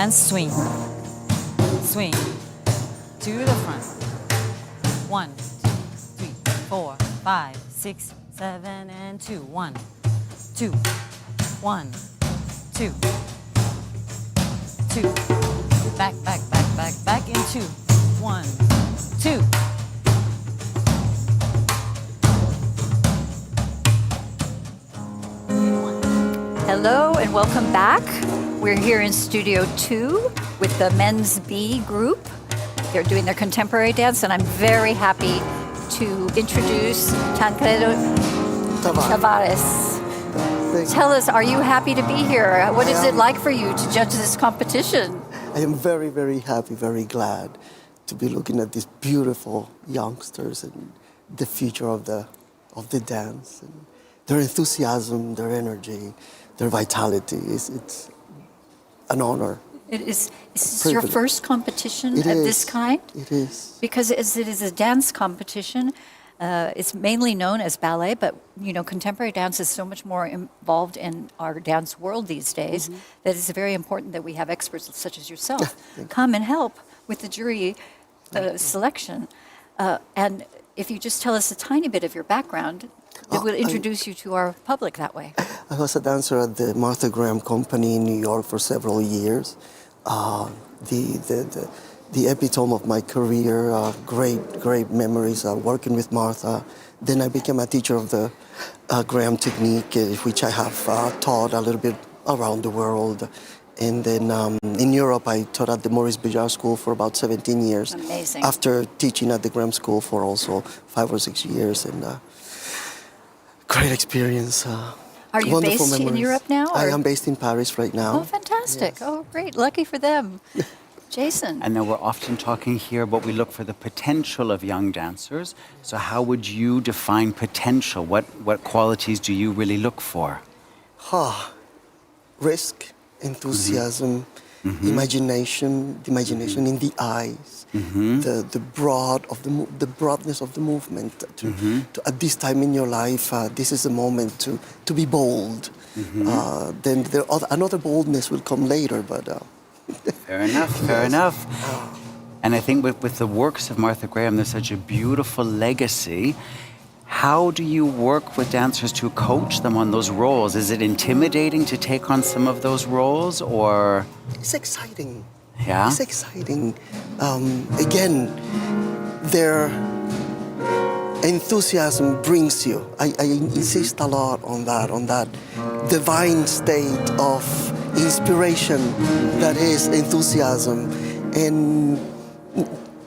dance, swing. Swing. To the front. 1, 2, 3, 4, 5, 6, 7, and 2. 1, 2, 1, 2, 2. Back, back, back, back, back into 1, 2. Hello and welcome back. We're here in Studio 2 with the Men's B group. They're doing their contemporary dance, and I'm very happy to introduce Tancredo Tavares. Tell us, are you happy to be here? What is it like for you to judge this competition? I am very, very happy, very glad to be looking at these beautiful youngsters and the future of the dance, and their enthusiasm, their energy, their vitality. It's an honor. Is this your first competition of this kind? It is. Because as it is a dance competition, it's mainly known as ballet, but you know, contemporary dance is so much more involved in our dance world these days that it's very important that we have experts such as yourself come and help with the jury selection. And if you just tell us a tiny bit of your background, it will introduce you to our public that way. I was a dancer at the Martha Graham Company in New York for several years. The epitome of my career, great memories working with Martha. Then I became a teacher of the Graham technique, which I have taught a little bit around the world. And then in Europe, I taught at the Maurice Béjart School for about 17 years. Amazing. After teaching at the Graham School for also 5 or 6 years. And great experience. Are you based in Europe now? I am based in Paris right now. Oh, fantastic. Yes. Oh, great. Lucky for them. Jason. I know we're often talking here about we look for the potential of young dancers. So how would you define potential? What qualities do you really look for? Risk, enthusiasm, imagination, the imagination in the eyes, the broadness of the movement. At this time in your life, this is a moment to be bold. Then another boldness will come later, but... Fair enough. And I think with the works of Martha Graham, there's such a beautiful legacy. How do you work with dancers to coach them on those roles? Is it intimidating to take on some of those roles, or? It's exciting. Yeah? It's exciting. Again, their enthusiasm brings you. I insist a lot on that divine state of inspiration that is enthusiasm. And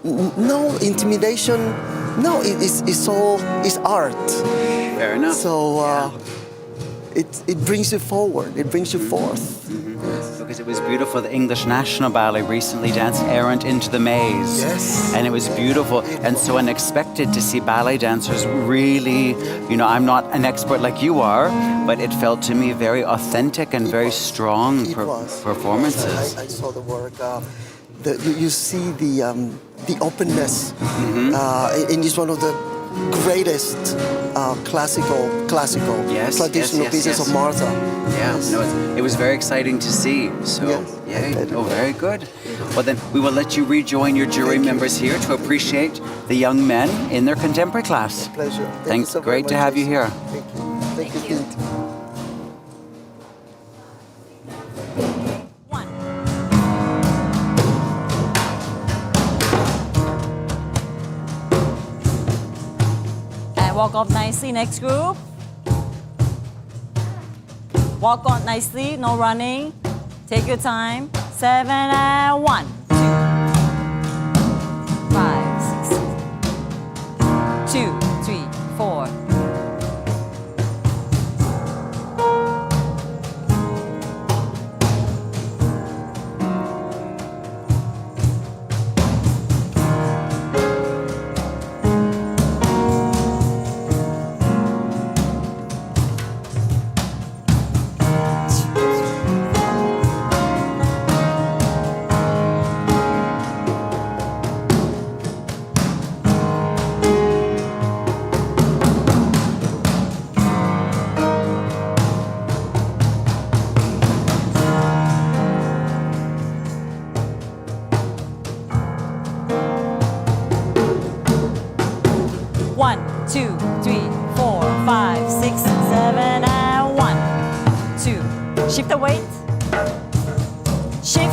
no intimidation. No, it's art. Fair enough. So it brings you forward. It brings you forth. Because it was beautiful. The English National Ballet recently danced Errant into the Maze. Yes. And it was beautiful and so unexpected to see ballet dancers really, you know, I'm not an expert like you are, but it felt to me very authentic and very strong performances. I saw the work. You see the openness, and it's one of the greatest classical traditional pieces of Martha. Yeah, no, it was very exciting to see. So, very good. Well, then we will let you rejoin your jury members here to appreciate the young men in their contemporary class. A pleasure. Thanks. Great to have you here. Thank you. Thank you. Walk off nicely, next group. Walk on nicely, no running. Take your time. 7 and 1, 2, 5, 6, 2, 3, 4. 6, 7, and 1, 2. Shift the weight. Shift.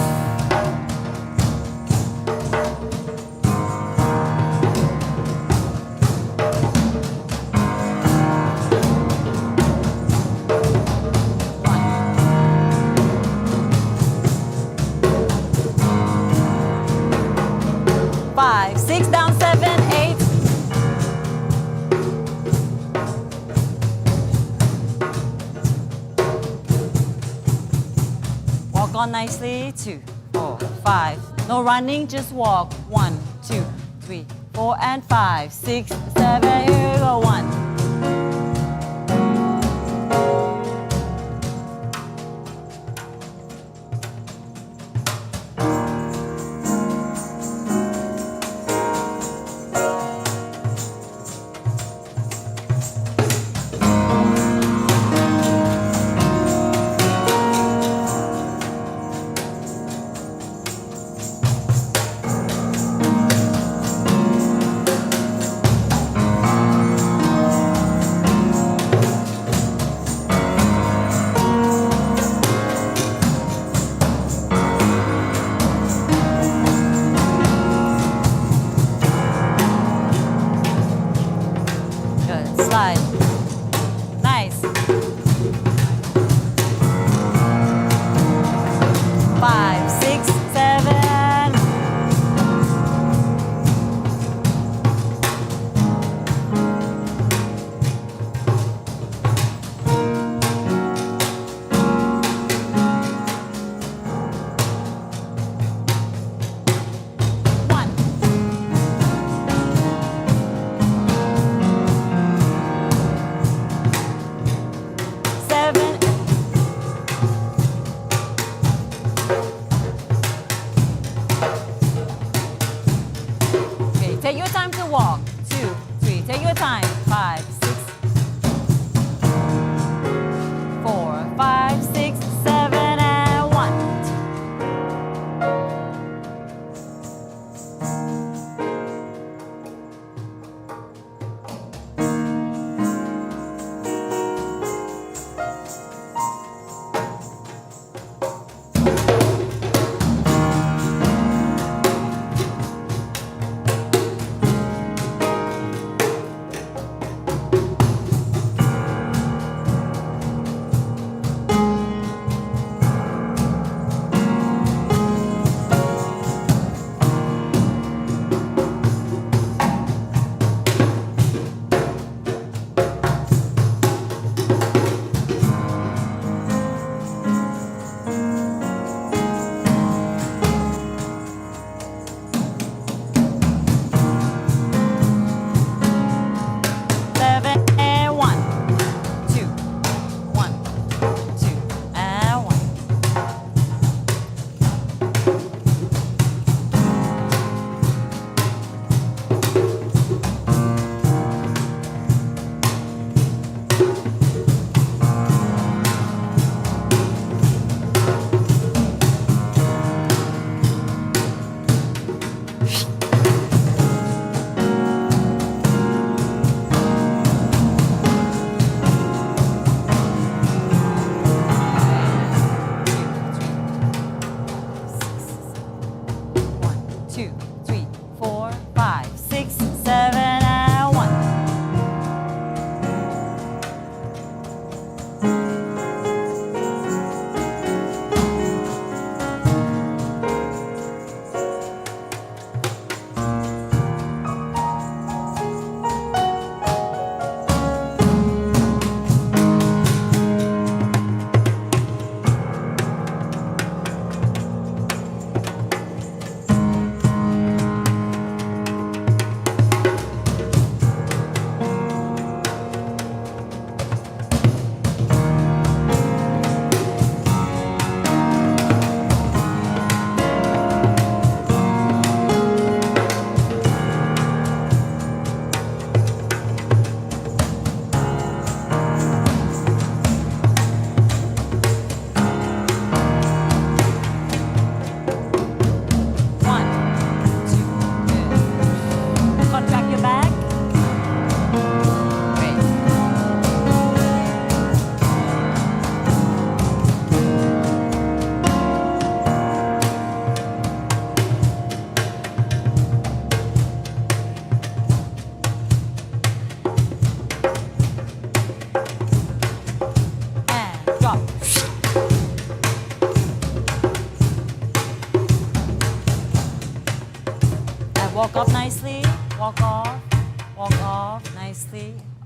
Five, 6 down, 7, 8. Walk on nicely. 2, 4, 5. No running, just walk. 1, 2, 3, 4, and 5, 6, 7. Here we go. 1. Slide. Nice. 5, 6, 7. One.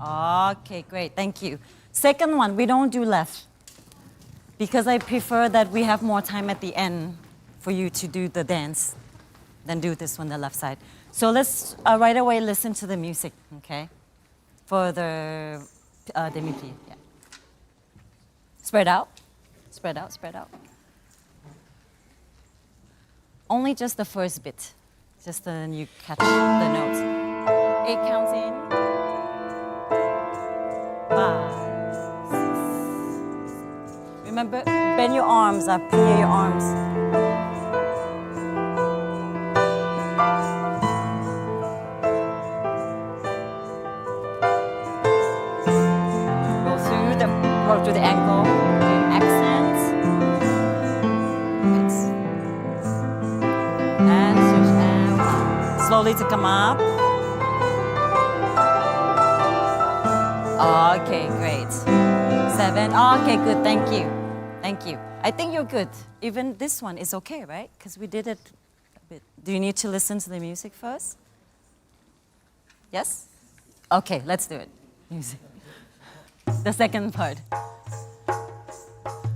Okay, great. Thank you. Second one, we don't do left because I prefer that we have more time at the end for you to do the dance than do this on the left side. So let's right away listen to the music, okay? For the demi-plie. Yeah. Spread out. Spread out, spread out. Only just the first bit. Just then you catch the notes. 8 counts in. 5, 6. Remember, bend your arms up, plie your arms. Go to the ankle. Okay, accents. Yes. And switch and slowly to come up. Okay, great. 7. Okay, good. Thank you. Thank you. I think you're good. Even this one is okay, right? Because we did it a bit. Do you need to listen to the music first? Yes? Okay, let's do it. Music. The second part.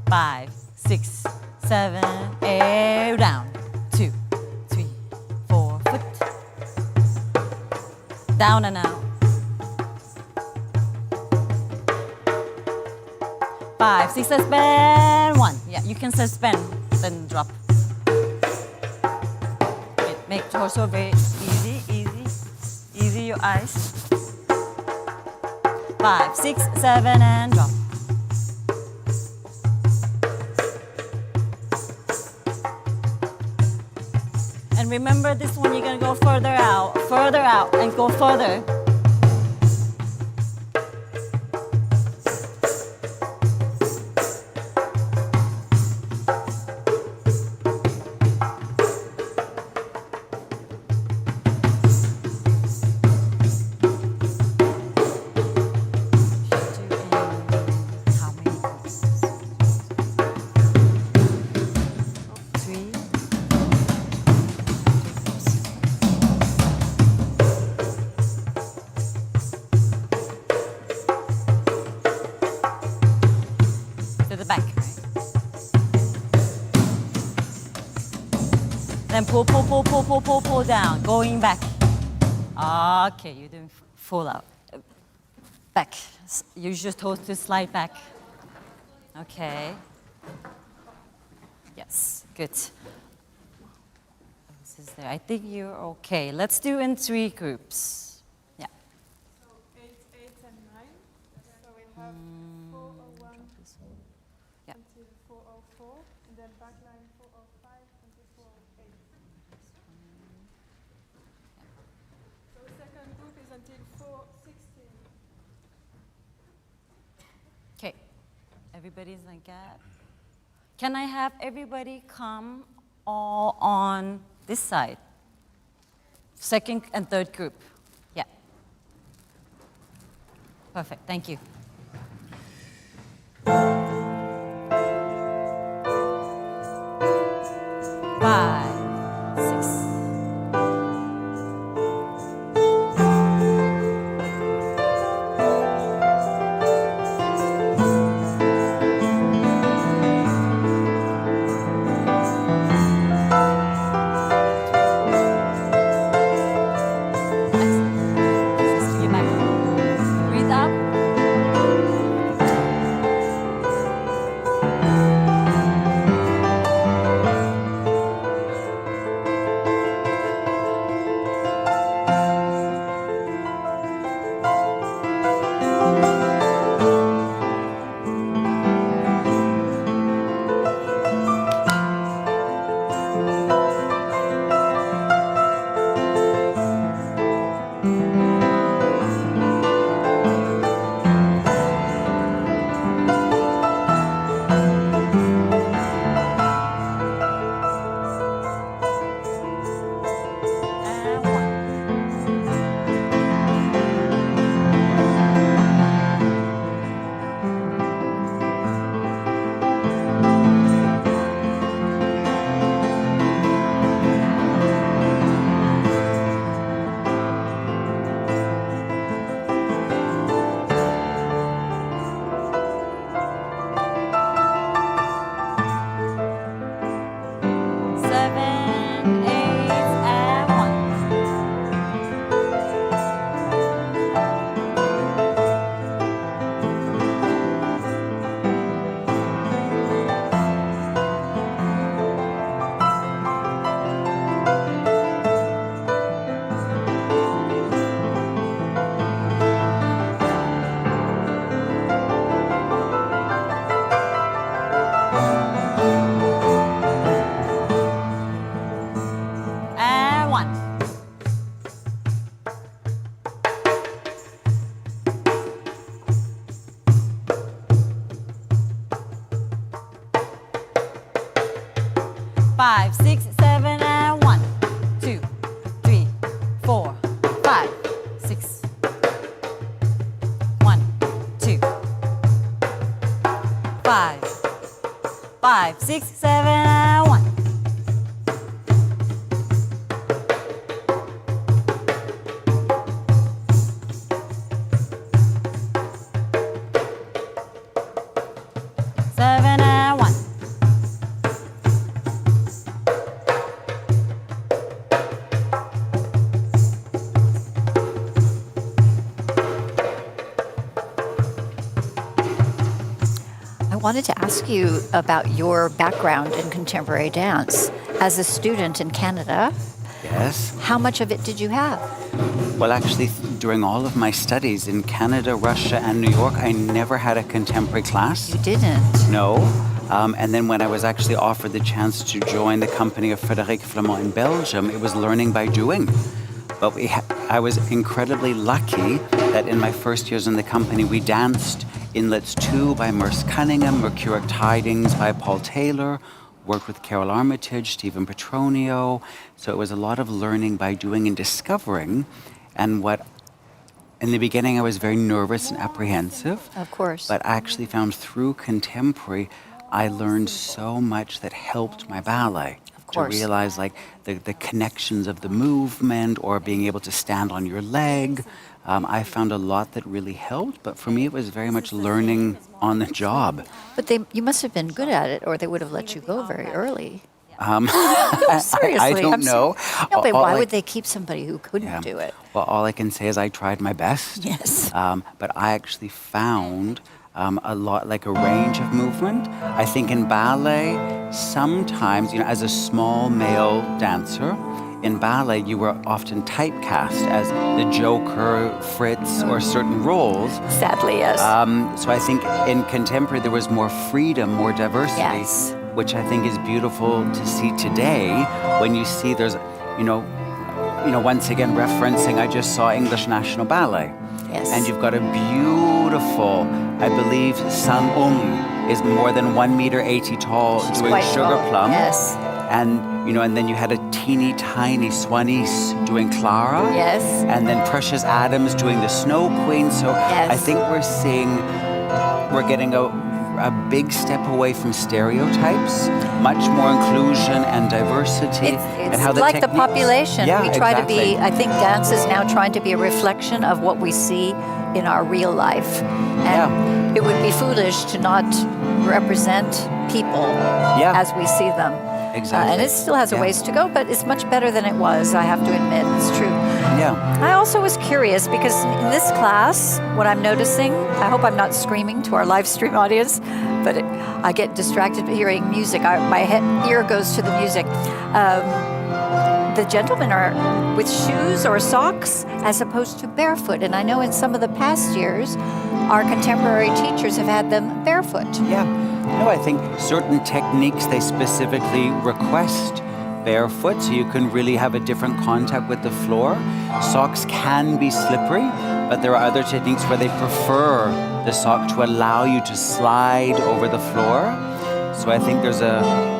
5, 6, 7, 8, down. 2, 3, 4, foot. Down and out. 5, 6, suspend. 1. Yeah, you can suspend, then drop. Okay, make torso very easy, easy. Easy your eyes. 5, 6, 7, and drop. And remember this one, you're gonna go further out, and go further. Then pull down, going back. Okay, you're doing full out. Back. Use your toes to slide back. Okay. Yes, good. This is there. I think you're okay. Let's do in 3 groups. Yeah. So 8, 8, and 9. So we have 401 Yeah. until 404, and then backline 405 until 408. So the second group is until 416. Okay. Everybody's like that. Can I have everybody come all on this side? Second and third group. Yeah. Perfect. Thank you. 5, 6. Excellent. This is to your back. Breathe up. 5, 6, 7, and 1, 2, 3, 4, 5, 6. 1, 2, 5, 6, 7, and 1. Seven and 1. I wanted to ask you about your background in contemporary dance. As a student in Canada, Yes. how much of it did you have? Well, actually, during all of my studies in Canada, Russia, and New York, I never had a contemporary class. You didn't. No. And then when I was actually offered the chance to join the company of Frédéric Flamand in Belgium, it was learning by doing. But I was incredibly lucky that in my first years in the company, we danced Inlets 2 by Merce Cunningham, Mercuric Tidings by Paul Taylor, worked with Carol Armitage, Stephen Petronio. So it was a lot of learning by doing and discovering. And what, in the beginning, I was very nervous and apprehensive. Of course. But I actually found through contemporary, I learned so much that helped my ballet. Of course. To realize like the connections of the movement or being able to stand on your leg. I found a lot that really helped, but for me it was very much learning on the job. But you must have been good at it, or they would have let you go very early. Seriously. I don't know. No, but All why I- would they keep somebody who couldn't Yeah. do it? Well, all I can say is I tried my best. Yes. But I actually found a lot, like a range of movement. I think in ballet, sometimes, as a small male dancer, in ballet, you were often typecast as the Joker, Fritz, or certain roles. Sadly, yes. So I think in contemporary, there was more freedom, more diversity, Yes. which I think is beautiful to see today when you see there's, once again referencing, I just saw English National Ballet. Yes. And you've got a beautiful, I believe, Sang is more than 1 meter 80 tall, She's doing quite Sugar tall, Plum. yes. And, and then you had a teeny tiny Swanese doing Clara. Yes. And then Precious Adams doing the Snow Queen. So Yes. I think we're getting a big step away from stereotypes, much more inclusion and diversity. It's and how like the techniques- population. Yeah, We try exactly. to be, I think dance is now trying to be a reflection of what we see in our real life. And it would be foolish to not represent people as we see them. Exactly. And it still has a Yeah. ways to go, but it's much better than it was, I have to admit. It's true. Yeah. I also was curious because in this class, what I'm noticing, I hope I'm not screaming to our live stream audience, but I get distracted hearing music. My ear goes to the music. The gentlemen are with shoes or socks as opposed to barefoot. And I know in some of the past years, our contemporary teachers have had them barefoot. Yeah. No, I think certain techniques they specifically request barefoot so you can really have a different contact with the floor. Socks can be slippery, but there are other techniques where they prefer the sock to allow you to slide over the floor. So I think there's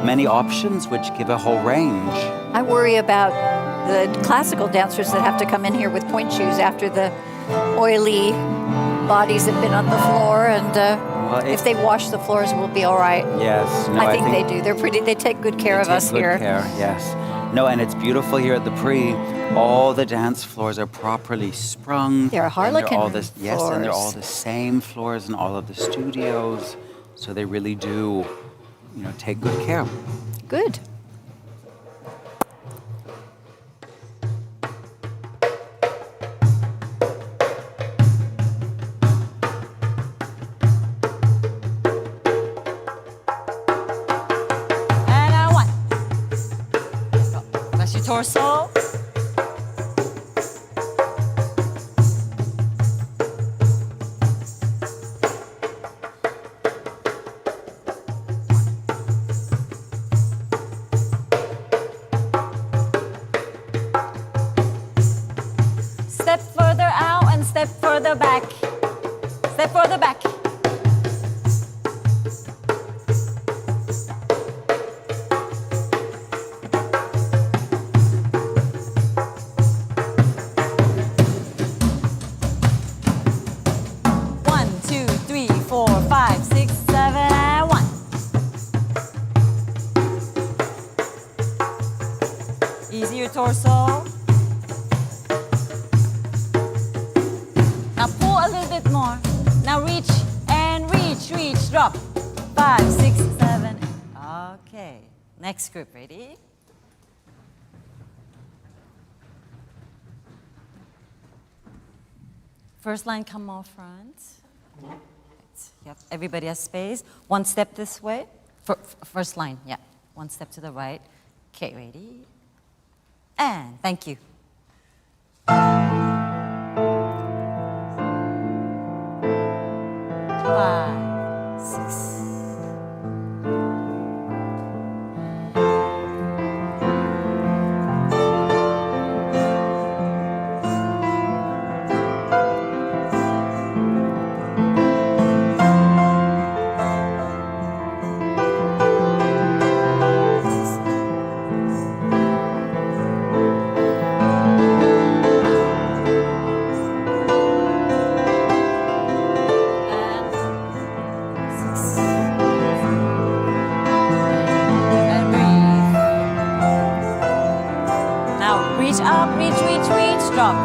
many options which give a whole range. I worry about the classical dancers that have to come in here with point shoes after the oily bodies have been on the floor, and if they wash the floors, we'll be all right. Yes. No, I think they do. They take good care of us good here. Care, yes. No, and it's beautiful here at the Prix. All the dance floors are properly sprung. They're harlequin Yes, and they're all floors. the same floors in all of the studios. So they really do, take good care. Good. And 1. Go. Press your torso. torso. Now pull a little bit more. Now reach and reach, reach, drop. 5, 6, 7. Okay. Next group, ready? First line, come more front. Yep. Everybody has space. One step this way. First line, yeah. One step to the right. Okay, ready? And thank you. 5, 6. Reach up, reach, reach, reach, drop.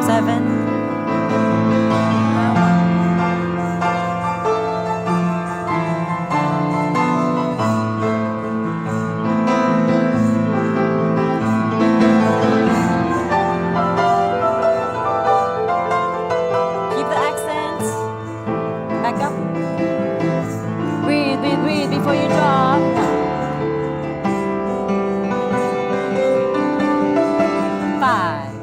7. Keep the accent. Back up. Breathe, breathe, breathe before you drop. 5, 6.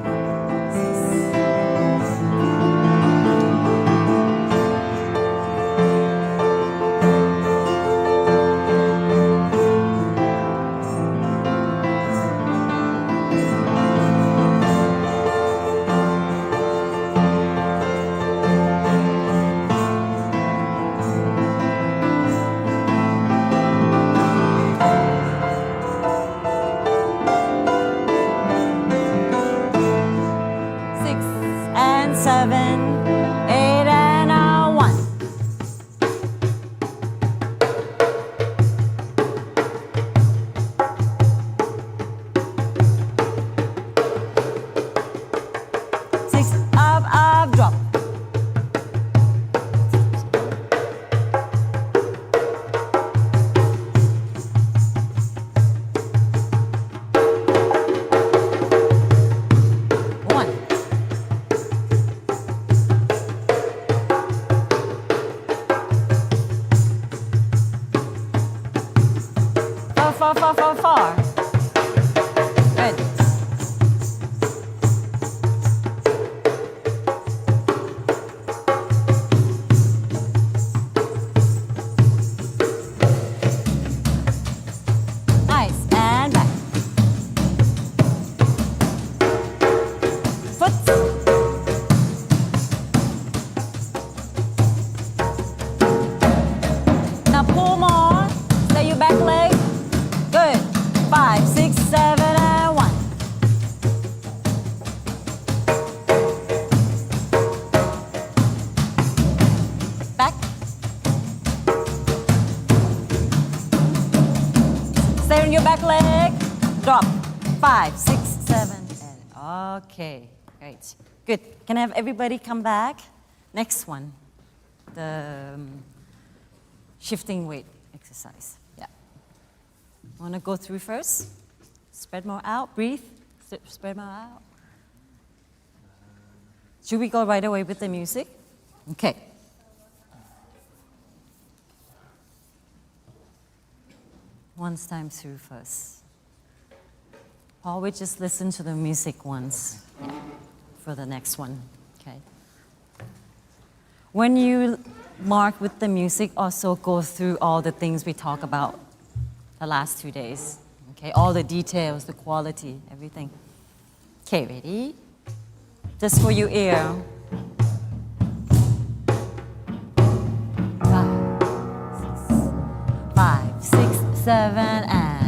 Six and 7, 8 and a 1. Six, up, drop. 1. 4. Good. Nice. And back. Foot. Now pull more. Stay your back leg. Good. 5, 6, 7, and 1. Back. Stay on your back leg. Drop. 5, 6, 7, and okay. Great. Good. Can I have everybody come back? Next one. The shifting weight exercise. Yeah. Want to go through first? Spread more out. Breathe. Spread more out. Should we go right away with the music? Okay. Once time through first. Or we just listen to the music once for the next one. Okay. When you mark with the music, also go through all the things we talk about the last 2 days. Okay, all the details, the quality, everything. Okay, ready? Just for your ear. 5, 7, and.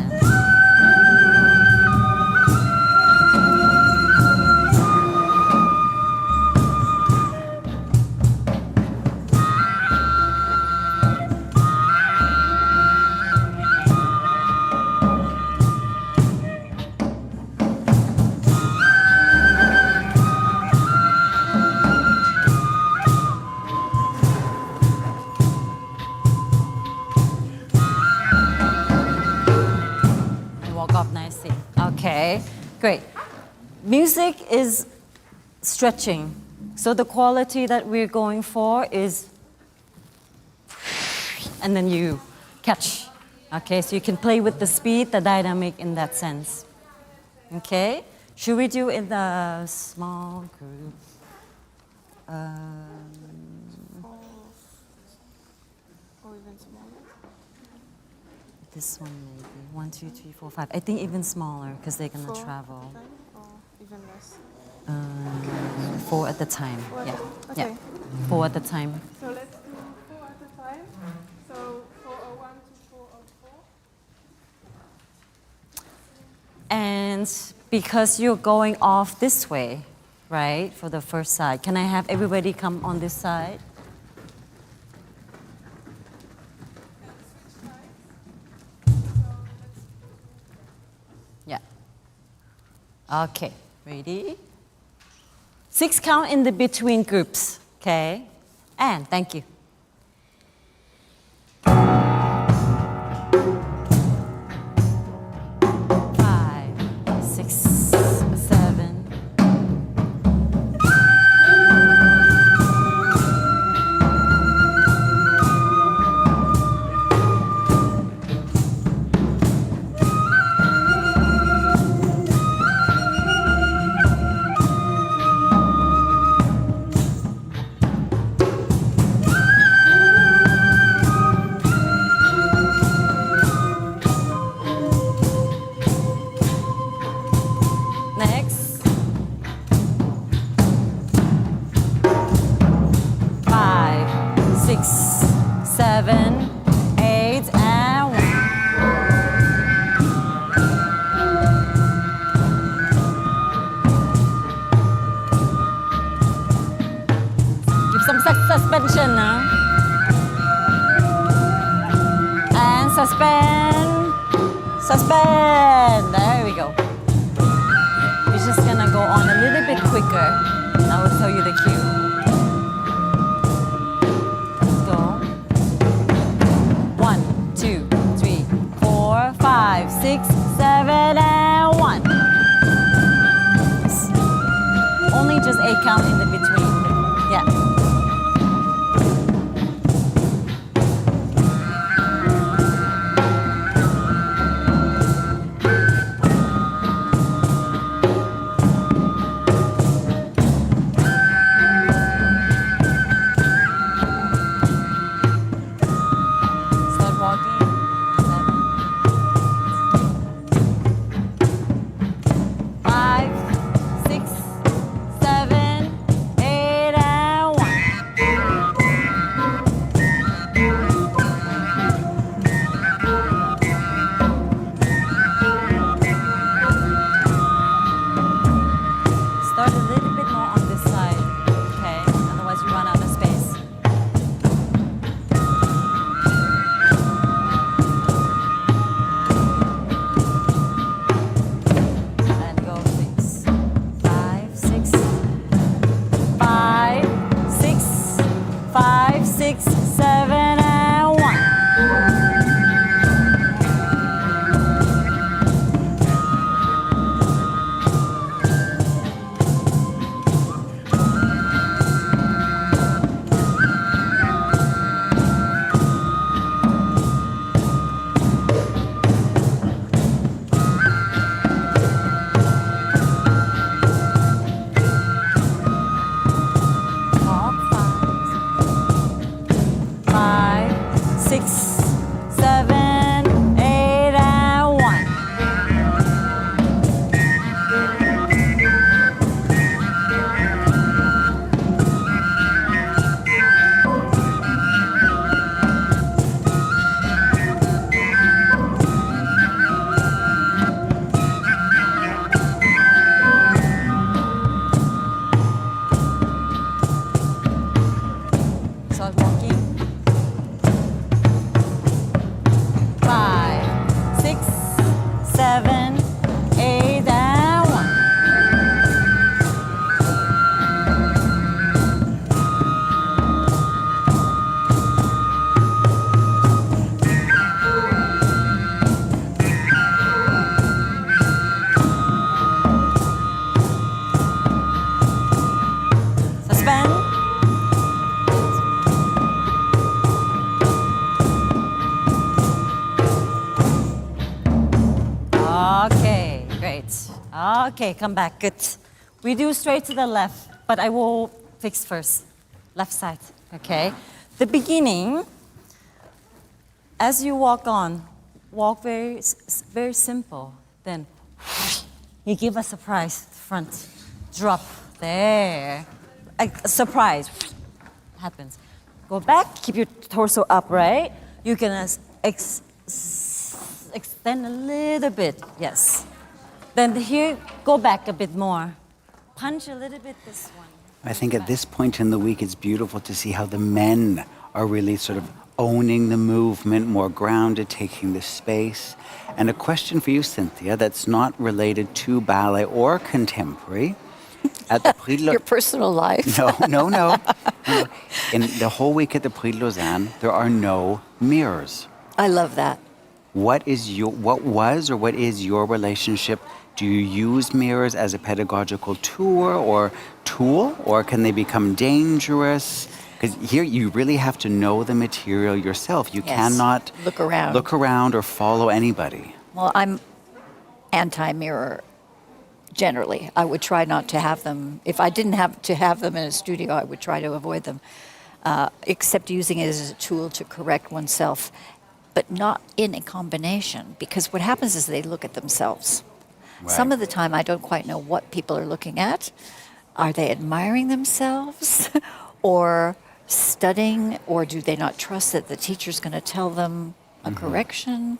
Up nicely. Okay, great. Music is stretching. So the quality that we're going for is, and then you catch. Okay, so you can play with the speed, the dynamic in that sense. Okay, should we do in the small group? Or even smaller. This one maybe. 1, 2, 3, 4, 5. I think even smaller because they're gonna 4 travel. then, or even less. 4 at the time. Four Yeah. at Yeah. 4 at the time. So let's do 4 at a time. So 401 to 404. And because you're going off this way, right, for the first side, can I have everybody come on this side? Yeah. Okay, ready? 6 count in the between groups, okay? And thank you. 5, 6, 7. Next. 5, 6, 7, 8, and 1. Give some suspension now. And suspend. Suspend. There we go. We're just gonna go on a little bit quicker. And I will tell you the cue. Let's go. 1, 2, 3, 4, 5, 6, 7, and 1. Only just 8 count in the between. Yeah. Start walking. 7. 5, 6, 7, 8, and 1. Okay, come back. Good. We do straight to the left, but I will fix first. Left side. Okay. The beginning, as you walk on, walk very simple. Then you give a surprise front. Drop. There. A surprise happens. Go back, keep your torso upright. You can extend a little bit. Yes. Then here, go back a bit more. Punch a little bit this one. I think at this point in the week, it's beautiful to see how the men are really sort of owning the movement, more grounded, taking the space. And a question for you, Cynthia, that's not related to ballet or contemporary. At the Prix de Your personal life. No. In the whole week at the Prix de Lausanne, there are no mirrors. I love that. What is your relationship? Do you use mirrors as a pedagogical tool, or can they become dangerous? Because here you really have to know the material yourself. You cannot look around or follow anybody. Well, I'm anti-mirror. Generally, I would try not to have them. If I didn't have to have them in a studio, I would try to avoid them, except using it as a tool to correct oneself, but not in a combination, because what happens is they look at themselves. Right. Some of the time, I don't quite know what people are looking at. Are they admiring themselves or studying, or do they not trust that the teacher's going to tell them a correction?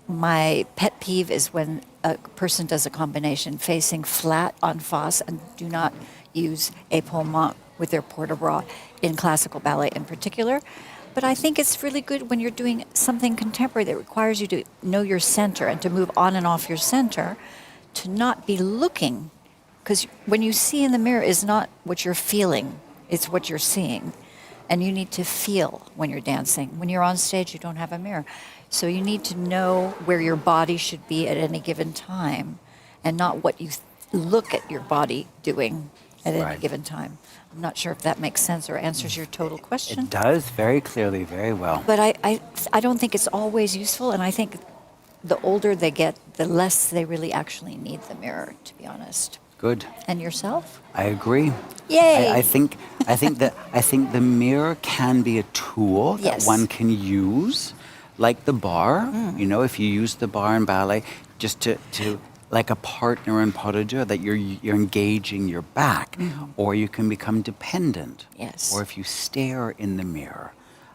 My pet peeve is when a person does a combination facing flat en face and do not use épaulement with their port-de-bras in classical ballet in particular. But I think it's really good when you're doing something contemporary that requires you to know your center and to move on and off your center, to not be looking. Because when you see in the mirror is not what you're feeling, it's what you're seeing. And you need to feel when you're dancing. When you're on stage, you don't have a mirror. So you need to know where your body should be at any given time and not what you look at your body doing at any given time. I'm not sure if that makes sense or answers your total question. It does, very clearly, very well. But I don't think it's always useful, and I think the older they get, the less they really actually need the mirror, to be honest. Good. And yourself? I agree. Yay! I think the mirror can be a tool that one can use, like the bar. You know, if you use the bar in ballet, just to like a partner in pas de deux, that you're engaging your back, or you can become dependent. Yes. Or if you stare in the mirror,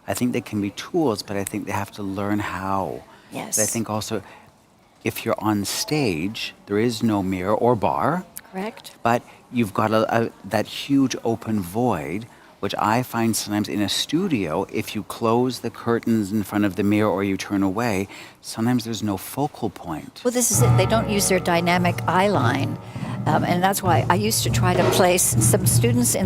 I think they can be tools, but I think they have to learn how. Yes. I think also, if you're on stage, there is no mirror or bar. Correct. But you've got that huge open void, which I find sometimes in a studio, if you close the curtains in front of the mirror or you turn away, sometimes there's no focal point. Well, this is it. They don't use their dynamic eye line. And that's why I used to try to place some students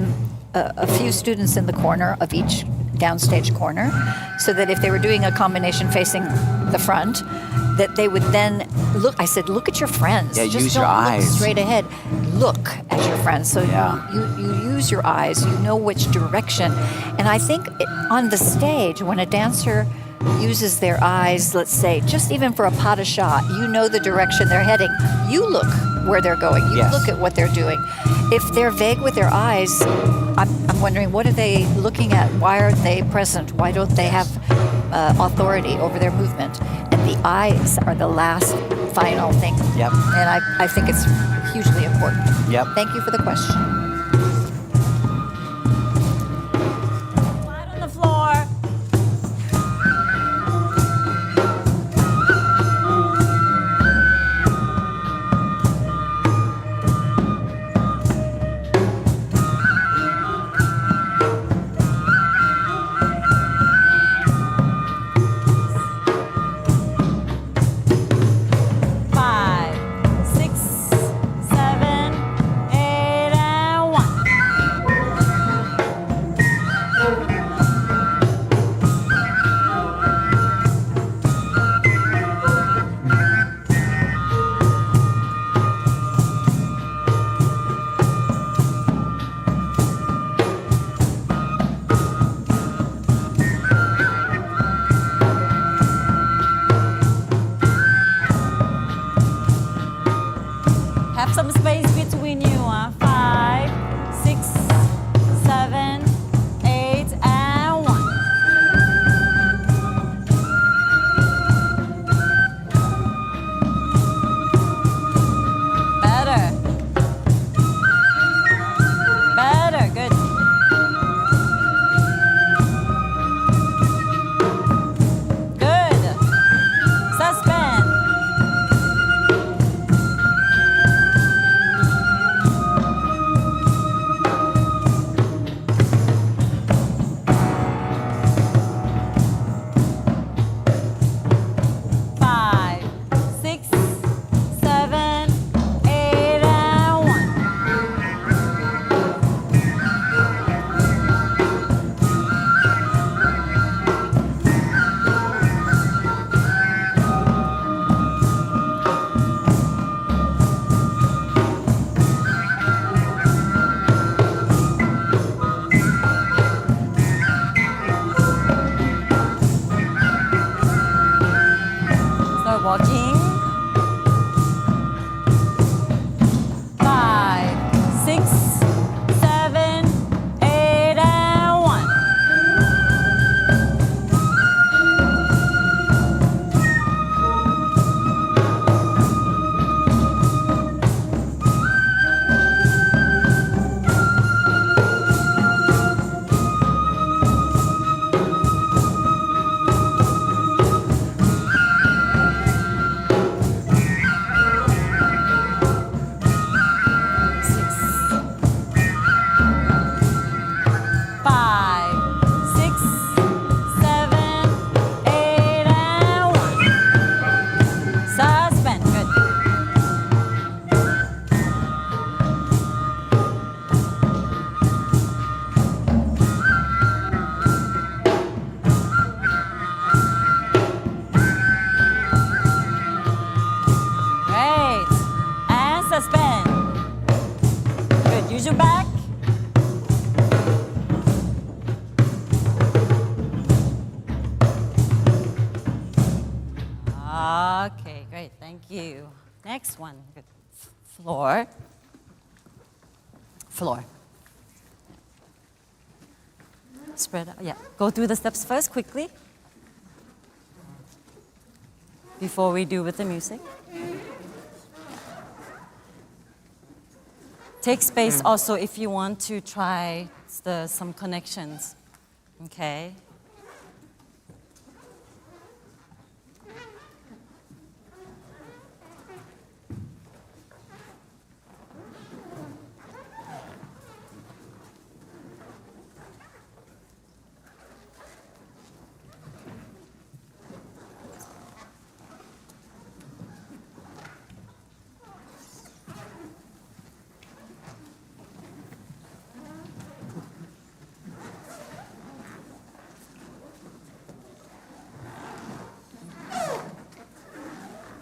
a few students in the corner of each downstage corner, so that if they were doing a combination facing the front, that they would then look. I said, look at your friends. Yeah, Just use don't your look eyes. straight ahead. Look at your friends. So you use your eyes. You know which direction. And I think on the stage, when a dancer uses their eyes, let's say, just even for a pas de chat, you know the direction they're heading. You look where they're going. You look at what they're doing. If they're vague with their eyes, I'm wondering, what are they looking at? Why aren't they present? Why don't they have authority over their movement? And the eyes are the last final thing. Yep. And I think it's hugely important. Yep. Thank you for the question. Flat on the floor. Use your back. Okay, great. Thank you. Next one. Good. Floor. Floor. Spread out. Yeah. Go through the steps first quickly before we do with the music. Take space also if you want to try some connections. Okay.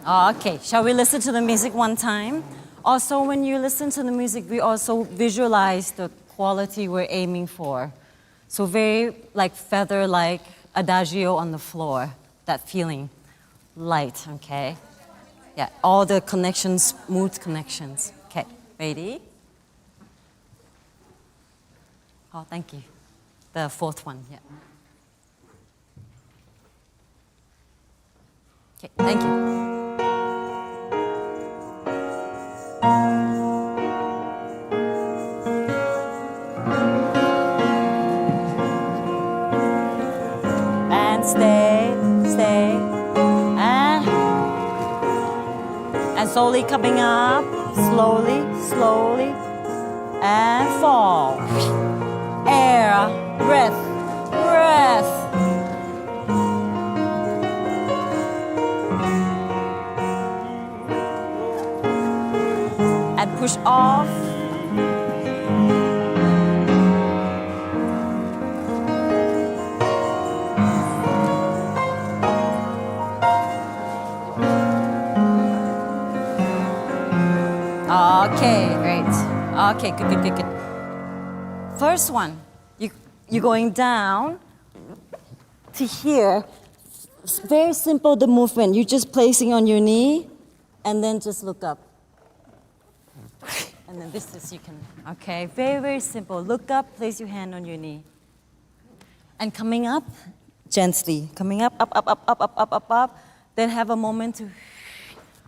Okay, shall we listen to the music one time? Also, when you listen to the music, we also visualize the quality we're aiming for. So very like feather-like adagio on the floor, that feeling, light, okay? Yeah, all the connections, smooth connections. Okay, ready? Oh, thank you. The fourth one, yeah. Okay, thank you. And stay, and slowly coming up, slowly, and fall. Air, breath. And push off. Okay, great. Okay, good. First one, you're going down to here. It's very simple, the movement. You're just placing on your knee and then just look up. And then this is, you can, okay, very simple. Look up, place your hand on your knee. And coming up, gently. Coming up. Then have a moment to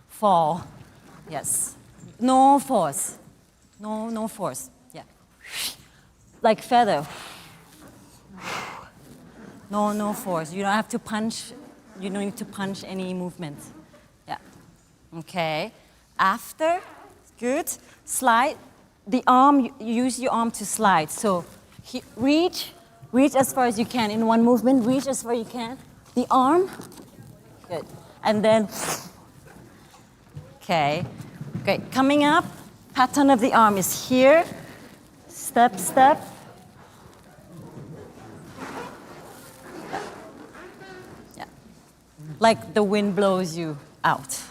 fall. Yes. No force. No force. Yeah. Like feather. No force. You don't have to punch. You don't need to punch any movement. Yeah. Okay. After, good. Slide. The arm, use your arm to slide. So reach as far as you can. In one movement, reach as far as you can. The arm. Good. And then, okay. Great. Coming up, pattern of the arm is here. Step. Yeah. Like the wind blows you out.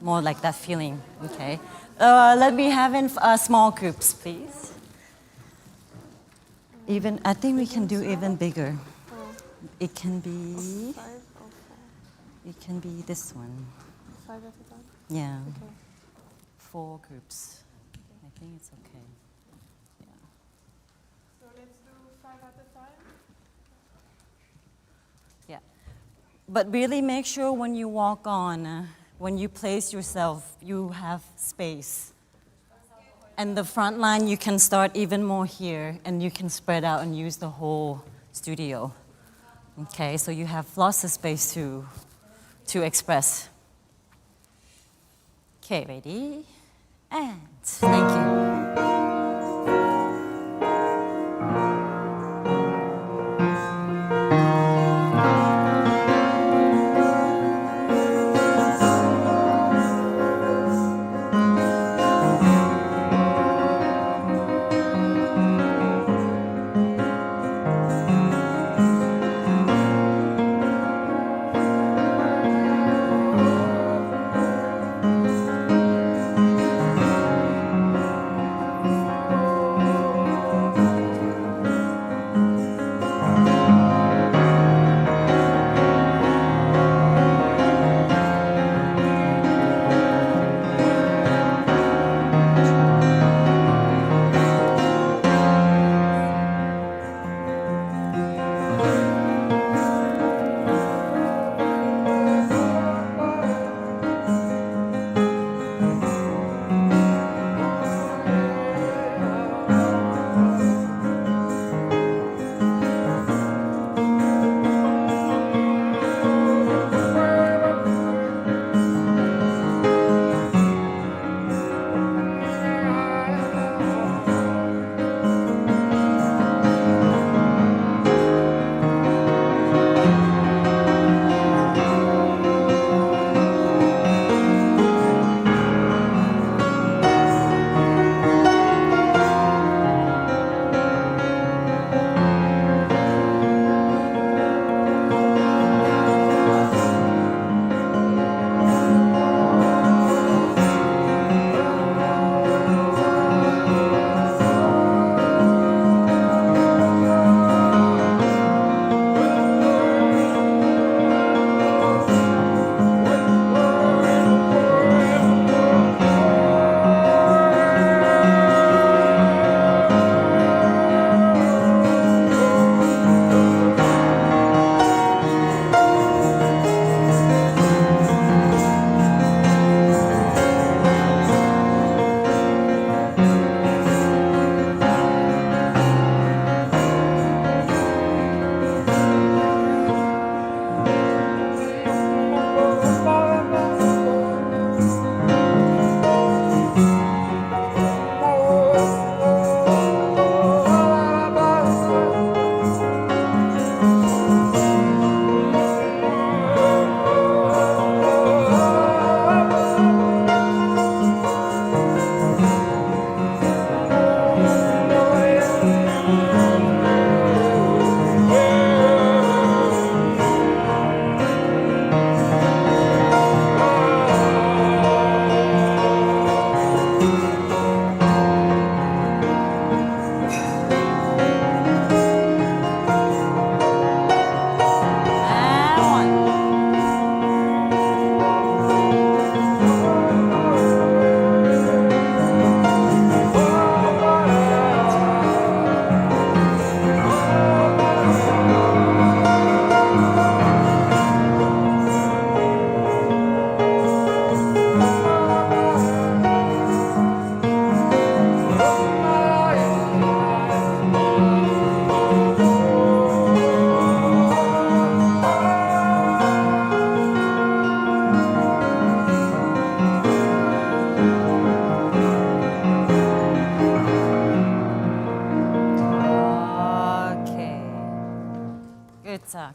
More like that feeling, okay? Let me have in small groups, please. I think we can do even bigger. It can be this one. 5 at a time? Yeah. Okay. 4 groups. I think it's okay. Yeah. So let's do 5 at a time? Yeah. But really make sure when you walk on, when you place yourself, you have space. And the front line, you can start even more here, and you can spread out and use the whole studio. Okay, so you have lots of space to express. Okay, ready? And thank you.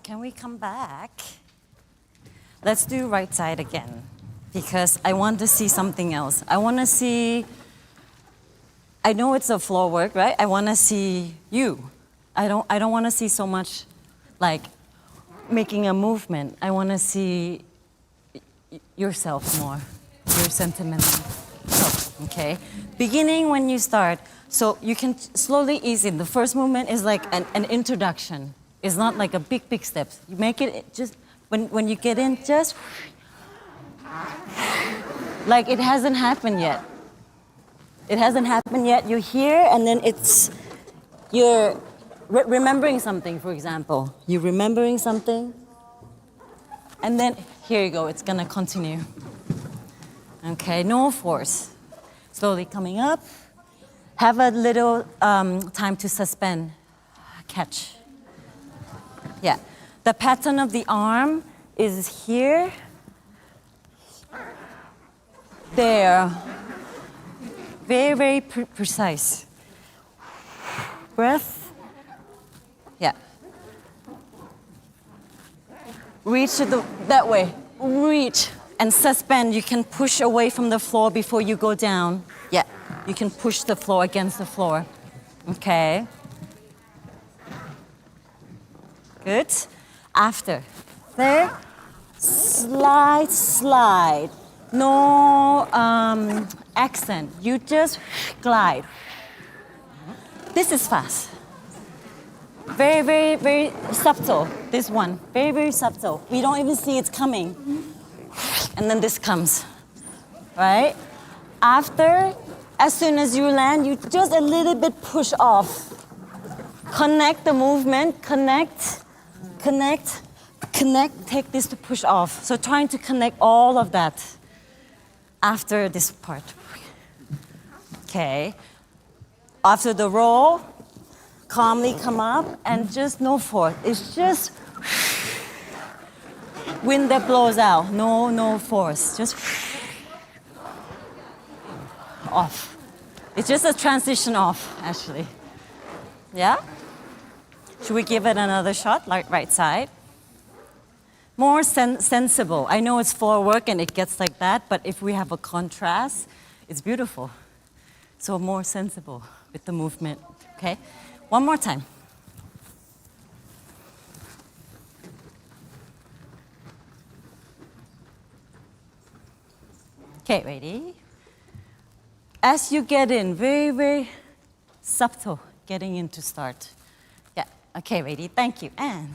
can we come back? Let's do right side again, because I want to see something else. I want to see, I know it's a floor work, right? I want to see you. I don't want to see so much like making a movement. I want to see yourself more, your sentimental self, okay? Beginning when you start, so you can slowly ease in. The first movement is like an introduction. It's not like a big steps. You make it just, when you get in, just like it hasn't happened yet. It hasn't happened yet. You're here, and then you're remembering something, for example. You're remembering something, and then here you go. It's gonna continue. Okay, no force. Slowly coming up. Have a little time to suspend, catch. Yeah. The pattern of the arm is here, there. Very precise. Breath. Yeah. Reach that way. Reach and suspend. You can push away from the floor before you go down. Yeah. You can push the floor against the floor. Okay. Good. After. There. Slide. No accent. You just glide. This is fast. Very subtle. This one. Very subtle. We don't even see it's coming. And then this comes. Right? After, as soon as you land, you just a little bit push off. Connect the movement. Connect. Take this to push off. So trying to connect all of that after this part. Okay. After the roll, calmly come up and just no force. It's just wind that blows out. No force. Just off. It's just a transition off, actually. Yeah? Should we give it another shot, like right side? More sensible. I know it's floor work and it gets like that, but if we have a contrast, it's beautiful. So more sensible with the movement, okay? One more time. Okay, ready? As you get in, very subtle, getting in to start. Yeah, okay, ready? Thank you, and...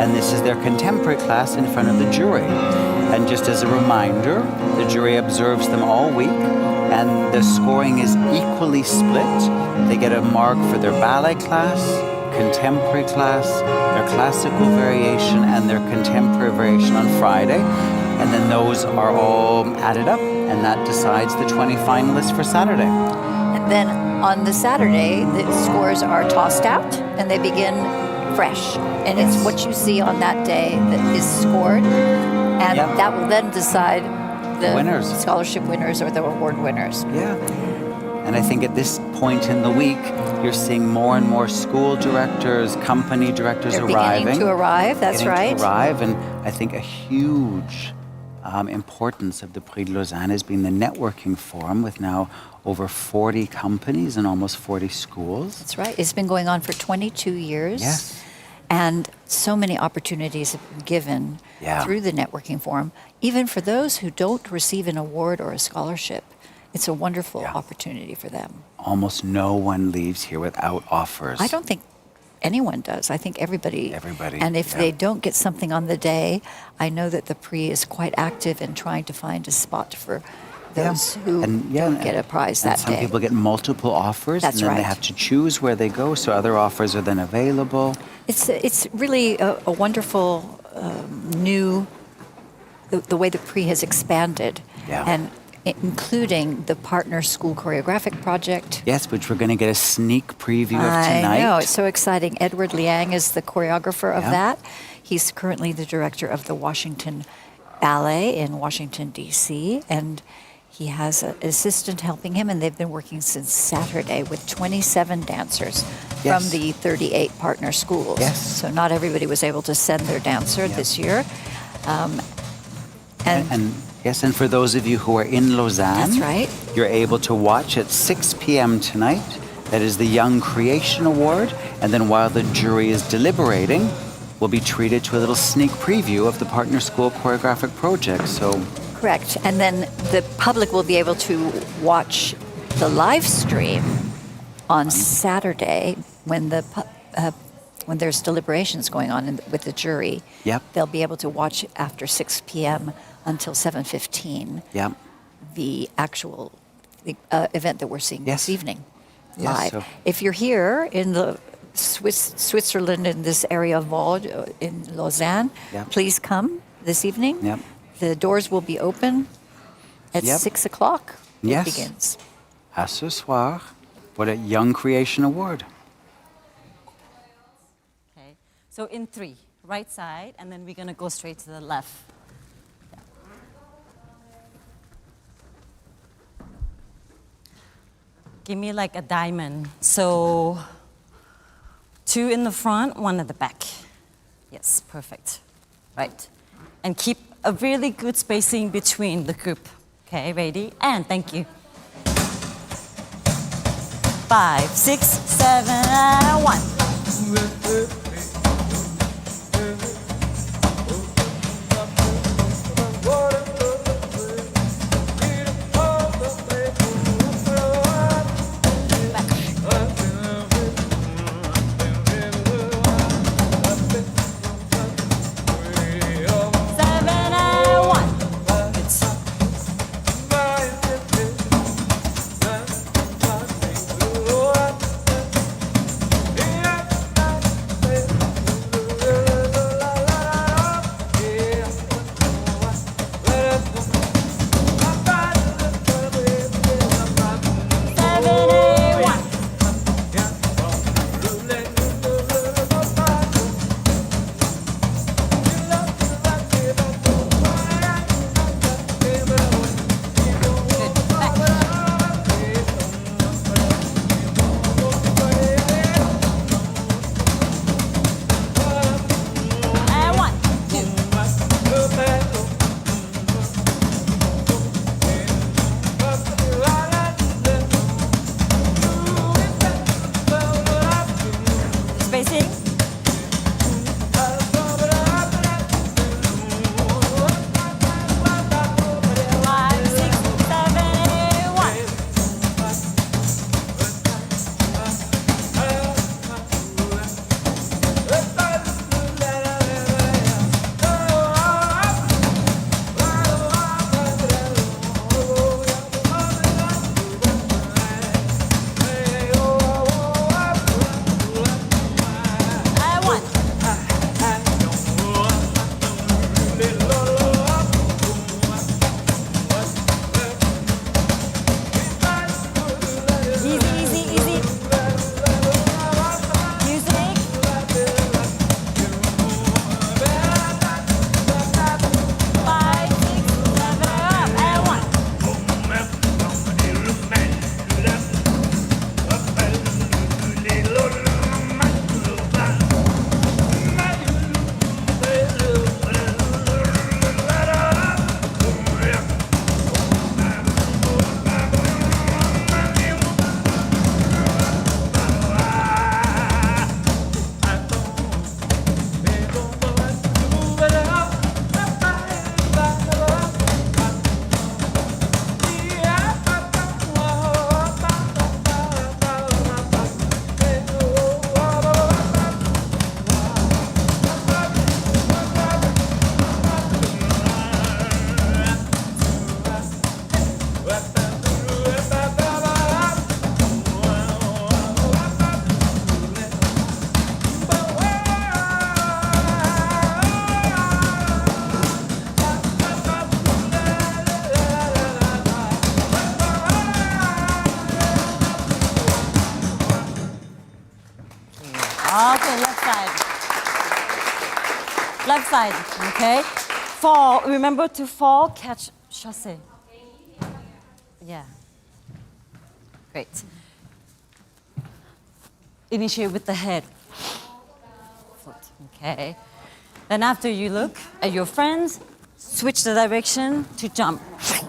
and this is their contemporary class in front of the jury. And just as a reminder, the jury observes them all week, and the scoring is equally split. They get a mark for their ballet class, contemporary class, their classical variation, and their contemporary variation on Friday. And then those are all added up, and that decides the 20 finalists for Saturday. And then on the Saturday, the scores are tossed out and they begin fresh. And it's what you see on that day that is scored. And Yep. that will then decide the Winners. scholarship winners or the award winners. Yeah. And I think at this point in the week, you're seeing more and more school directors, company directors They're arriving. beginning to arrive, that's beginning right. To arrive, and I think a huge importance of the Prix de Lausanne has been the networking forum with now over 40 companies and almost 40 schools. That's right. It's been going on for 22 years. Yes. And so many opportunities have been given Yeah. through the networking forum, even for those who don't receive an award or a scholarship. It's a wonderful Yeah. opportunity for them. Almost no one leaves here without offers. I don't think anyone does. I think everybody. Everybody, And if yeah. they don't get something on the day, I know that the Prix is quite active in trying to find a spot for those who don't get a prize and that some day. people get multiple offers, That's and then they right. have to choose where they go, so other offers are then available. It's really a wonderful new, the way the Prix has expanded. Yeah. And including the partner school choreographic project. Yes, which we're going to get a sneak preview of I tonight. know, it's so exciting. Edward Liang is the choreographer of Yeah. that. He's currently the director of the Washington Ballet in Washington, D.C., and he has an assistant helping him, and they've been working since Saturday with 27 dancers Yes. from the 38 partner schools. Yes. So not everybody was able to send their dancer this year. And yes, and for those of you who are in Lausanne, That's right. you're able to watch at 6 p.m. tonight. That is the Young Creation Award. And then while the jury is deliberating, we'll be treated to a little sneak preview of the Partner School Choreographic Project. So, Correct. And then the public will be able to watch the live stream on Saturday when when there's deliberations going on with the jury. Yep. They'll be able to watch after 6 p.m. until 7:15 yeah. the actual event that we're seeing Yes. this evening Yes, live. so- If you're here in the Switzerland, in this area of Vaud, in Lausanne, Yep. please come this evening. Yep. The doors will be open at Yep. 6 o'clock. Yes. It begins. À ce soir for the Young Creation Award. Okay. So in 3, right side, and then we're going to go straight to the left. Give me like a diamond. So 2 in the front, 1 at the back. Yes, perfect. Right. And keep a really good spacing between the group. Okay, ready? And thank you. 5, 6, 7, and 1. Left side, okay? Fall, remember to fall, catch, chasse. Yeah. Great. Initiate with the head. Foot, okay? Then after you look at your friends, switch the direction to jump.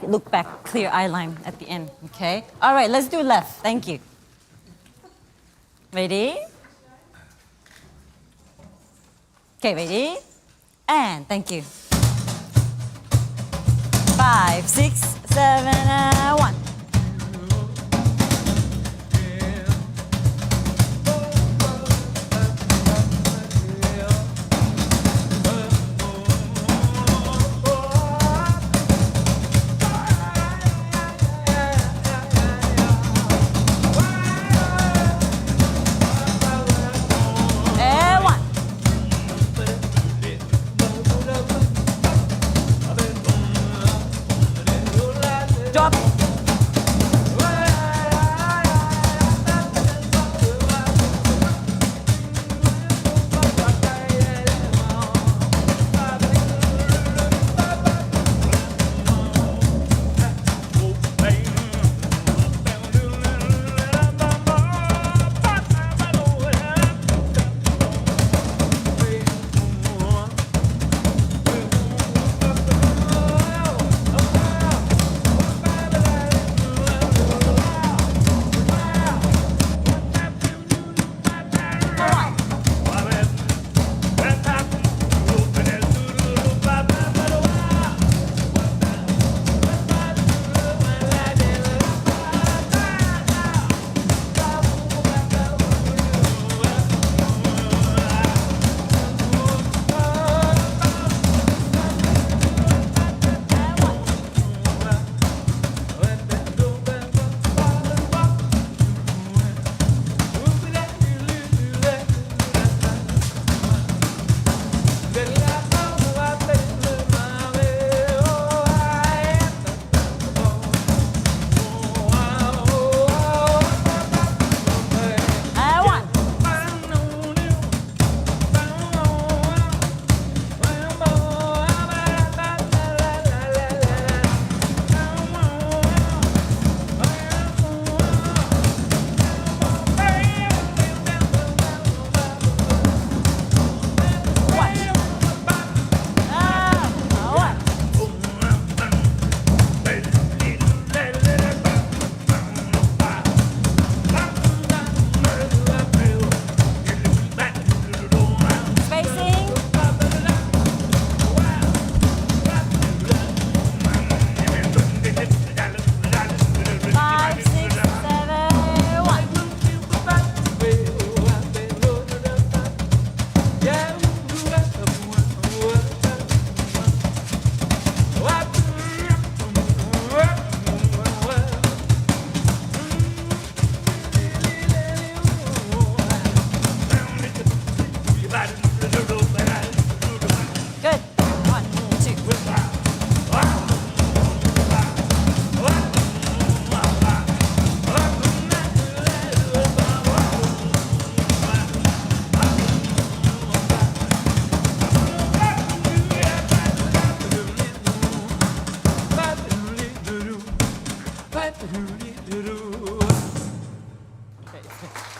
Look back, clear eye line at the end, okay? All right, let's do left. Thank you. Ready? Okay, ready? And thank you. 5, 6, 7, 1. Drop.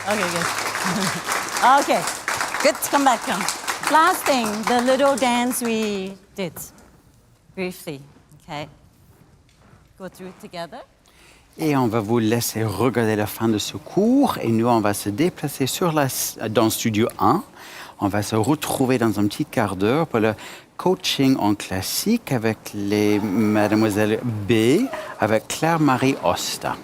Okay, good. Okay, good. Come back, come. Last thing, the little dance we did briefly. Okay, go through it together. Et on va vous laisser regarder la fin de ce cours. Et nous, on va se déplacer dans Studio 1. On va se retrouver dans un petit quart d'heure pour le coaching en classique avec les Mademoiselles B, avec Clairemaire Osta.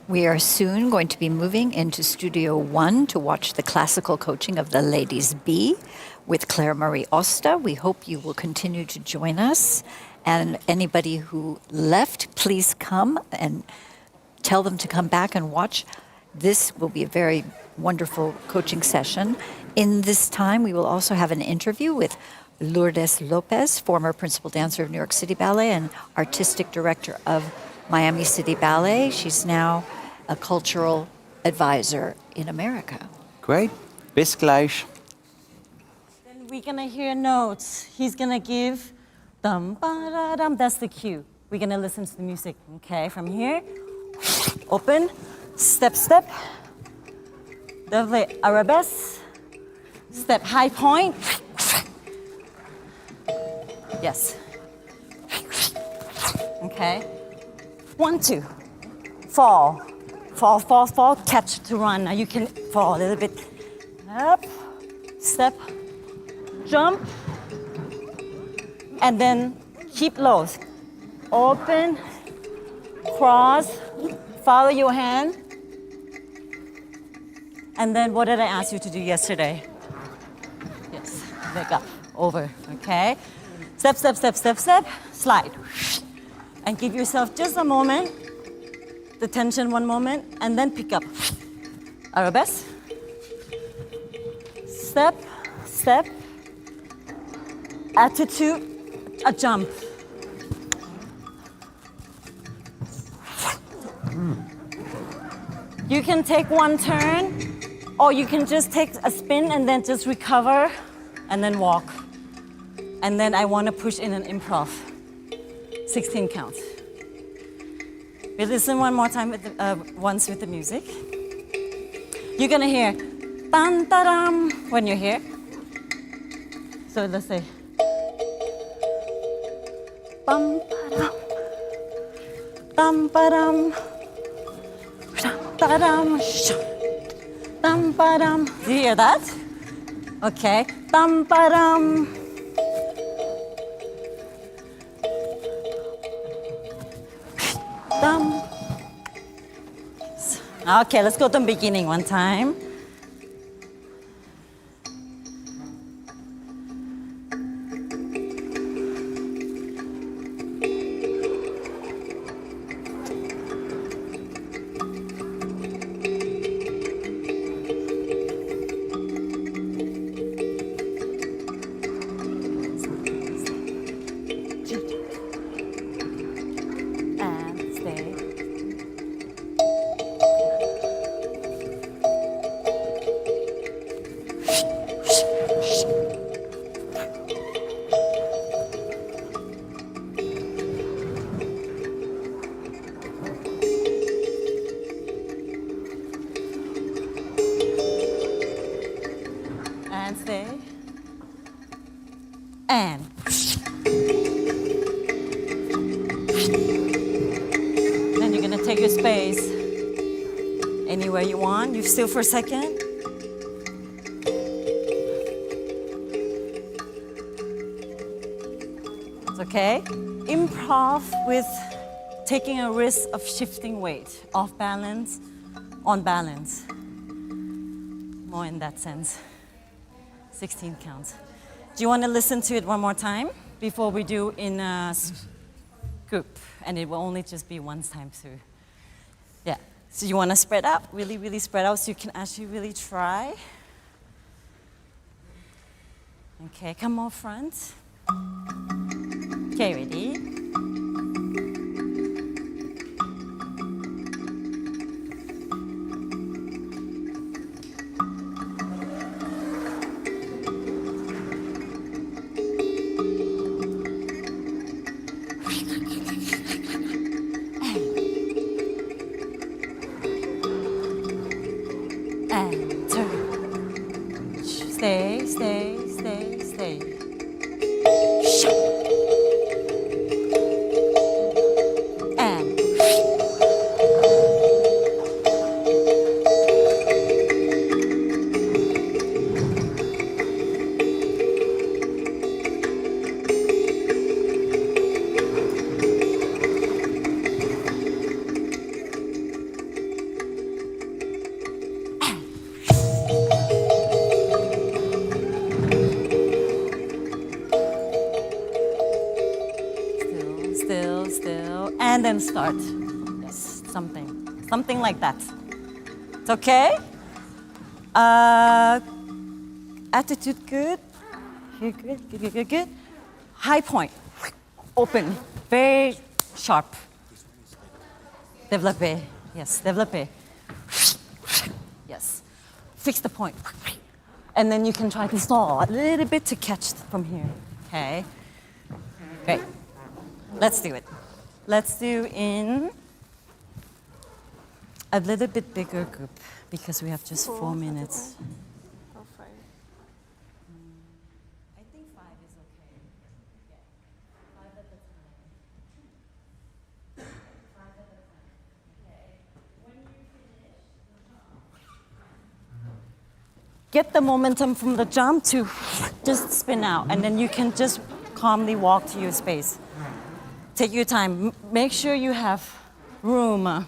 We are soon going to be moving into Studio 1 to watch the classical coaching of the Ladies B with Clairemaire Osta. We hope you will continue to join us. And anybody who left, please come and tell them to come back and watch. This will be a very wonderful coaching session. In this time, we will also have an interview with Lourdes Lopez, former principal dancer of New York City Ballet and artistic director of Miami City Ballet. She's now a cultural advisor in America. Great. Bis gleich. Then we're gonna hear notes. He's gonna give dum ba da dum. That's the cue. We're gonna listen to the music. Okay, from here, open, step, step. Lovely arabesque. Step high point. Yes. Okay. 1, 2. Fall. Fall, fall, fall. Catch to run. Now you can fall a little bit. Up. Step. Jump. And then keep low. Open. Cross. Follow your hand. And then what did I ask you to do yesterday? Yes. Leg up. Over. Okay. Step, step, step, step, step. Slide. And give yourself just a moment, the tension 1 moment, and then pick up. Arabesque. Step, step. Attitude, a jump. You can take 1 turn, or you can just take a spin and then just recover, and then walk. And then I want to push in an improv. 16 counts. We listen one more time once with the music. You're gonna hear tan taram when you're here. So let's say bum padam, tam padam, tam padam, tam padam. Do you hear that? Okay, tam padam. Okay, let's go to the beginning one time. Stay. And. Then you're gonna take your space anywhere you want. You still for a second. It's okay. Improv with taking a risk of shifting weight, off balance, on balance. More in that sense. 16 counts. Do you want to listen to it one more time before we do in a group? And it will only just be one time through. Yeah. So you want to spread out, really, really spread out so you can actually really try. Okay, come more front. Okay, ready? And turn. Stay, stay, stay, stay. And still, and then start. Yes, something like that. It's okay? Attitude good. Here, good. High point, open, very sharp. Développé, yes, développé. Yes, fix the point. And then you can try to stall a little bit to catch from here. Okay. Great. Let's do it. Let's do in a little bit bigger group because we have just 4 minutes. Or 5. I think 5 is okay. Yeah. 5 at the time. 5 at the time. Okay. When you finish the jump, get the momentum from the jump to just spin out, and then you can just calmly walk to your space. Take your time. Make sure you have room.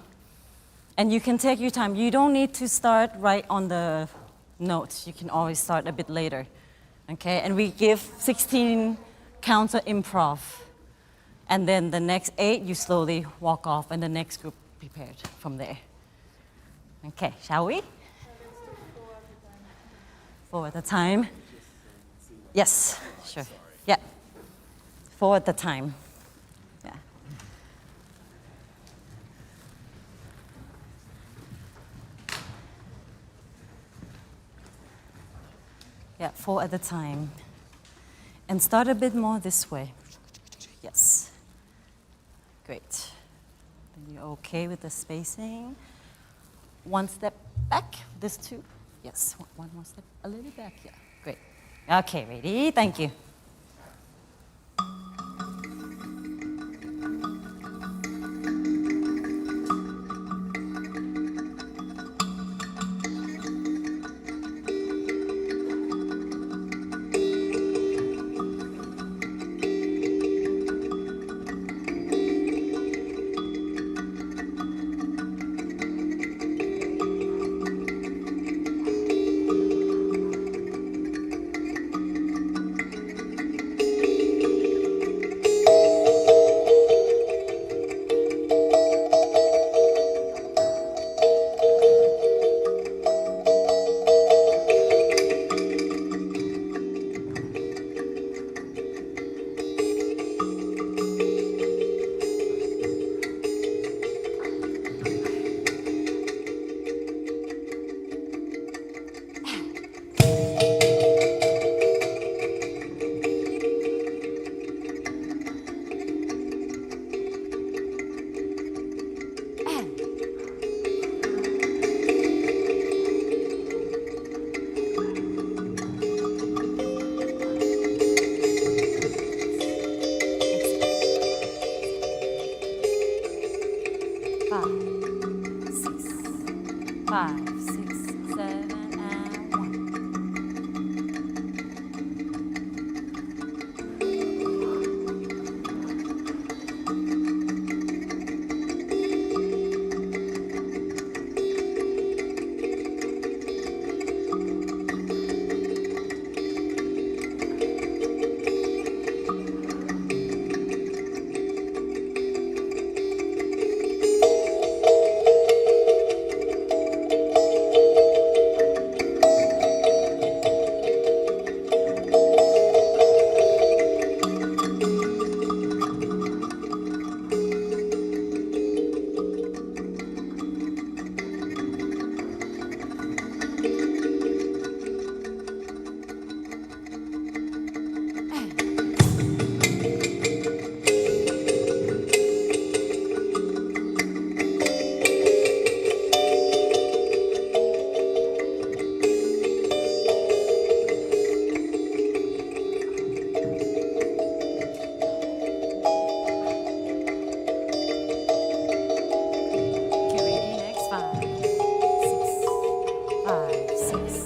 And you can take your time. You don't need to start right on the notes. You can always start a bit later. Okay? And we give 16 counts of improv. And then the next 8, you slowly walk off, and the next group prepared from there. Okay, shall we? 4 at a time. Yes, sure. Yeah. 4 at a time. Yeah. Yeah, 4 at a time. And start a bit more this way. Yes. Great. Then you're okay with the spacing. 1 step back, this 2. Yes, 1 more step, a little back, yeah. Great. Okay, ready? Thank you.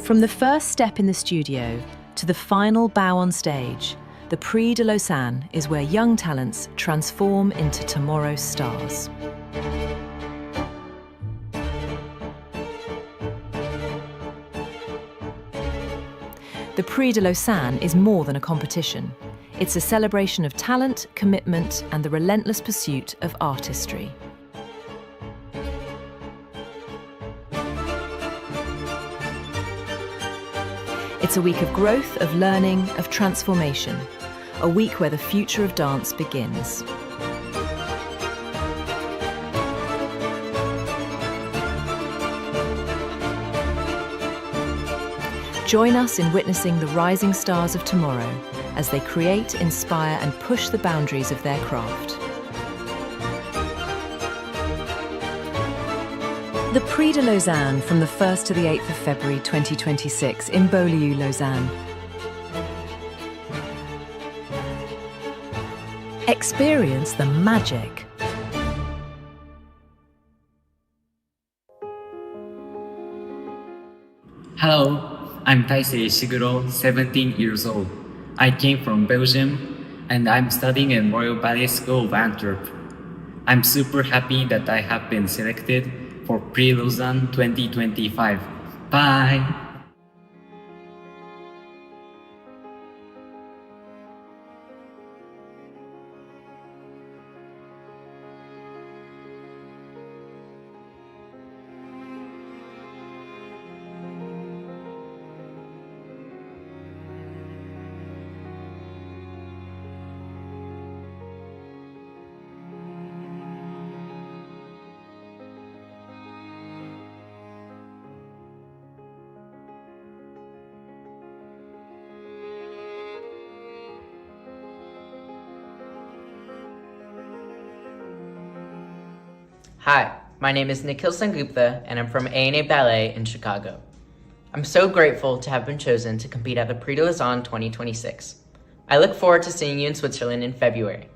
From the first step in the studio to the final bow on stage, the Prix de Lausanne is where young talents transform into tomorrow's stars. The Prix de Lausanne is more than a competition. It's a celebration of talent, commitment, and the relentless pursuit of artistry. It's a week of growth, of learning, of transformation. A week where the future of dance begins. Join us in witnessing the rising stars of tomorrow as they create, inspire, and push the boundaries of their craft. The Prix de Lausanne from the 1st to the 8th of February 2026 in Beaulieu, Lausanne. Experience the magic. Hello, I'm Taisei Shiguro, 17 years old. I came from Belgium and I'm studying in Royal Ballet School of Antwerp. I'm super happy that I have been selected for Prix Lausanne 2025. Bye! Hi, my name is Nikhil Sengupta and I'm from ANA Ballet in Chicago. I'm so grateful to have been chosen to compete at the Prix de Lausanne 2026. I look forward to seeing you in Switzerland in February.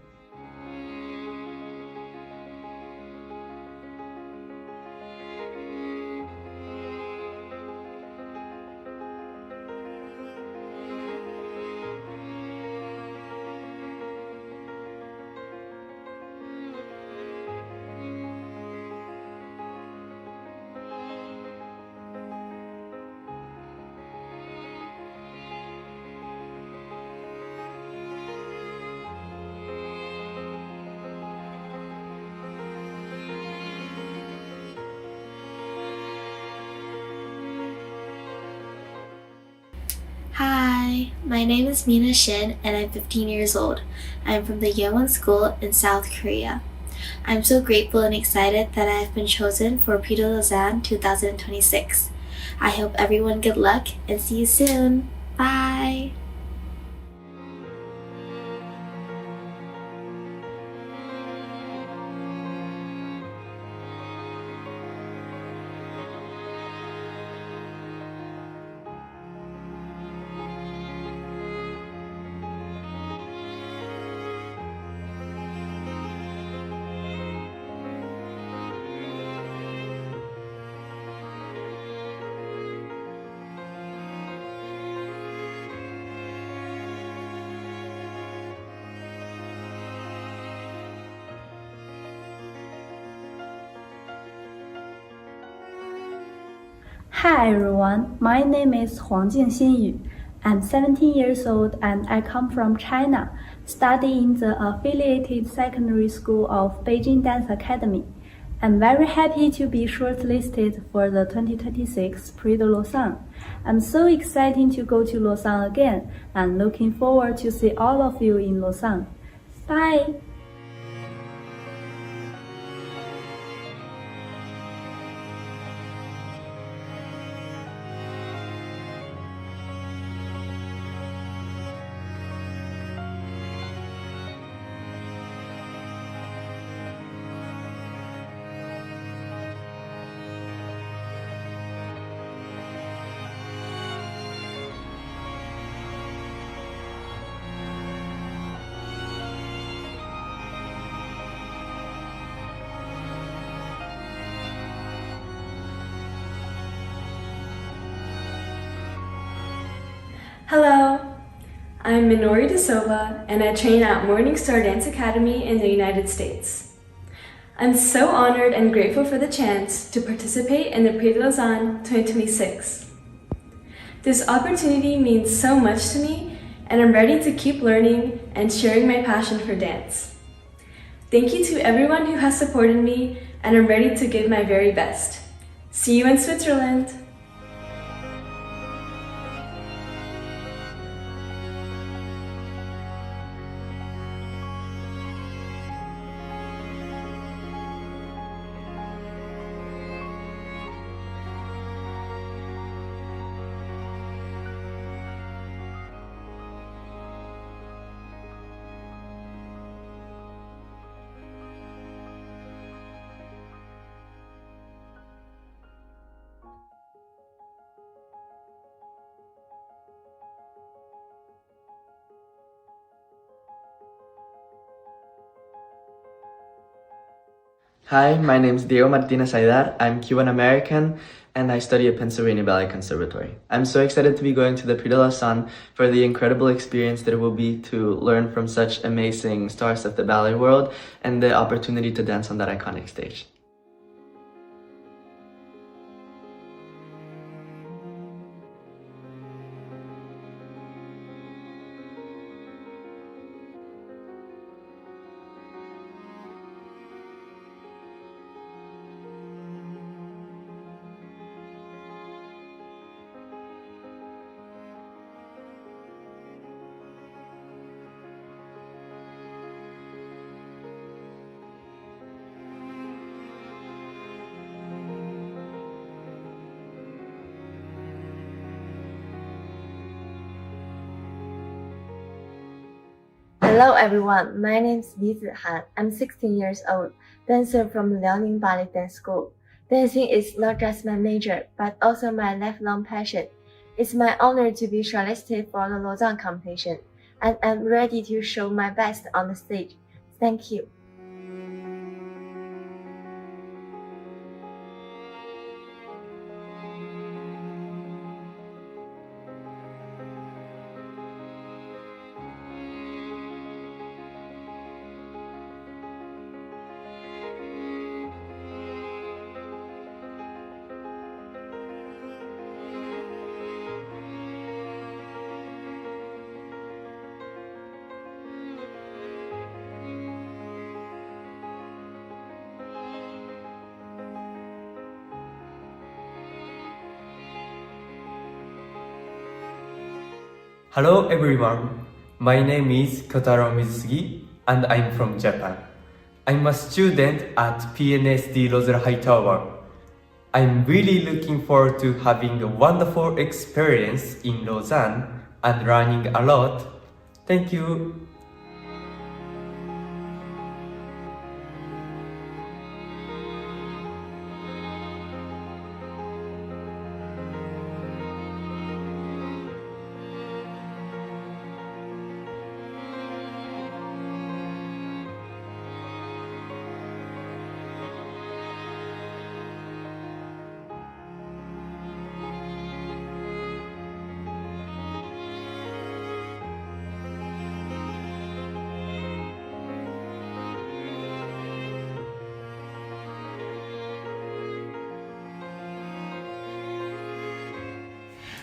Hi, my name is Mina Shin and I'm 15 years old. I'm from the Yeowon School in South Korea. I'm so grateful and excited that I have been chosen for Prix de Lausanne 2026. I hope everyone good luck and see you soon. Bye! Hi everyone, my name is Huangjing Xinyu. I'm 17 years old and I come from China, studying the affiliated secondary school of Beijing Dance Academy. I'm very happy to be shortlisted for the 2026 Prix de Lausanne. I'm so excited to go to Lausanne again and looking forward to see all of you in Lausanne. Bye! Hello, I'm Minori De Silva and I train at Morningstar Dance Academy in the United States. I'm so honored and grateful for the chance to participate in the Prix de Lausanne 2026. This opportunity means so much to me and I'm ready to keep learning and sharing my passion for dance. Thank you to everyone who has supported me and I'm ready to give my very best. See you in Switzerland! Hi, my name is Diego Martinez Aidar. I'm Cuban American and I study at Pennsylvania Ballet Conservatory. I'm so excited to be going to the Prix de Lausanne for the incredible experience that it will be to learn from such amazing stars of the ballet world and the opportunity to dance on that iconic stage. Hello everyone, my name is Li Zihan. I'm 16 years old, dancer from Liaoning Ballet Dance School. Dancing is not just my major, but also my lifelong passion. It's my honor to be shortlisted for the Lausanne competition, and I'm ready to show my best on the stage. Thank you. Hello everyone, my name is Kyotaro Mizusugi and I'm from Japan. I'm a student at PNSD Roselle Hightower. I'm really looking forward to having a wonderful experience in Lausanne and learning a lot. Thank you.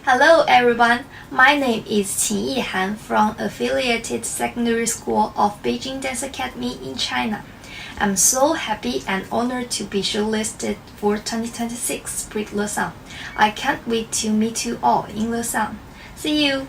Hello everyone, my name is Qin Yihan from Affiliated Secondary School of Beijing Dance Academy in China. I'm so happy and honored to be shortlisted for 2026 Prix de Lausanne. I can't wait to meet you all in Lausanne. See you!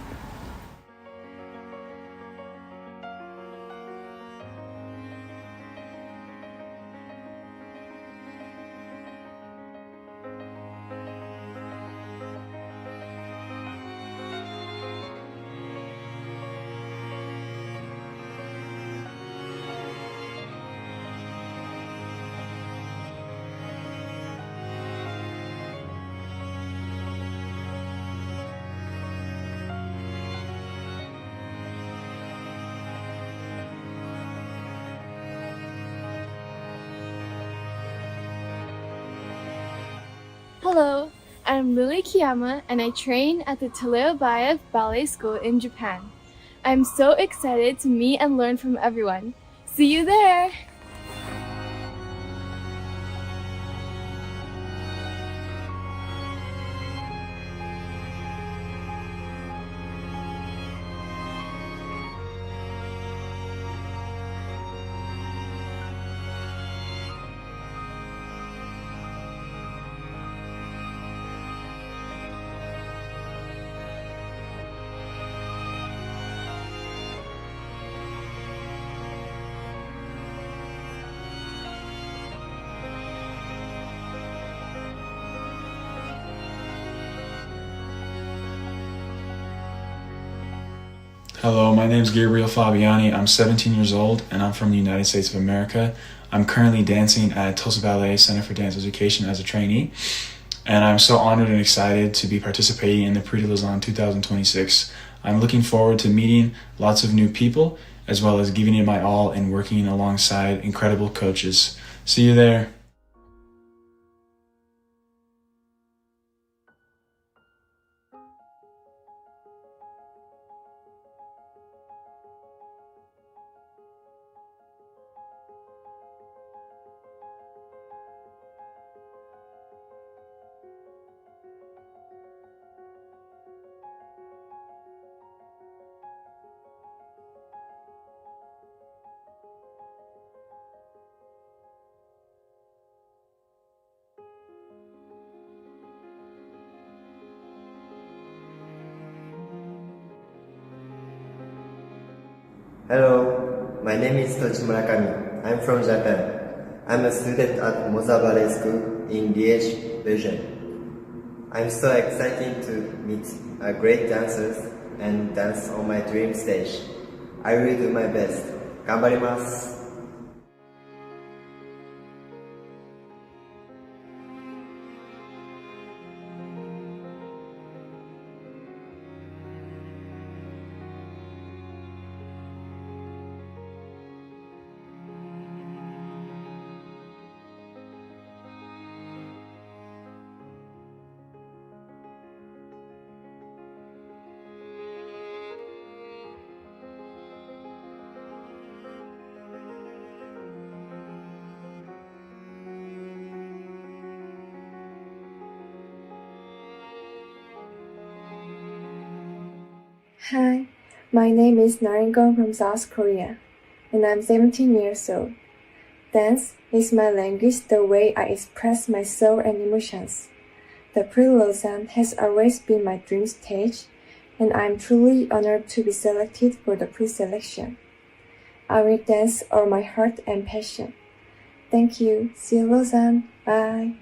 Hello, I'm Lily Kiyama and I train at the Teleobayev Ballet School in Japan. I'm so excited to meet and learn from everyone. See you there! Hello, my name is Gabriel Fabiani. I'm 17 years old and I'm from the United States of America. I'm currently dancing at Tulsa Ballet Center for Dance Education as a trainee. And I'm so honored and excited to be participating in the Prix de Lausanne 2026. I'm looking forward to meeting lots of new people as well as giving it my all and working alongside incredible coaches. See you there. Hello, my name is Tochi Murakami. I'm from Japan. I'm a student at Moza Ballet School in Liège, Belgium. I'm so excited to meet great dancers and dance on my dream stage. I will do my best. Ganbarimasu. Hi, my name is Naringon from South Korea, and I'm 17 years old. Dance is my language, the way I express my soul and emotions. The Prix de Lausanne has always been my dream stage, and I'm truly honored to be selected for the pre-selection. I will dance all my heart and passion. Thank you. See you, Lausanne. Bye.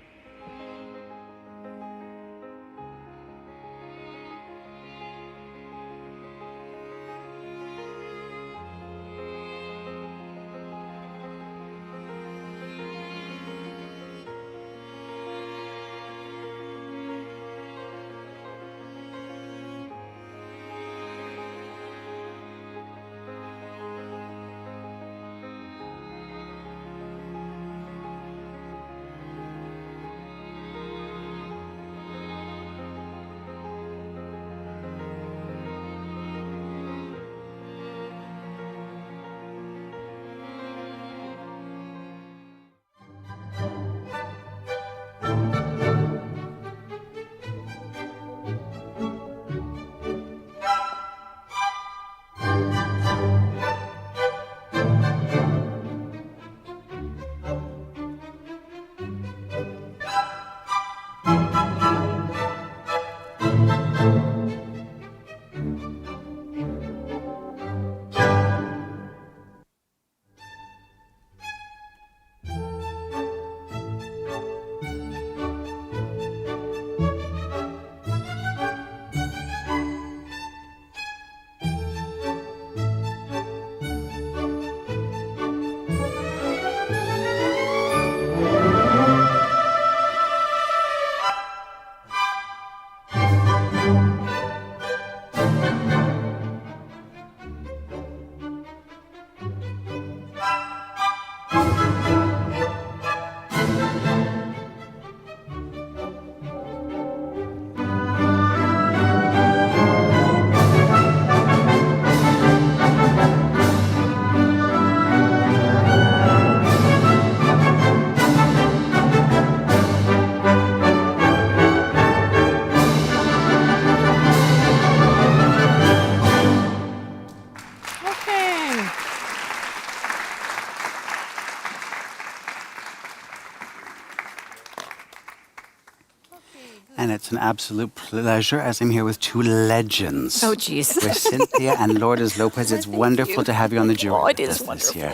And it's an absolute pleasure as I'm here with two legends. Oh, geez. With Cynthia and Lourdes Lopez. It's wonderful to have you on the jury. Oh, it with is us wonderful. This year.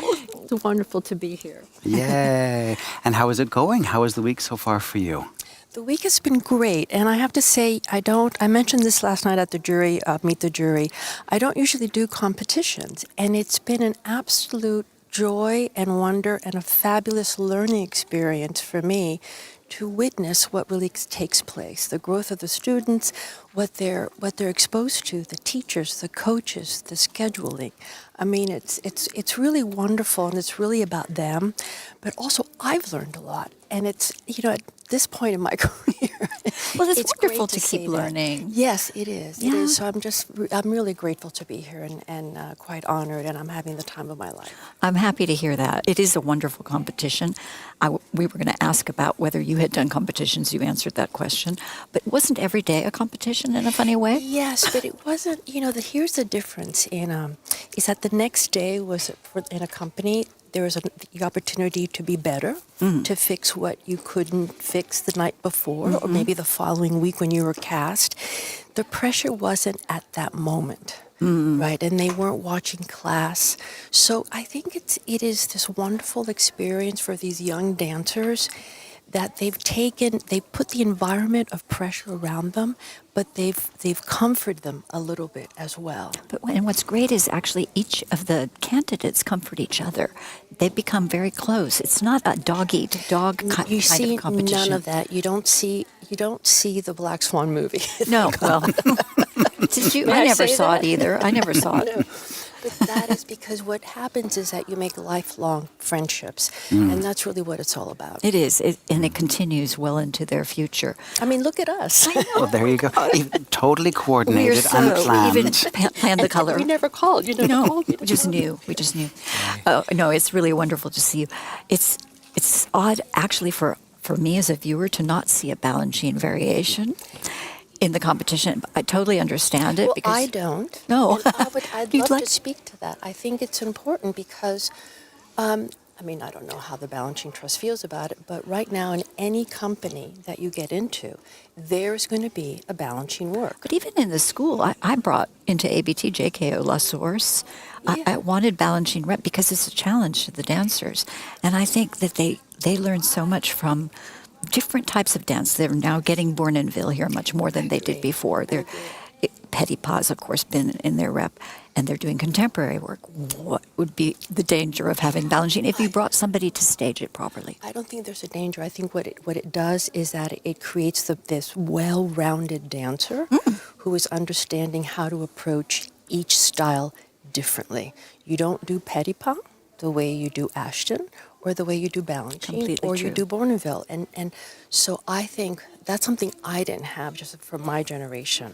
It's wonderful to be here. Yay. And how is it going? How is the week so far for you? The week has been great, and I have to say, I mentioned this last night at the jury, Meet the Jury. I don't usually do competitions, and it's been an absolute joy and wonder and a fabulous learning experience for me to witness what really takes place, the growth of the students, what they're exposed to, the teachers, the coaches, the scheduling. I mean, it's really wonderful, and it's really about them. But also, I've learned a lot, and it's, you know, at this point in my career, Well, it's wonderful great to say keep that. learning. Yes, it is. It Yeah. is. So I'm really grateful to be here and quite honored, and I'm having the time of my life. I'm happy to hear that. It is a wonderful competition. We were going to ask about whether you had done competitions. You answered that question. But wasn't every day a competition in a funny way? Yes, but it wasn't, you know, here's the difference is that the next day was in a company, there was the opportunity to be better, to fix what you couldn't fix the night before, or maybe the following week when you were cast. The pressure wasn't at that moment. Right, and they weren't watching class. So I think it is this wonderful experience for these young dancers that they put the environment of pressure around them, but they've comforted them a little bit as well. And what's great is actually each of the candidates comfort each other. They've become very close. It's not a dog-eat-dog kind You of see competition. none of that. You don't see the Black Swan movie. No, well, did you? I never saw it either. I never saw it. No. But that is because what happens is that you make lifelong friendships, and that's really what it's all about. It is, and it continues well into their future. I mean, look at us. Well, there you go. Totally coordinated, We unplanned. even planned the color. We never called. You know, No, we just knew. We just knew. Oh, no, it's really wonderful to see you. It's odd, actually, for me as a viewer to not see a Balanchine variation in the competition. I totally understand it. Well, because I don't. No. And I'd You'd love like to speak to that. I think it's important because, I mean, I don't know how the Balanchine Trust feels about it, but right now in any company that you get into, there's going to be a Balanchine work. But even in the school, I brought into ABT JKO La Source. I wanted Balanchine rep because it's a challenge to the dancers. And I think that they learn so much from different types of dance. They're now getting Bournonville here much more than they did before. Petit Pas, of course, been in their rep, and they're doing contemporary work. What would be the danger of having Balanchine if you brought somebody to stage it properly? I don't think there's a danger. I think what it does is that it creates this well-rounded dancer who is understanding how to approach each style differently. You don't do Petit Pas the way you do Ashton, or the way you do Balanchine, or you do Bournonville. And so I think that's something I didn't have just from my generation.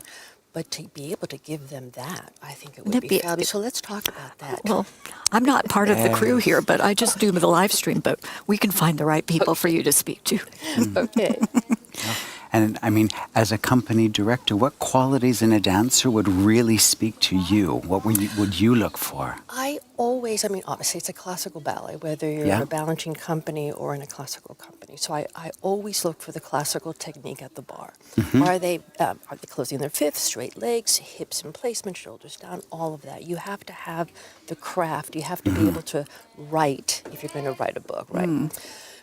But to be able to give them that, I think it would be fabulous. So let's talk about that. Well, I'm not part of the crew here, but I just do the live stream. But we can find the right people for you to speak to. Okay. And I mean, as a company director, what qualities in a dancer would really speak to you? What would you look for? I mean, obviously it's a classical ballet, whether you're in a Balanchine company or in a classical company. So I always look for the classical technique at the bar. Are they closing their fifth, straight legs, hips in placement, shoulders down, all of that. You have to have the craft. You have to be able to write if you're going to write a book, right?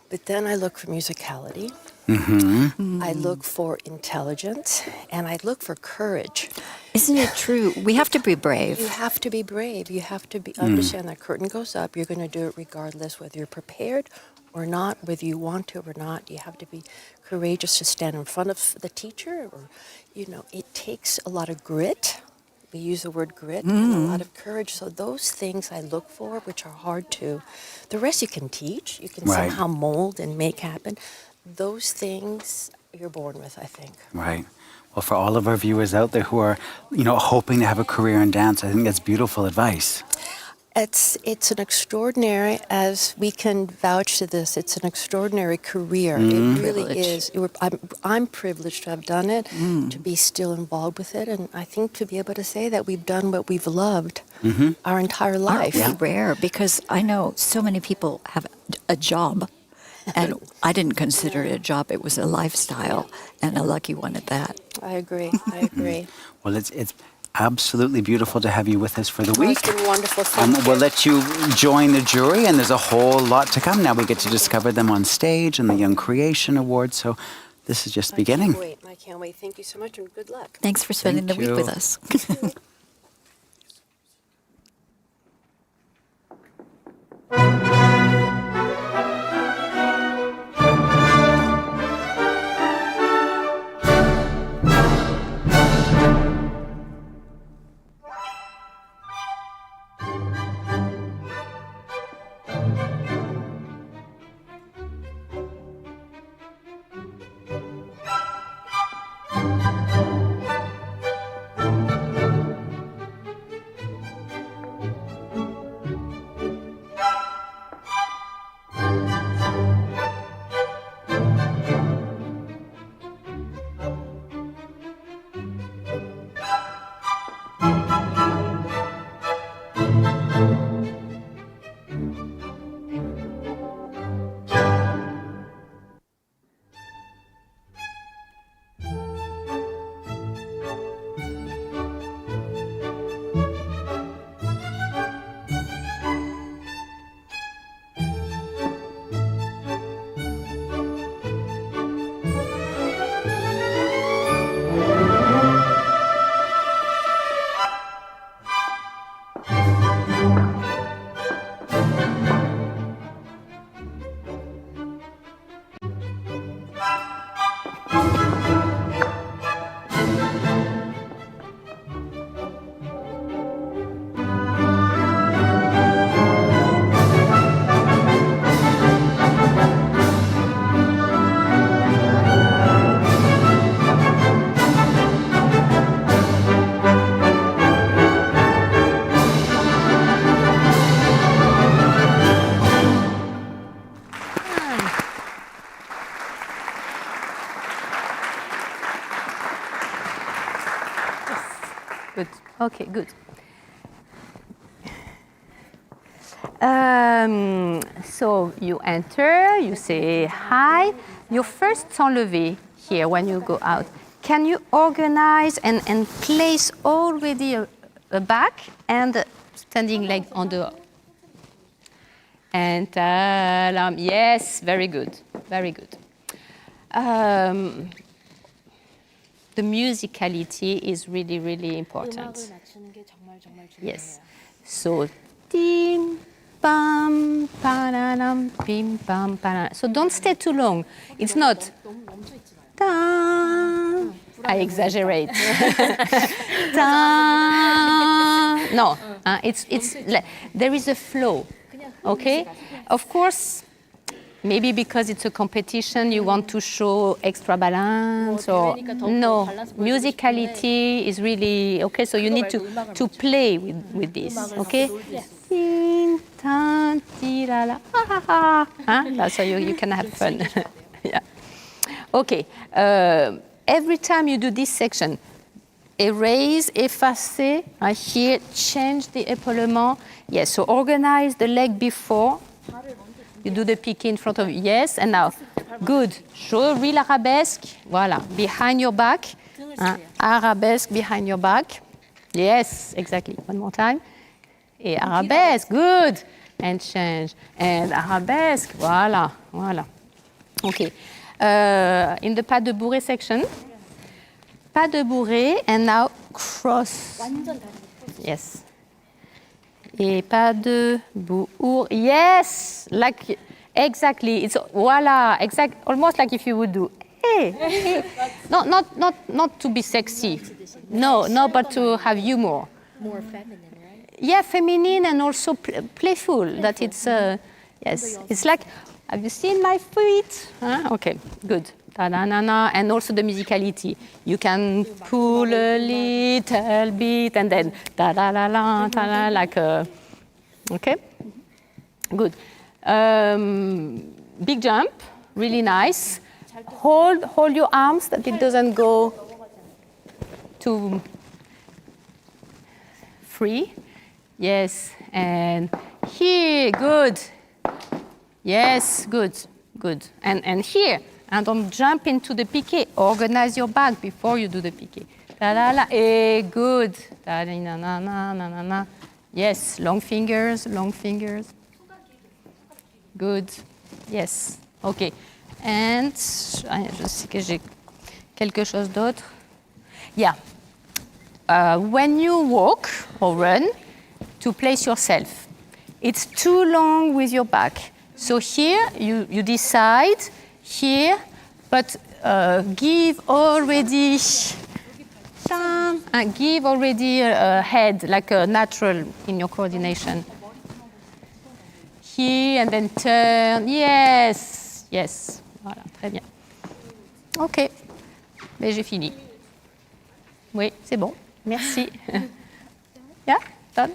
But then I look for musicality. I look for intelligence, and I look for courage. Isn't it true? We have to be brave. You have to be brave. You have to understand that curtain goes up. You're going to do it regardless whether you're prepared or not, whether you want to or not. You have to be courageous to stand in front of the teacher. Or, you know, it takes a lot of grit. We use the word grit and a lot of courage. So those things I look for, which are hard to. The rest you can teach. You can somehow mold and make happen. Those things you're born with, I think. Right. Well, for all of our viewers out there who are, you know, hoping to have a career in dance, I think that's beautiful advice. It's an extraordinary, as we can vouch to this, it's an extraordinary career. It really is. I'm privileged to have done it, to be still involved with it, and I think to be able to say that we've done what we've loved our entire life. Aren't we rare? Because I know so many people have a job, and I didn't consider it a job. It was a lifestyle, and a lucky one at that. I agree. Well, it's absolutely beautiful to have you with us for the week. It's been wonderful. Thank you. We'll let you join the jury, and there's a whole lot to come. Now we get to discover them on stage and the Young Creation Award, so this is just beginning. I can't wait. Thank you so much, and good luck. Thanks for spending the week with us. Okay, good. So you enter, you say hi. Your first temps levé here when you go out. Can you organize and place already a back and standing leg on the... And yes, very good, very good. The musicality is really, really important. Yes. So, tim, pam, pananam, pim, pam, pananam. So don't stay too long. It's not... Ta, I exaggerate. Ta, no, there is a flow, okay? Of course, maybe because it's a competition, you want to show extra balance or no. Musicality is really okay. So you need to play with this, okay? So you can have fun. Yeah. Okay. Every time you do this section, erase, effacer, here, change the épaulement. Yes, so organize the leg before. You do the piqué in front of you. Yes, and now, good. Show a real arabesque. Voilà, behind your back. Arabesque behind your back. Yes, exactly. One more time. Et arabesque, good. And change. And arabesque, voilà, voilà. Okay. In the pas de bourrée section, pas de bourrée, and now cross. Yes. Et pas de bourre. Yes, like exactly. It's voila, almost like if you would do. Hey, hey. Not to be sexy. No, but to have humor. More feminine, right? Yeah, feminine and also playful. That it's yes, it's like. Have you seen my feet? Okay, good. Ta-da-na-na. And also the musicality. You can pull a little bit and then ta-da-la-la, ta-da, like okay? Good. Big jump, really nice. Hold your arms that it doesn't go too free. Yes, and here, good. Yes, good. And here, and don't jump into the piqué. Organize your back before you do the piqué. Ta-da-la, good. Ta-da-na-na-na-na-na. Yes, long fingers. Good. Yes, okay. And, je sais que j'ai quelque chose d'autre. Yeah. When you walk or run, to place yourself. It's too long with your back. So here, you decide, here, but give already a head, like a natural in your coordination. Here, and then turn, yes. Voilà, très bien. OK, mais j'ai fini. Oui, c'est bon, merci. Yeah, done?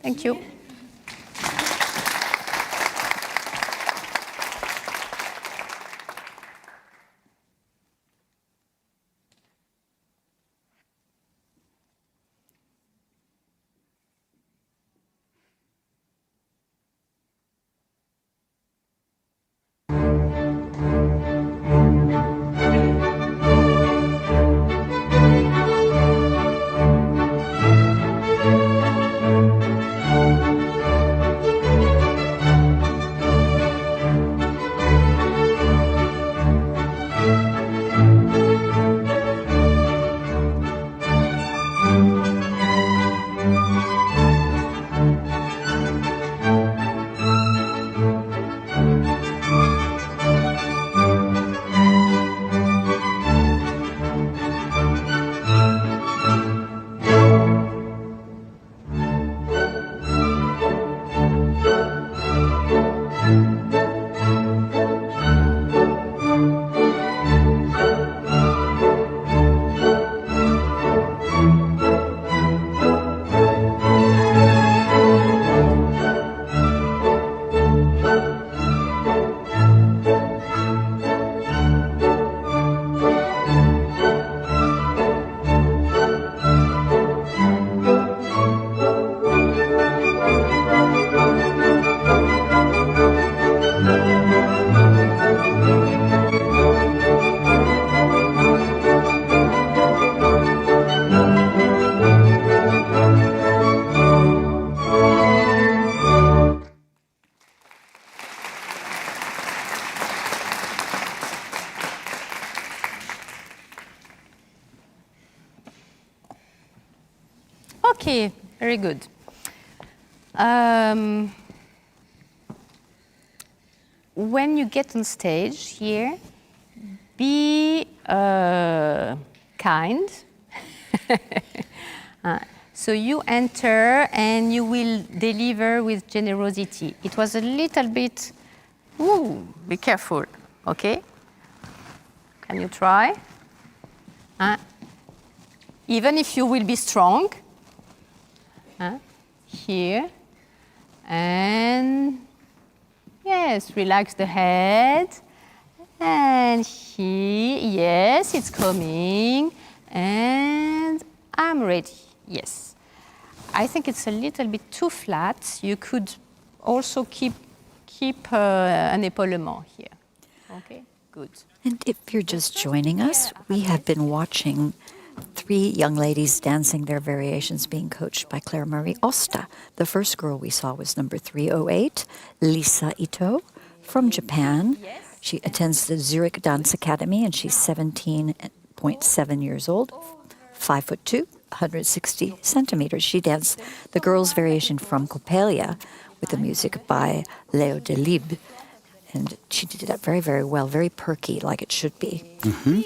Thank you. Okay, very good. When you get on stage here, be kind. So you enter and you will deliver with generosity. It was a little bit, ooh, be careful, okay? Can you try? Even if you will be strong. Here. And yes, relax the head. And here, yes, it's coming. And I'm ready, yes. I think it's a little bit too flat. You could also keep an épaulement here. Okay, good. And if you're just joining us, we have been watching 3 young ladies dancing their variations being coached by Clairemaire Osta. The first girl we saw was number 308, Lisa Ito from Japan. She attends the Zurich Dance Academy and she's 17.7 years old, 5'2", 160 centimeters. She danced the girls' variation from Coppelia with the music by Leo de Lib. And she did that very, very well, very perky, like it should be. Mm-hmm.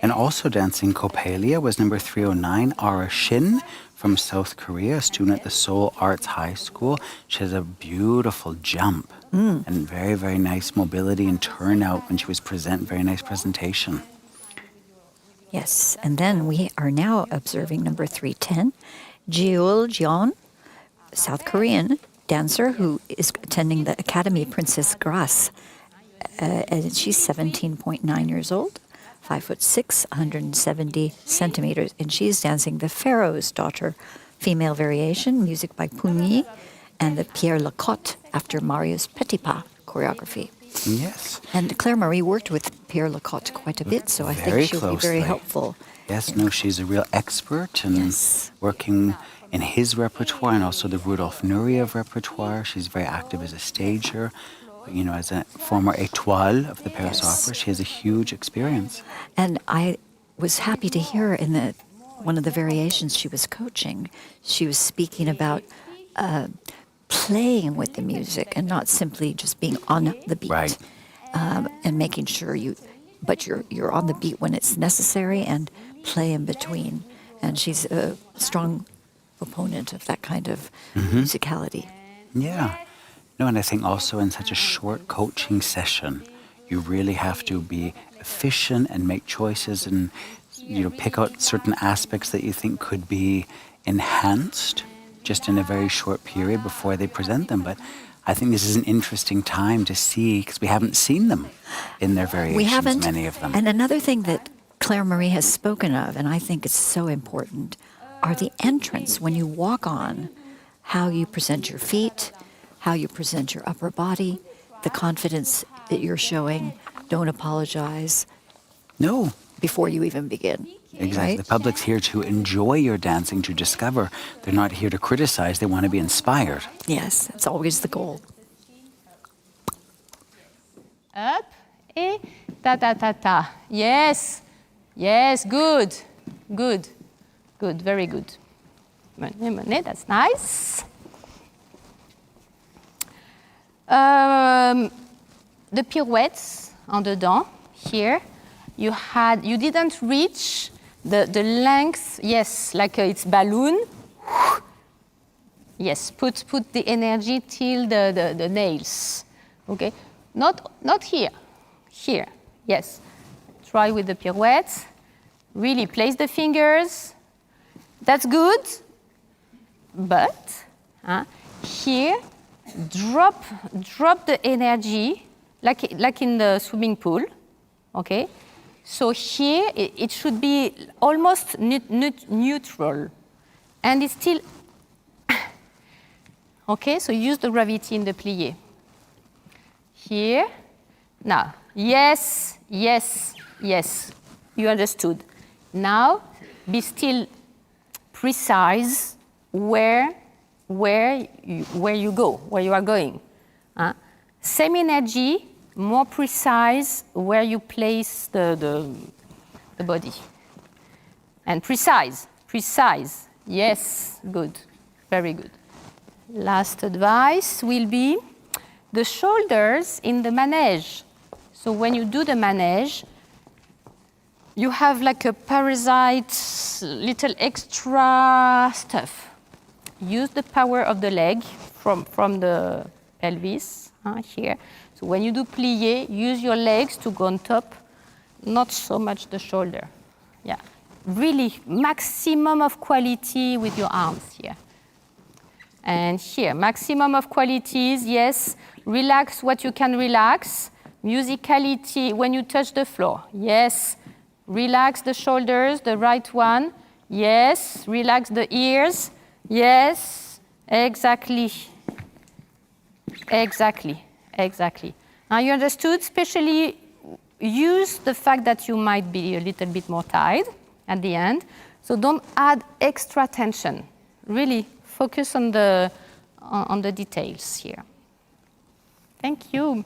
And also dancing Coppelia was number 309, Ara Shin from South Korea, a student at the Seoul Arts High School. She has a beautiful jump and very, very nice mobility and turnout when she was very nice presentation. Yes, and then we are now observing number 310, Jeol Jeon, South Korean dancer who is attending the Academy Princess Grace. And she's 17.9 years old, 5'6", 170 centimeters, and she's dancing the Pharaoh's Daughter female variation, music by Punyi, and the Pierre Lecotte after Marius Petipa choreography. Yes. And Clairemaire worked with Pierre Lecotte quite a bit, so I think she'll be very helpful. Yes, no, she's a real expert in working in his repertoire and also the Rudolf Nureyev repertoire. She's very active as a stager. You know, as a former étoile of the Paris Opera, she has a huge experience. And I was happy to hear in one of the variations she was coaching, she was speaking about playing with the music and not simply just being on the beat. Right. And making sure you're on the beat when it's necessary and play in between. And she's a strong proponent of that kind of musicality. Yeah. No, and I think also in such a short coaching session, you really have to be efficient and make choices and, you know, pick out certain aspects that you think could be enhanced just in a very short period before they present them. But I think this is an interesting time to see, because we haven't seen them in their variations, we haven't. Many of them. And another thing that Clairemaire has spoken of, and I think it's so important, are the entrance when you walk on, how you present your feet, how you present your upper body, the confidence that you're showing. Don't apologize. No. Before you even begin. Exactly. Right? The public's here to enjoy your dancing, to discover. They're not here to criticize. They want to be inspired. Yes, that's always the goal. Up, et ta-ta-ta-ta. Yes, yes, good, good, good, very good. That's nice. The pirouettes en dedans, here, you didn't reach the length, yes, like it's balloon. Yes, put the energy till the nails, okay? Not here, here, yes. Try with the pirouettes, really place the fingers, that's good, but here, drop the energy, like in the swimming pool, okay? So here, it should be almost neutral, and it's still, okay? So use the gravity in the plié. Here, now, yes, yes, yes, you understood. Now, be still precise where you go, where you are going. Same energy, more precise where you place the body. And precise, Yes, good. Very good. Last advice will be the shoulders in the manège. So when you do the manège, you have like a parasite, little extra stuff. Use the power of the leg from the pelvis here. So when you do plié, use your legs to go on top, not so much the shoulder. Yeah, really maximum of quality with your arms here. And here, maximum of qualities, yes. Relax what you can relax. Musicality when you touch the floor, yes. Relax the shoulders, the right one, yes. Relax the ears, yes. Exactly. Exactly, exactly. Now you understood, especially use the fact that you might be a little bit more tired at the end. So don't add extra tension. Really focus on the details here. Thank you.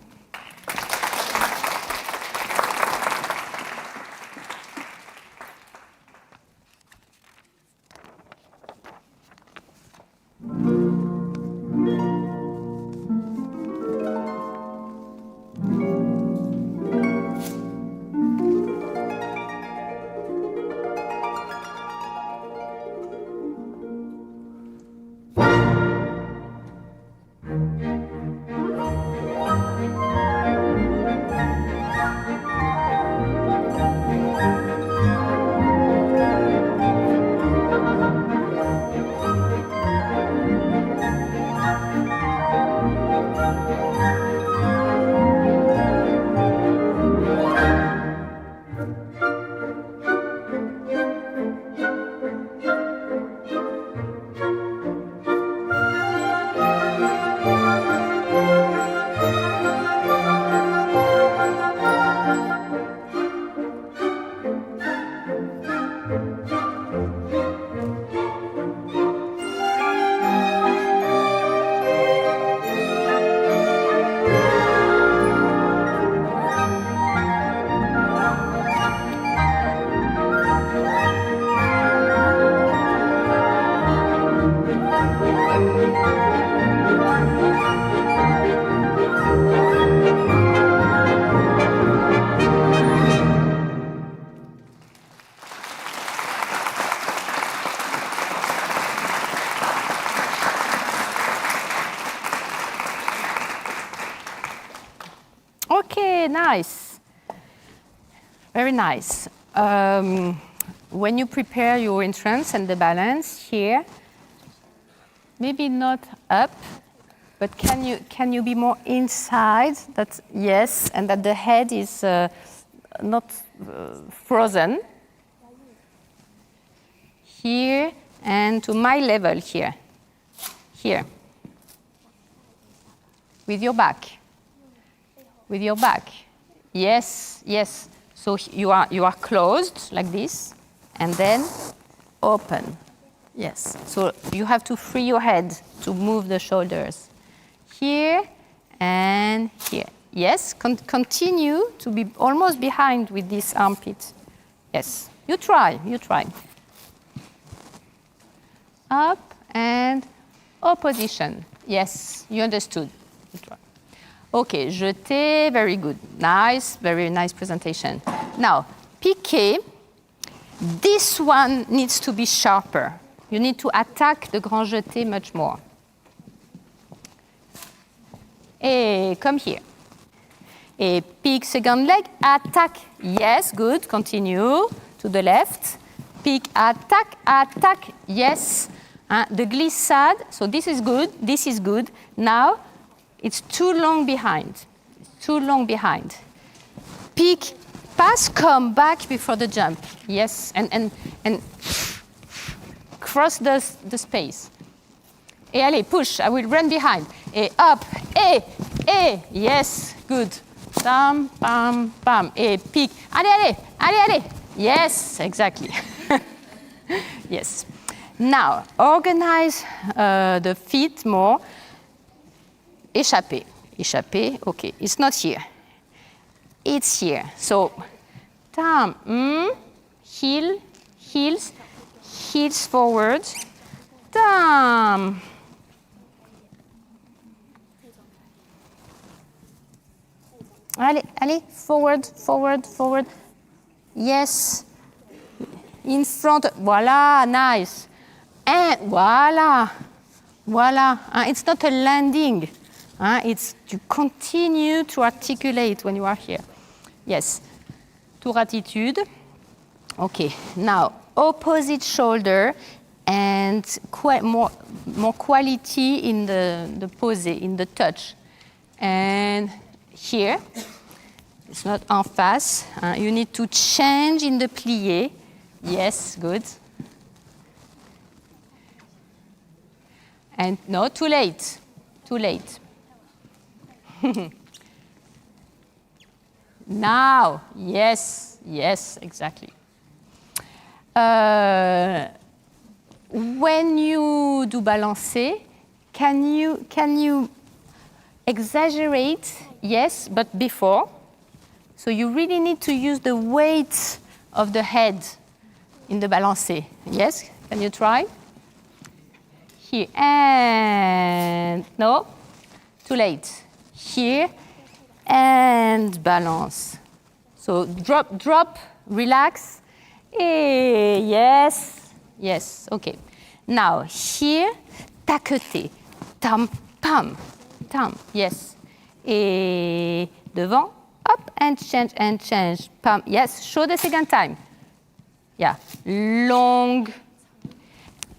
Okay, nice. Very nice. When you prepare your entrance and the balance here, maybe not up, but can you be more inside? That yes, and that the head is not frozen. Here and to my level here. Here. With your back. With your back. Yes, yes. So you are closed like this, and then open. Yes. So you have to free your head to move the shoulders. Here and here. Yes. Continue to be almost behind with this armpit. Yes. You try. You try. Up and opposition. Yes. You understood. You try. Okay, jeté, very good. Nice, very nice presentation. Now, piqué, this one needs to be sharper. You need to attack the grand jeté much more. Et come here. Et pique second leg, attack. Yes, good, continue to the left. Pique, attack, attack, yes. The glissade, so this is good, this is good. Now, it's too long behind. It's too long behind. Pique, pass, come back before the jump. Yes, and cross the space. Et allez, push. I will run behind. Et up. Et. Yes, good. Bam, bam, bam. Et pique. Allez, allez, allez, allez. Yes, exactly. Yes. Now, organize the feet more. Échappé. Échappé, okay. It's not here. It's here. So, heel, heels forward. Tam. Allez, allez, forward, forward, forward. Yes. In front. Voilà, nice. And voilà. Voilà. It's not a landing. It's to continue to articulate when you are here. Yes. Tour attitude. Okay. Now, opposite shoulder and more quality in the pose, in the touch. And here, it's not en face. You need to change in the plié. Yes, good. And no, too late. Too late. Now, yes, yes, exactly. When you do balancer, can you exaggerate? Yes, but before. So you really need to use the weight of the head in the balancer. Yes, can you try? Here, and no, too late. Here, and balance. So drop, relax. Yes, yes, okay. Now here, taqueté, tam, pam, tam, yes. Et devant, up, and change, pam, yes. Show the second time. Yeah, long,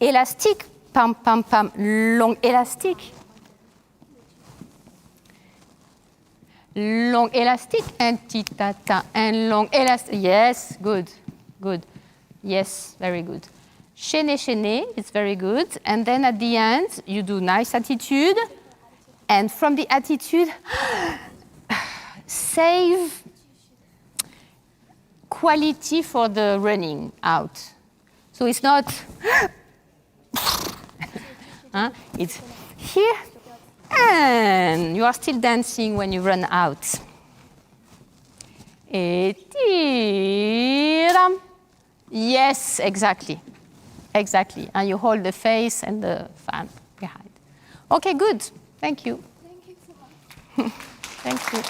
élastique, pam, pam, pam, long, élastique. Long elastic and titata and long elastic. Yes, good, good. Yes, very good. Chaîné, it's very good. And then at the end, you do nice attitude. And from the attitude, save quality for the running out. So it's not, it's here. And you are still dancing when you run out. Etiram. Yes, exactly. Exactly. And you hold the face and the fan behind. Okay, good. Thank you. Thank you so much. Thank you.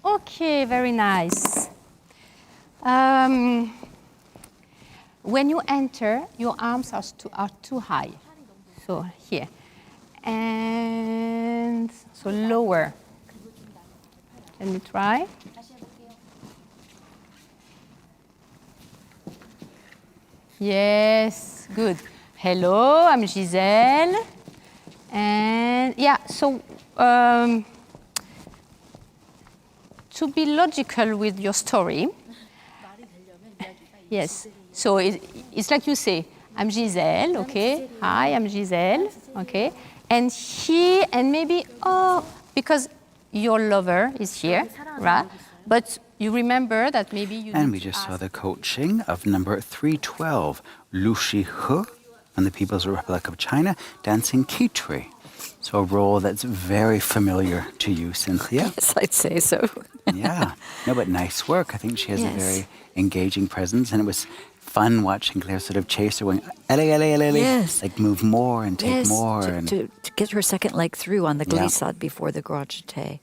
Okay, very nice. when you enter, your arms are too high. So here. And so lower. Let me try. Yes, good. Hello, I'm Giselle. And yeah, so to be logical with your story, yes. So it's like you say, I'm Giselle, okay? Hi, I'm Giselle, okay? And he, and maybe, because your lover is here, right? But you remember that maybe you And need we to just ask. saw the coaching of number 312, Lu Shi He, and the People's Republic of China, dancing Kitri. So a role that's very familiar to you, Cynthia. Yes, I'd say so. Yeah. No, but nice work. I think she has a Yes. very engaging presence, and it was fun watching Claire sort of chase her, going, allez, allez, allez, allez. Yes. Like move more and take Yes, more. to get her second leg through on the Yeah. glissade before the grand jeté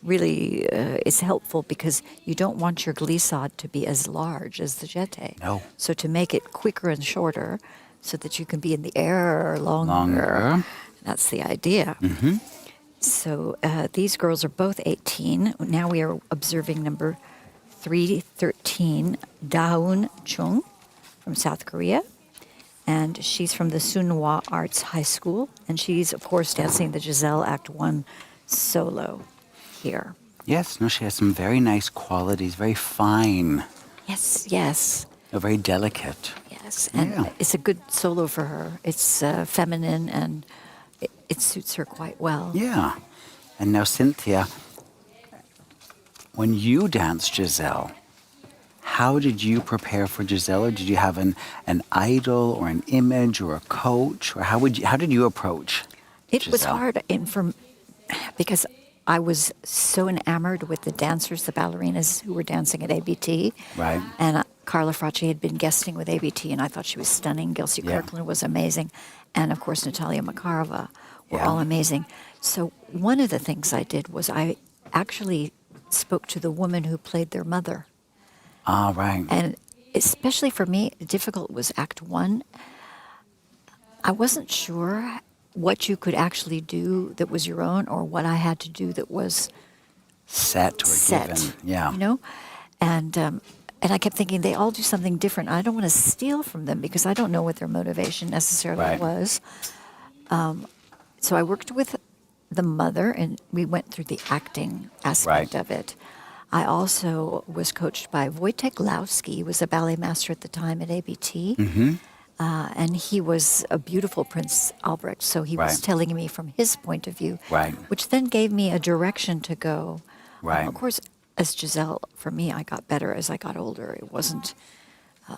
really is helpful because you don't want your glissade to be as large as the jeté. No. So to make it quicker and shorter so that you can be in the air longer. Longer. That's the idea. Mm-hmm. So these girls are both 18. Now we are observing number 313, Daun Chung from South Korea. And she's from the Sunhwa Arts High School. And she's, of course, dancing the Giselle Act 1 solo here. Yes, no, she has some very nice qualities, very fine, Yes, yes, very delicate. yes. And Yeah. it's a good solo for her. It's feminine and it suits her quite well. Yeah. And now, Cynthia, when you danced Giselle, how did you prepare for Giselle? Or did you have an idol or an image or a coach? Or how did you approach It was Giselle? hard because I was so enamored with the dancers, the ballerinas who were dancing at ABT. Right. And Carla Fracci had been guesting with ABT, and I thought she was stunning. Gilsey Yeah. Kirkland was amazing. And, of course, Natalia Makarova were Yeah. all amazing. So one of the things I did was I actually spoke to the woman who played their mother. Ah, right. And especially for me, difficult was Act 1. I wasn't sure what you could actually do that was your own or what I had to do that was Set or given. Yeah. you know? And I kept thinking they all do something different. I don't want to steal from them because I don't know what their motivation necessarily Right. was. So I worked with the mother and we went through the acting aspect Right. of it. I also was coached by Wojtek Lowski. He was a ballet master at the time at ABT. Mm-hmm. And he was a beautiful Prince Albrecht. So he was Right. telling me from his point of view, Right. which then gave me a direction to go. Right. Of course, as Giselle, for me, I got better as I got older. It wasn't,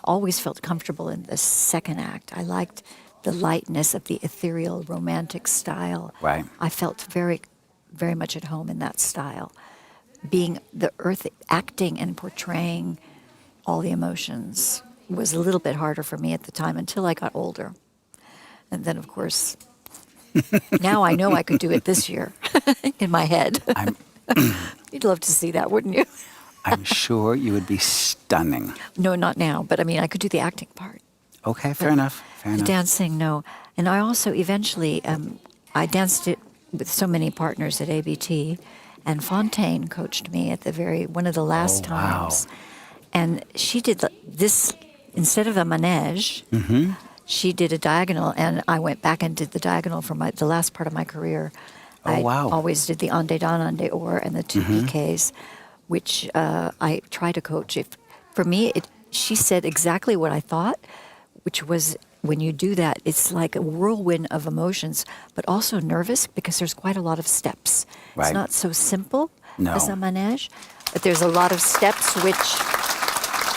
always felt comfortable in the second act. I liked the lightness of the ethereal, romantic style. Right. I felt very, very much at home in that style. Being the earth, acting and portraying all the emotions was a little bit harder for me at the time until I got older. And then, of course, now I know I could do it this year in my head. You'd love to see that, wouldn't you? I'm sure you would be stunning. No, not now, but I mean, I could do the acting part. Okay, fair enough. Fair The enough. dancing, no. And I also eventually, I danced it with so many partners at ABT, and Fontaine coached me at one of the last Oh, wow. times. And she did this, instead of a manège, Mm-hmm. she did a diagonal, and I went back and did the diagonal for the last part of my career. Oh, I wow. always did the ande dan, ande or, and the two Mhm. PKs, which I try to coach. For me, she said exactly what I thought, which was when you do that, it's like a whirlwind of emotions, but also nervous because there's quite a lot of steps. Right. It's not so simple No. as a manège, but there's a lot of steps which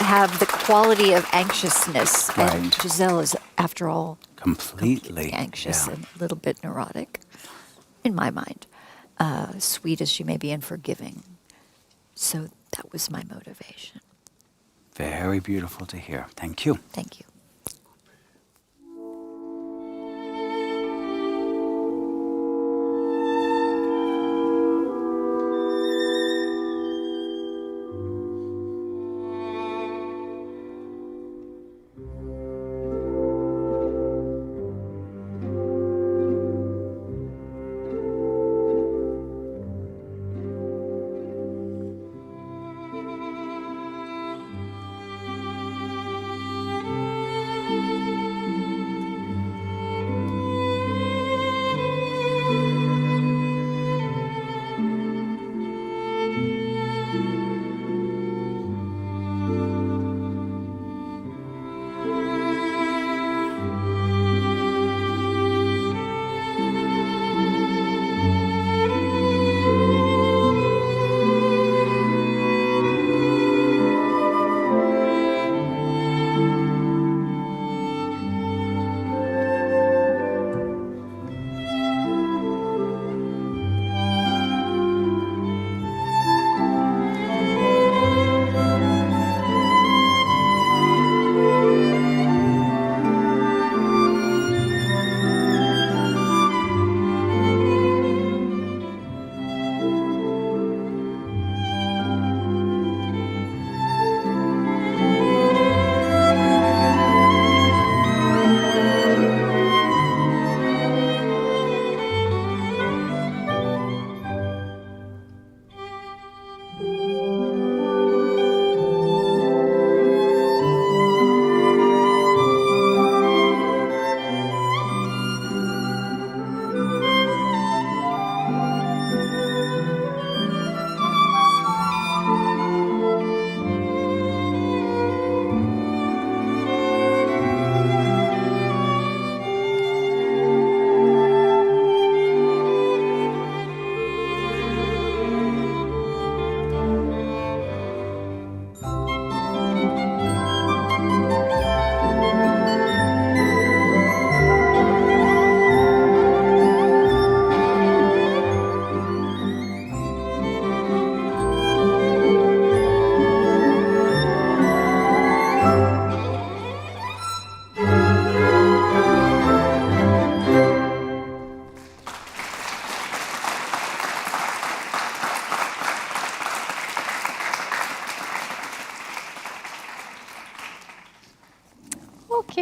have the quality of anxiousness. And Right. Giselle is, after all, Completely anxious yeah. and a little bit neurotic, in my mind. Sweet as she may be and forgiving. So that was my motivation. Very beautiful to hear. Thank you. Thank you.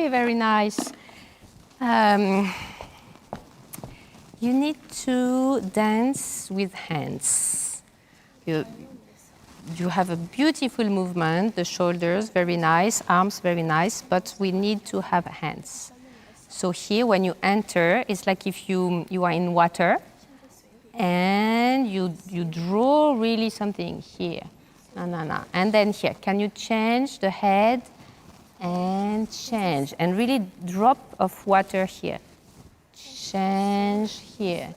Okay, very nice. You need to dance with hands. You have a beautiful movement, the shoulders, very nice, arms, very nice, but we need to have hands. So here, when you enter, it's like if you are in water, and you draw really something here. And then here, can you change the head and change, and really drop of water here. Change here,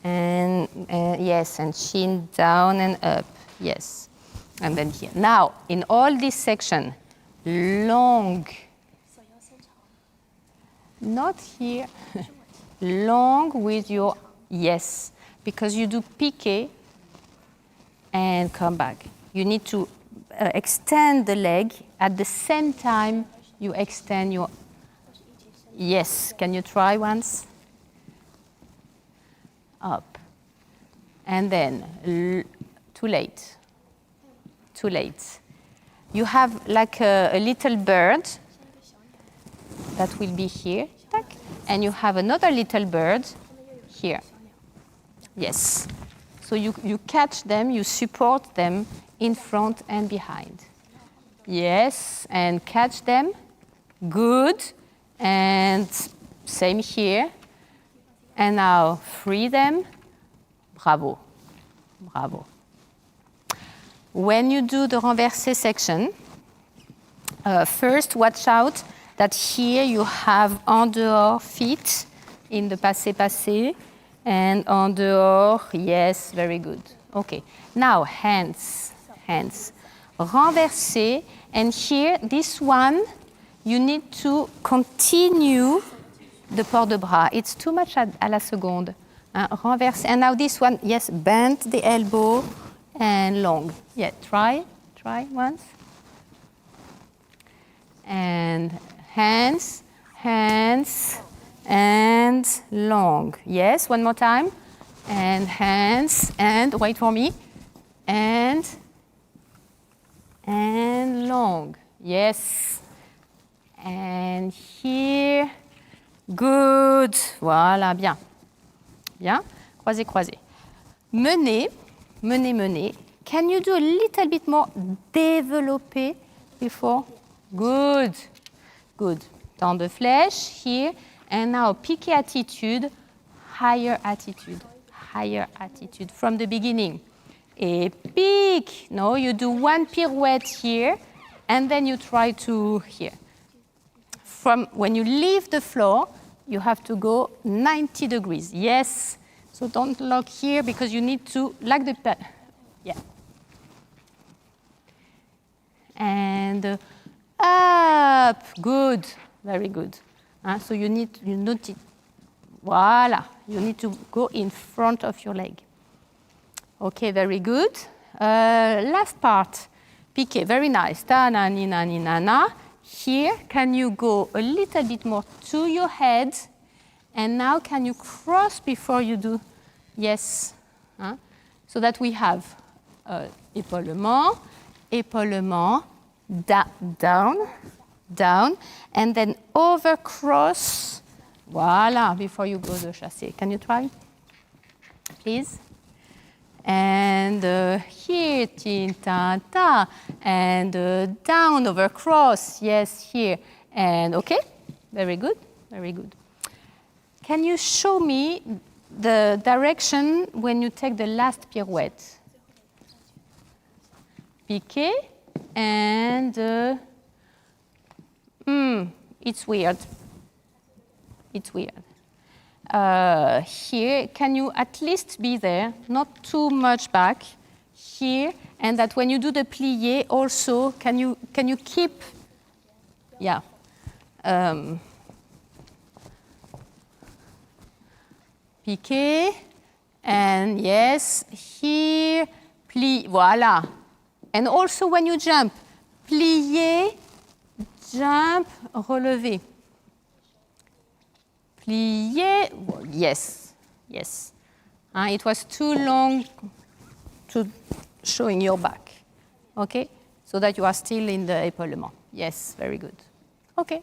and yes, and chin down and up, yes. And then here. Now, in all this section, long, not here, long with your, yes, because you do piqué and come back. You need to extend the leg. At the same time, you extend your, yes, can you try once? Up. And then, too late. Too late. You have like a little bird that will be here, and you have another little bird here. Yes. So you catch them, you support them in front and behind. Yes, and catch them. Good. And same here. And now free them. Bravo. Bravo. When you do the renversé section, first watch out that here you have en dehors feet in the passé-passé, and en dehors, yes, very good. Okay, now hands, hands. Renversé, and here, this one, you need to continue the port de bras. It's too much à la seconde. Renversé, and now this one, yes, bend the elbow, and long. Yeah, try once. And hands, hands, and long. Yes, one more time. And hands, and wait for me. And long. Yes. And here. Good. Voilà, bien. Bien. Croisez, croisez. Menez. Mener, mener. Can you do a little bit more développé before? Good. Good. Dans de flèche, here. And now piqué attitude, higher attitude. Higher attitude from the beginning. Et pique. No, you do one pirouette here, and then you try to here. From when you leave the floor, you have to go 90 degrees. Yes. So don't lock here because you need to, like the, yeah. And up, good, very good. So you need to, voila, you need to go in front of your leg. Okay, very good. Last part, piqué, very nice. Ta na ni na ni na na. Here, can you go a little bit more to your head? And now can you cross before you do? Yes. So that we have épaulement, épaulement, down, down, and then over cross. Voila, before you go the chassé. Can you try? Please. And here, tin, ta, ta, and down over cross. Yes, here. And okay, very good, very good. Can you show me the direction when you take the last pirouette? Piqué, and it's weird. It's weird. Here, can you at least be there, not too much back, here, and that when you do the plié also, can you keep, yeah. Piqué, and yes, here, plie, voila. And also when you jump, plié, jump, relevé. Plié, yes, yes. It was too long to showing your back, okay? So that you are still in the épaulement. Yes, very good. Okay,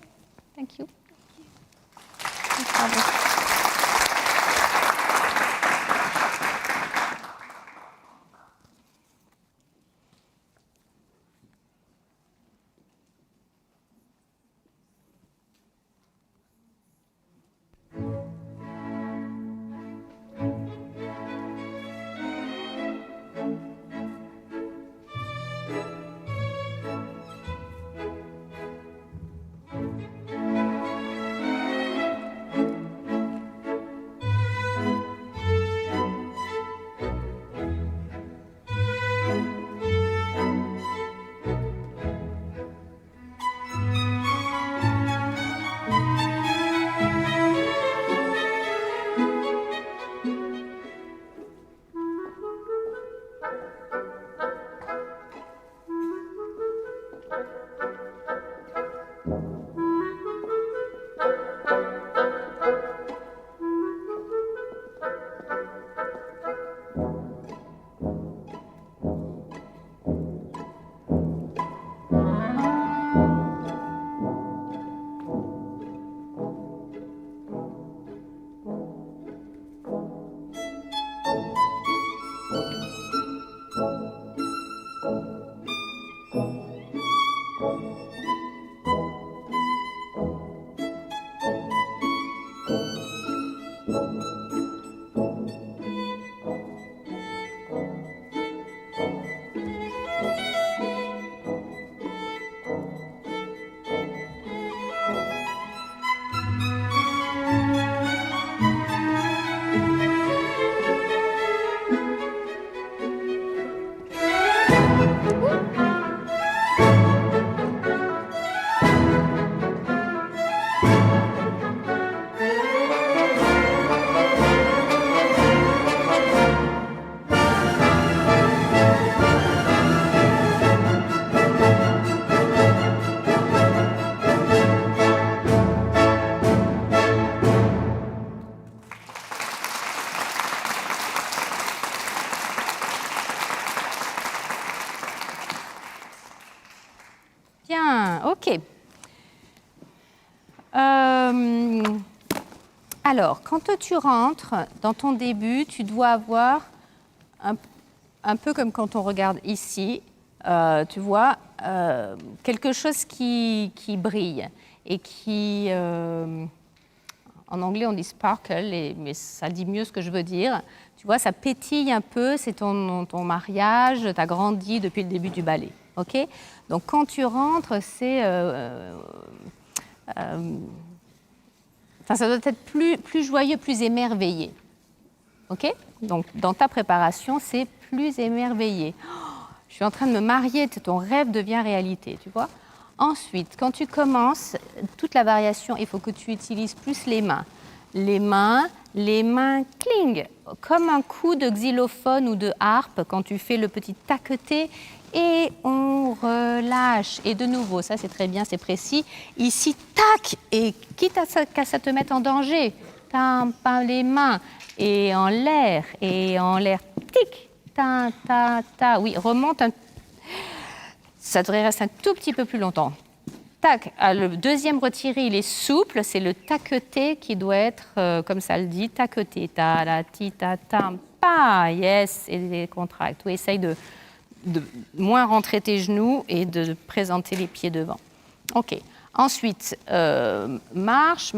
Thank you. No problem. Bien, ok. Alors, quand tu rentres dans ton début, tu dois avoir, un peu comme quand on regarde ici, tu vois, quelque chose qui brille et qui, en anglais on dit sparkle, mais ça dit mieux ce que je veux dire. Tu vois, ça pétille un peu, c'est ton mariage, tu as grandi depuis le début du ballet. Ok ? Donc quand tu rentres, c'est... ça doit être plus joyeux, plus émerveillé. Ok ? Donc dans ta préparation, c'est plus émerveillé. Oh, je suis en train de me marier, ton rêve devient réalité, tu vois ? Ensuite, quand tu commences, toute la variation, il faut que tu utilises plus les mains. Les mains, cling, comme un coup de xylophone ou de harpe quand tu fais le petit taqueté et on relâche. Et de nouveau, ça c'est très bien, c'est précis. Ici, tac, et quitte à ça te mette en danger, pas les mains, et en l'air, tic, ta, ta, ta. Oui, remonte ça devrait rester un tout petit peu plus longtemps. Tac, le deuxième retiré, il est souple, c'est le taqueté qui doit être, comme ça le dit, taqueté, ta, la, ti, ta, tam, pa, yes, et les contracts. Oui, essaye de moins rentrer tes genoux et de présenter les pieds devant. Ok. Ensuite, marche,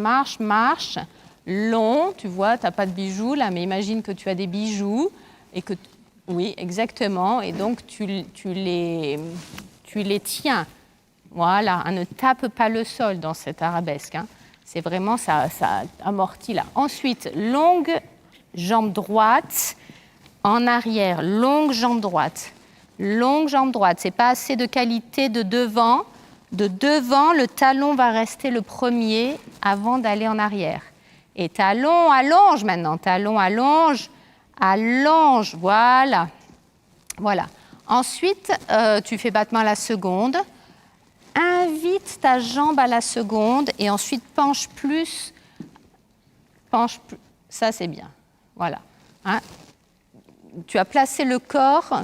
long, tu vois, tu n'as pas de bijoux là, mais imagine que tu as des bijoux et que, oui, exactement, et donc tu les tiens. Voilà, ne tape pas le sol dans cette arabesque. Hein. C'est vraiment, ça amortit là. Ensuite, longue jambe droite, en arrière, longue jambe droite. Longue jambe droite, c'est pas assez de qualité de devant. De devant, le talon va rester le premier avant d'aller en arrière. Et talon, allonge maintenant. Talon, allonge, voilà. Voilà. Ensuite, tu fais battement à la seconde. Invite ta jambe à la seconde et ensuite penche plus. Ça, c'est bien. Voilà. Hein? Tu as placé le corps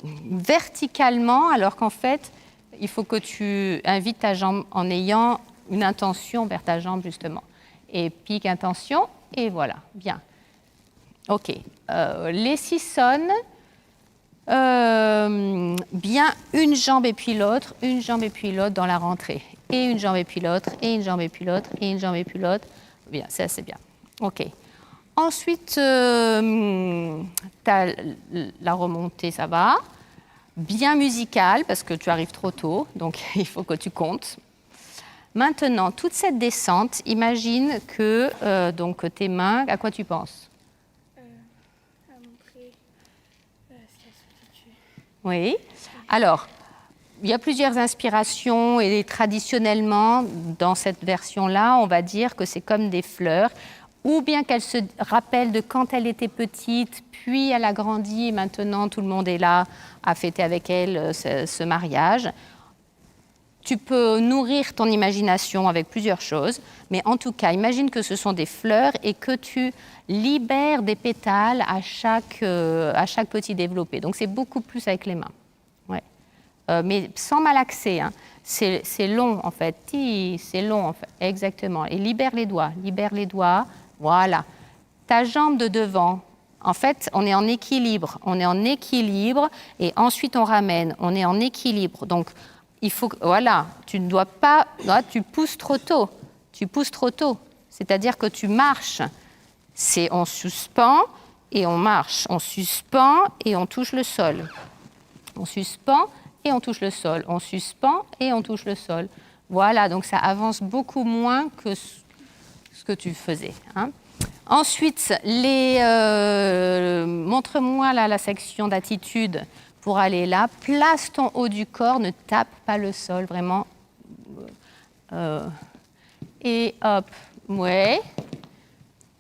verticalement alors qu'en fait, il faut que tu invites ta jambe en ayant une intention vers ta jambe, justement. Et pique, intention, et voilà, bien. OK. Les 6 sonnent. Bien une jambe et puis l'autre, une jambe et puis l'autre dans la rentrée. Et une jambe et puis l'autre, et une jambe et puis l'autre, et une jambe et puis l'autre. Bien, ça c'est bien. OK. Ensuite, tu as la remontée, ça va. Bien musicale, parce que tu arrives trop tôt, donc il faut que tu comptes. Maintenant, toute cette descente, imagine que donc, tes mains, à quoi tu penses? Oui. Alors, il y a plusieurs inspirations et traditionnellement, dans cette version-là, on va dire que c'est comme des fleurs, ou bien qu'elle se rappelle de quand elle était petite, puis elle a grandi et maintenant tout le monde est là à fêter avec elle ce mariage. Tu peux nourrir ton imagination avec plusieurs choses, mais en tout cas, imagine que ce sont des fleurs et que tu libères des pétales à chaque petit développé. Donc, c'est beaucoup plus avec les mains. Ouais. Mais sans malaxer. Hein. C'est long, en fait. C'est long, en fait. Exactement. Et libère les doigts. Libère les doigts. Voilà. Ta jambe de devant, en fait, on est en équilibre. On est en équilibre et ensuite on ramène. On est en équilibre. Donc, il faut, voilà, tu ne dois pas, tu pousses trop tôt. Tu pousses trop tôt. C'est-à-dire que tu marches. C'est on suspend et on marche. On suspend et on touche le sol. On suspend et on touche le sol. On suspend et on touche le sol. Voilà, donc ça avance beaucoup moins que ce que tu faisais. Hein. Ensuite, montre-moi là la section d'attitude. Pour aller là, place ton haut du corps, ne tape pas le sol, vraiment. Et hop, ouais.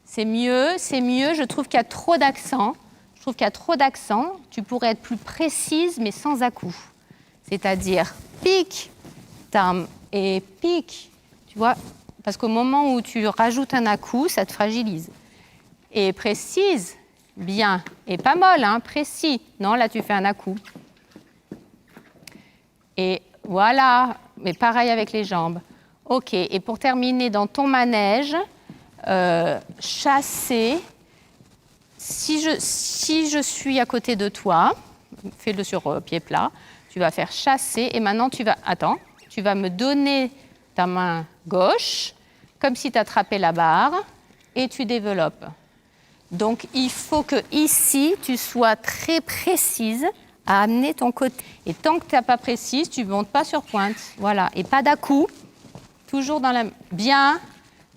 C'est mieux, c'est mieux. Je trouve qu'il y a trop d'accent. Tu pourrais être plus précise, mais sans à-coup. C'est-à-dire pique, tam, et pique. Tu vois, parce qu'au moment où tu rajoutes un à-coup, ça te fragilise. Et précise. Bien. Et pas molle, hein, précis. Non, là, tu fais un à-coup. Et voilà. Mais pareil avec les jambes. OK. Et pour terminer, dans ton manège, chasser. Si je suis à côté de toi, fais-le sur pied plat, tu vas faire chasser. Et maintenant, tu vas me donner ta main gauche, comme si tu attrapais la barre, et tu développes. Donc, il faut que ici, tu sois très précise à amener ton côté. Et tant que tu n'es pas précise, tu ne montes pas sur pointe. Voilà. Et pas d'à-coup. Toujours dans la... Bien.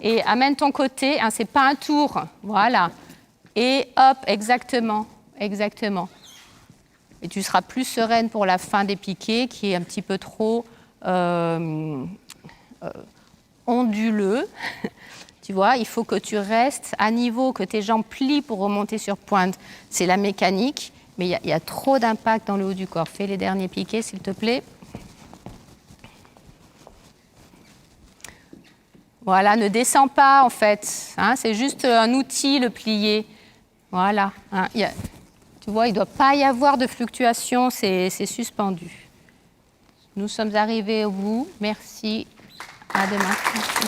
Et amène ton côté. Hein, ce n'est pas un tour. Voilà. Et hop, exactement. Exactement. Et tu seras plus sereine pour la fin des piquets, qui est un petit peu trop onduleux. Tu vois, il faut que tu restes à niveau, que tes jambes plient pour remonter sur pointe. C'est la mécanique, mais il y a trop d'impact dans le haut du corps. Fais les derniers piquets, s'il te plaît. Voilà, ne descends pas, en fait. Hein, c'est juste un outil, le plier. Voilà. Hein, tu vois, il ne doit pas y avoir de fluctuation, c'est suspendu. Nous sommes arrivés au bout. Merci. À demain. Merci.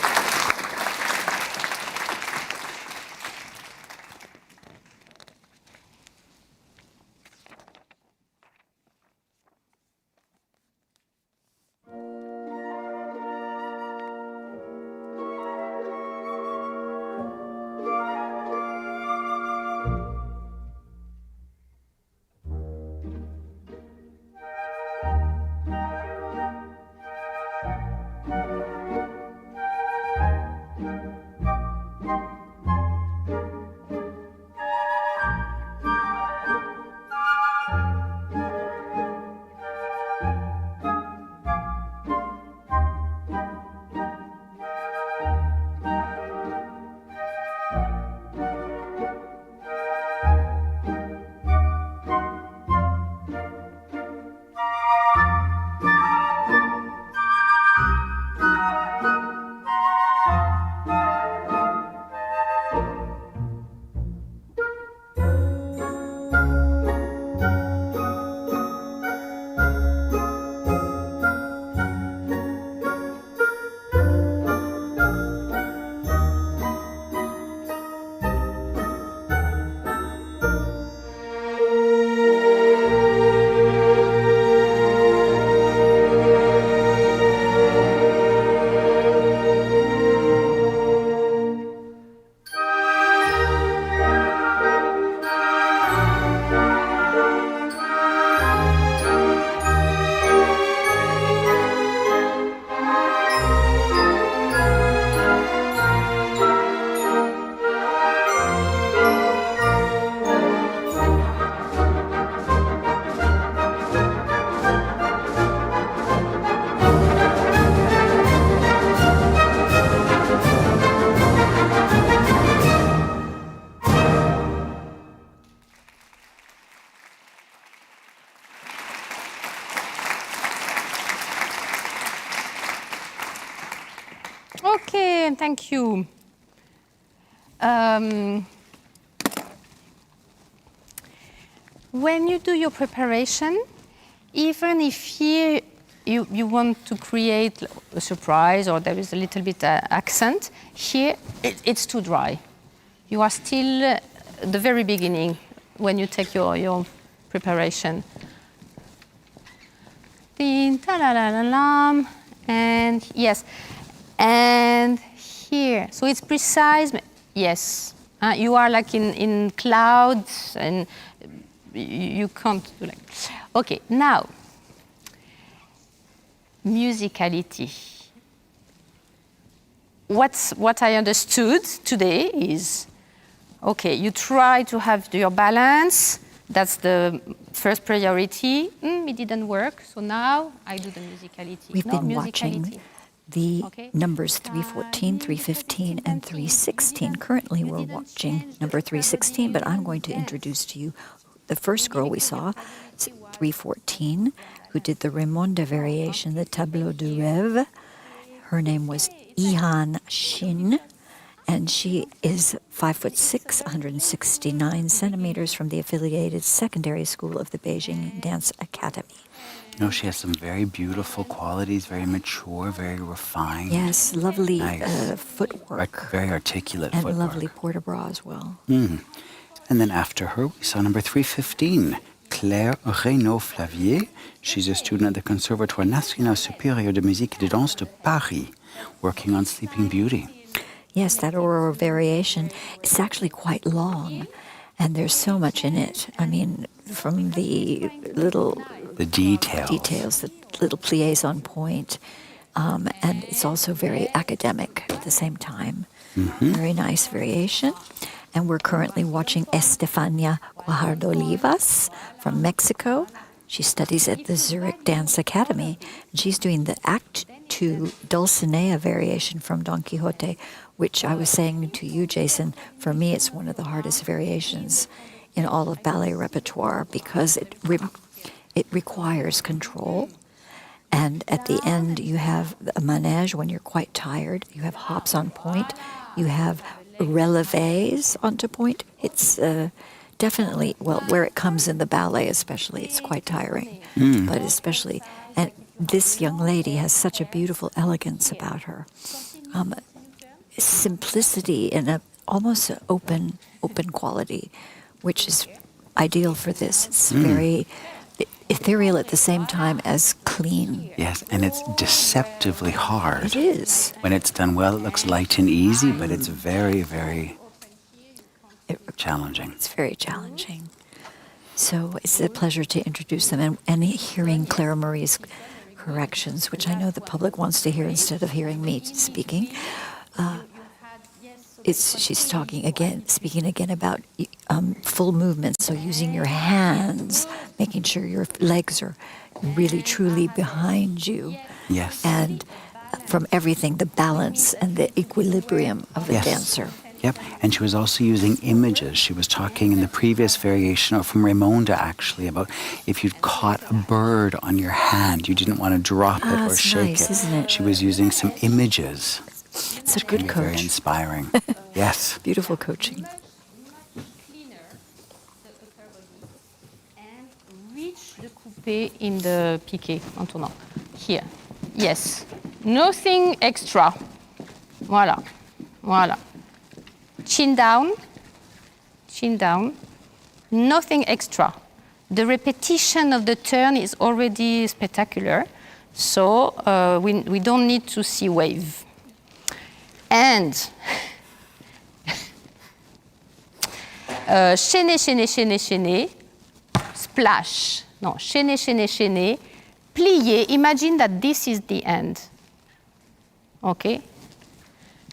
again, thank you. When you do your preparation, even if here you want to create a surprise or there is a little bit accent, here it's too dry. You are still at the very beginning when you take your preparation. And yes, and here, so it's precise, yes. You are like in clouds and you can't do like. Okay, now, musicality. What I understood today is, okay, you try to have your balance. That's the first priority. It didn't work, so now I do the musicality. We've been watching the numbers 314, 315, and 316. Currently, we're watching number 316, but I'm going to introduce to you the first girl we saw, 314, who did the Raymonde variation, the Tableau de Rêve. Her name was Ihan Shin, and she is 5'6", 169 centimeters from the affiliated secondary school of the Beijing Dance Academy. No, she has some very beautiful qualities, very mature, very refined. Yes, lovely nice. Footwork. Very articulate and footwork. And lovely port-de-bras as well. And then after her, we saw number 315, Claire Flavier. She's a student at the Conservatoire National Supérieur de Musique et de Danse de Paris, working on Sleeping Beauty. Yes, that Aurora variation, it's actually quite long, and there's so much in it. I mean, from the little... The details. The little pliés on point, and it's also very academic at the same time. Very nice variation. And we're currently watching Estefania Guajardo Olivas from Mexico. She studies at the Zurich Dance Academy. And she's doing the Act 2 Dulcinea variation from Don Quixote, which I was saying to you, Jason, for me it's one of the hardest variations in all of ballet repertoire because it requires control. And at the end you have a manège when you're quite tired. You have hops on point. You have relevés onto point. It's definitely, well, where it comes in the ballet especially, it's quite tiring. But especially, and this young lady has such a beautiful elegance about her. Simplicity and almost an open quality, which is ideal for this. It's very ethereal at the same time as clean. Yes, and it's deceptively hard. It is. When it's done well, it looks light and easy, but it's very, very challenging. It's very challenging. So it's a pleasure to introduce them and hearing Clara Marie's corrections, which I know the public wants to hear instead of hearing me speaking. She's speaking again about full movement, so using your hands, making sure your legs are really truly behind you. Yes. And from everything, the balance and the equilibrium of the dancer. Yep, and she was also using images. She was talking in the previous variation, or from Raymonde actually, about if you'd caught a bird on your hand, you didn't want to drop it or shake nice, it. Isn't it? She was using some images. It's a good coach. Very inspiring. Yes. Beautiful coaching. And reach the coupé in the piqué en tournant. Here. Yes. Nothing extra. Voilà. Voilà. Chin down. Chin down. Nothing extra. The repetition of the turn is already spectacular, so we don't need to see wave. And chaîner, chaîner, chaîner, chaîner, splash. No, chaîner, chaîner, chaîner, plier. Imagine that this is the end. Okay?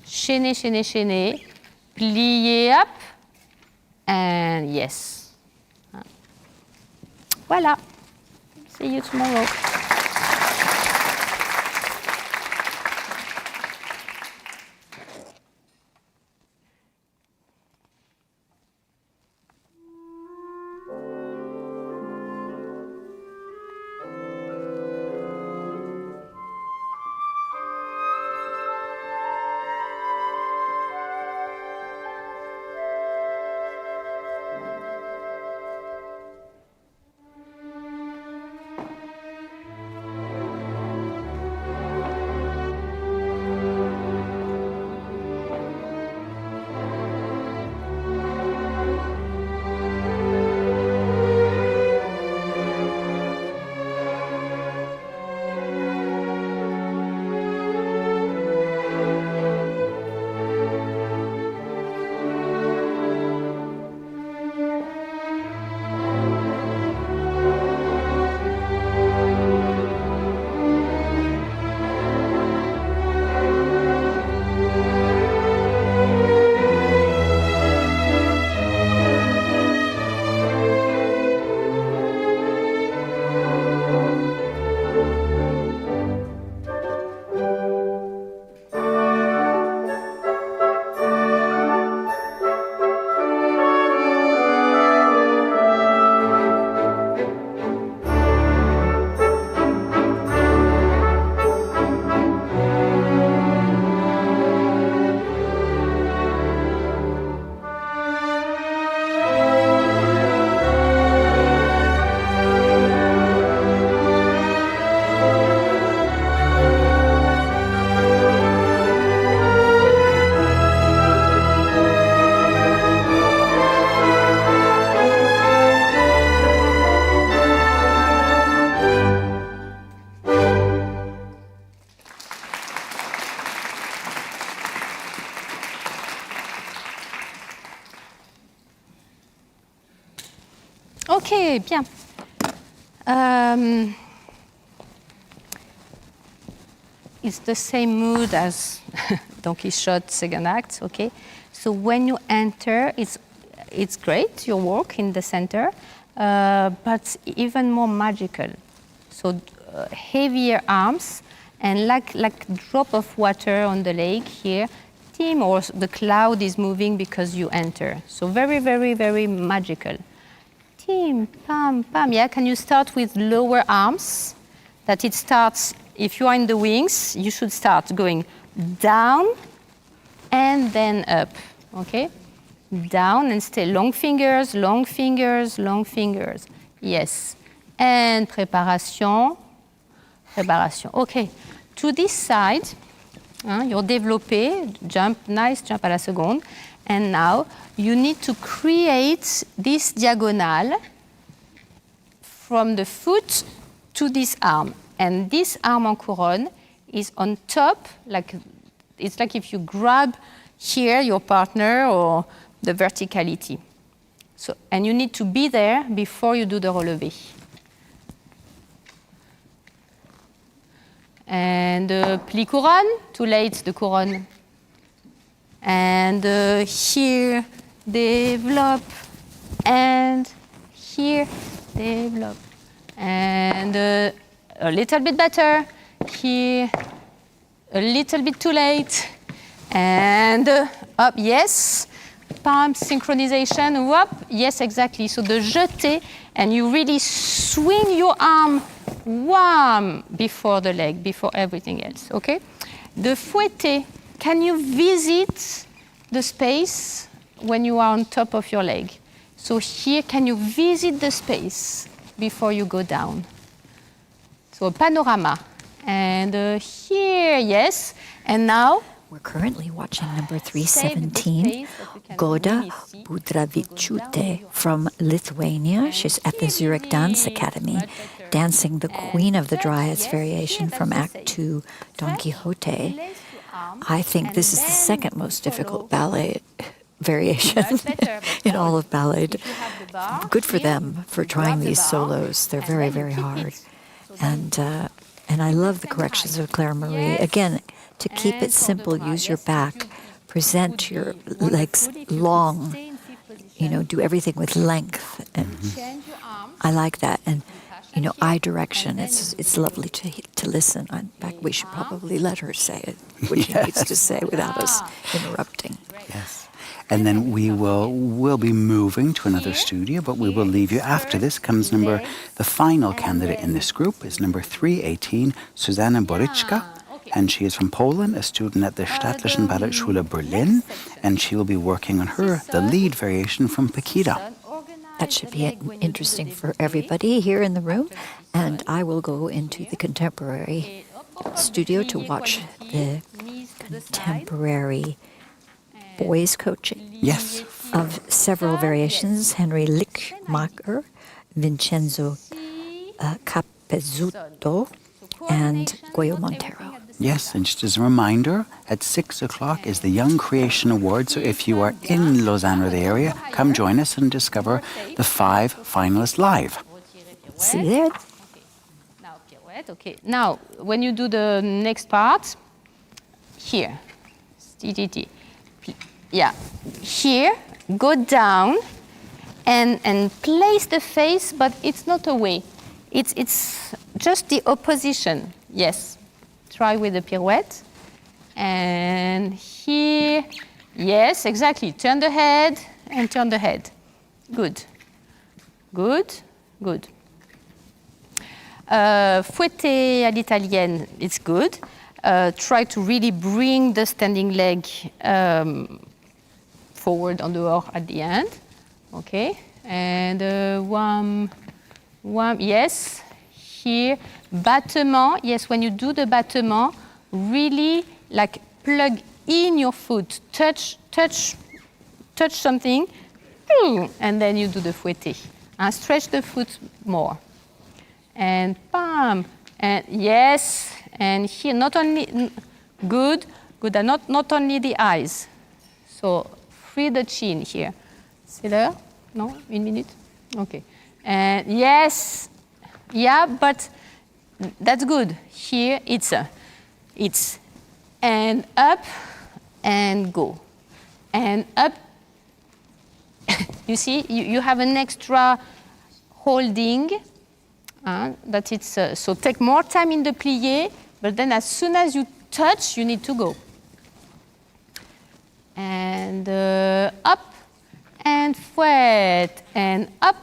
Chaîner, chaîner, chaîner, plier up, and yes. Voilà. See you tomorrow. Ok, bien. It's the same mood as Don Quixote second act, okay? So when you enter, it's great, your walk in the center, but even more magical. So heavier arms and like drop of water on the lake here, team, or the cloud is moving because you enter. So very, very, very magical. Team, pam, pam. Yeah, can you start with lower arms? That it starts, if you are in the wings, you should start going down and then up, okay? Down and stay. Long fingers, long fingers, long fingers. Yes. And préparation, préparation. Okay. To this side, you're développé, jump, nice jump à la seconde. And now you need to create this diagonal from the foot to this arm. And this arm en couronne is on top, it's like if you grab here your partner or the verticality. So, and you need to be there before you do the relevé. And pli couronne, too late, the couronne. And here, develop, and here, develop. And a little bit better, here, a little bit too late, and up, yes, palm synchronization, whoop, yes, exactly. So the jeté, and you really swing your arm, wham, before the leg, before everything else, okay? The fouetté, can you visit the space when you are on top of your leg? So here, can you visit the space before you go down? So a panorama. And here, yes. And now? We're currently watching number 317, Goda Budravichute from Lithuania. She's at the Zurich Dance Academy, dancing the Queen of the Dryads variation from Act 2, Don Quixote. I think this is the second most difficult ballet variation in all of ballet. Good for them for trying these solos. They're very, very hard. And I love the corrections of Claire Marie. Again, to keep it simple, use your back, present your legs long, do everything with length. And I like that. And, eye direction, it's lovely to listen. In fact, we should probably let her say it, what she needs to say without us interrupting. Yes. And then we'll be moving to another studio, but we will leave you. After this comes the final candidate in this group is number 318, Susanna Borichka. And she is from Poland, a student at the Staatlichen Ballettschule Berlin, and she will be working on the lead variation from Paquita. That should be interesting for everybody here in the room. And I will go into the contemporary studio to watch the contemporary boys coaching. Yes. Of several variations, Henry Lickmacher, Vincenzo Capezzuto, and Goyo Montero. Yes, and just as a reminder, at 6 o'clock is the Young Creation Award. So if you are in Lausanne or the area, come join us and discover the 5 finalists live. See you there. Now, pirouette, okay. Now, when you do the next part, here, yeah, here, go down and place the face, but it's not away. It's just the opposition. Yes. Try with the pirouette. And here, yes, exactly. Turn the head and turn the head. Good. Good, good. Fouetté à l'italienne, it's good. Try to really bring the standing leg forward on the hors at the end. Okay. And one, yes. Here, battement, yes, when you do the battement, really like plug in your foot, touch something, and then you do the fouetté. And stretch the foot more. And bam, and yes, and here, not only, good, and not only the eyes. So free the chin here. C'est l'heure? Non? 1 minute? Okay. And yes, yeah, but that's good. Here it's and up and go. And up. You see, you have an extra holding. That it's, so take more time in the plié, but then as soon as you touch, you need to go. And up, and fouette, and up.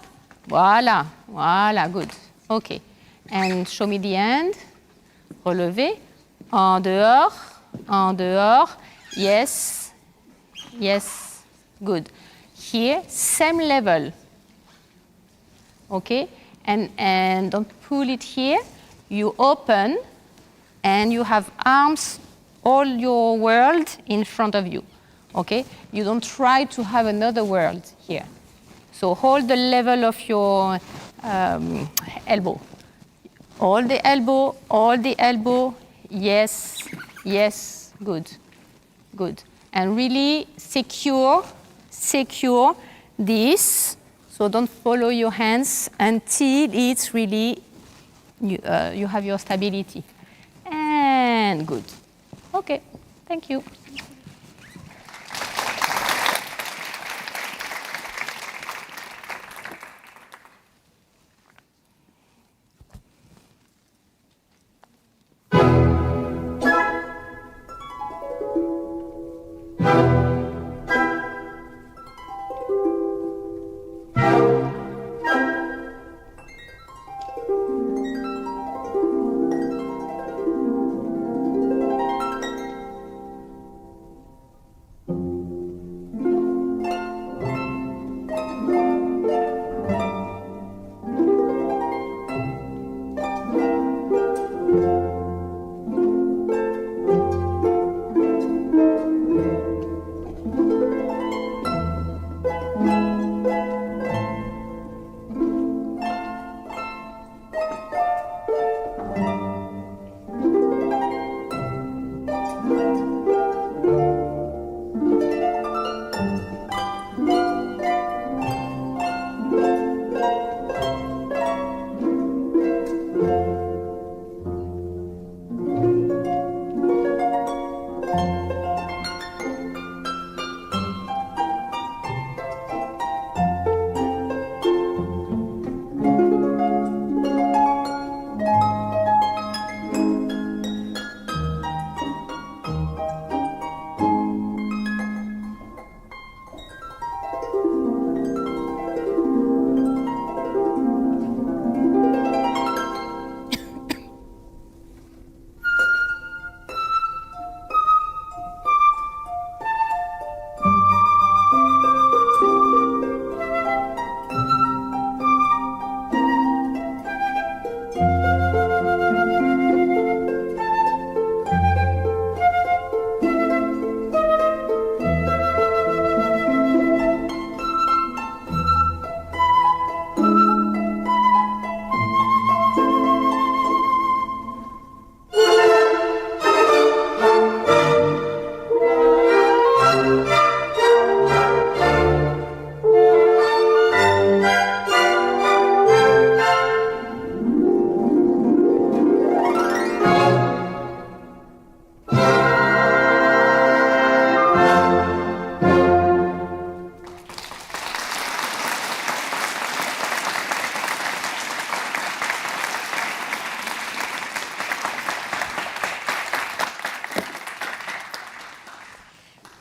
Voilà, voilà, good. Okay. And show me the end. Relevé. En dehors. Yes, yes, good. Here, same level. Okay? And don't pull it here. You open, and you have arms, all your world in front of you. Okay? You don't try to have another world here. So hold the level of your elbow. All the elbow. Yes, yes, good, good. And really secure this. So don't follow your hands until it's really, you have your stability. And good. Okay, thank you.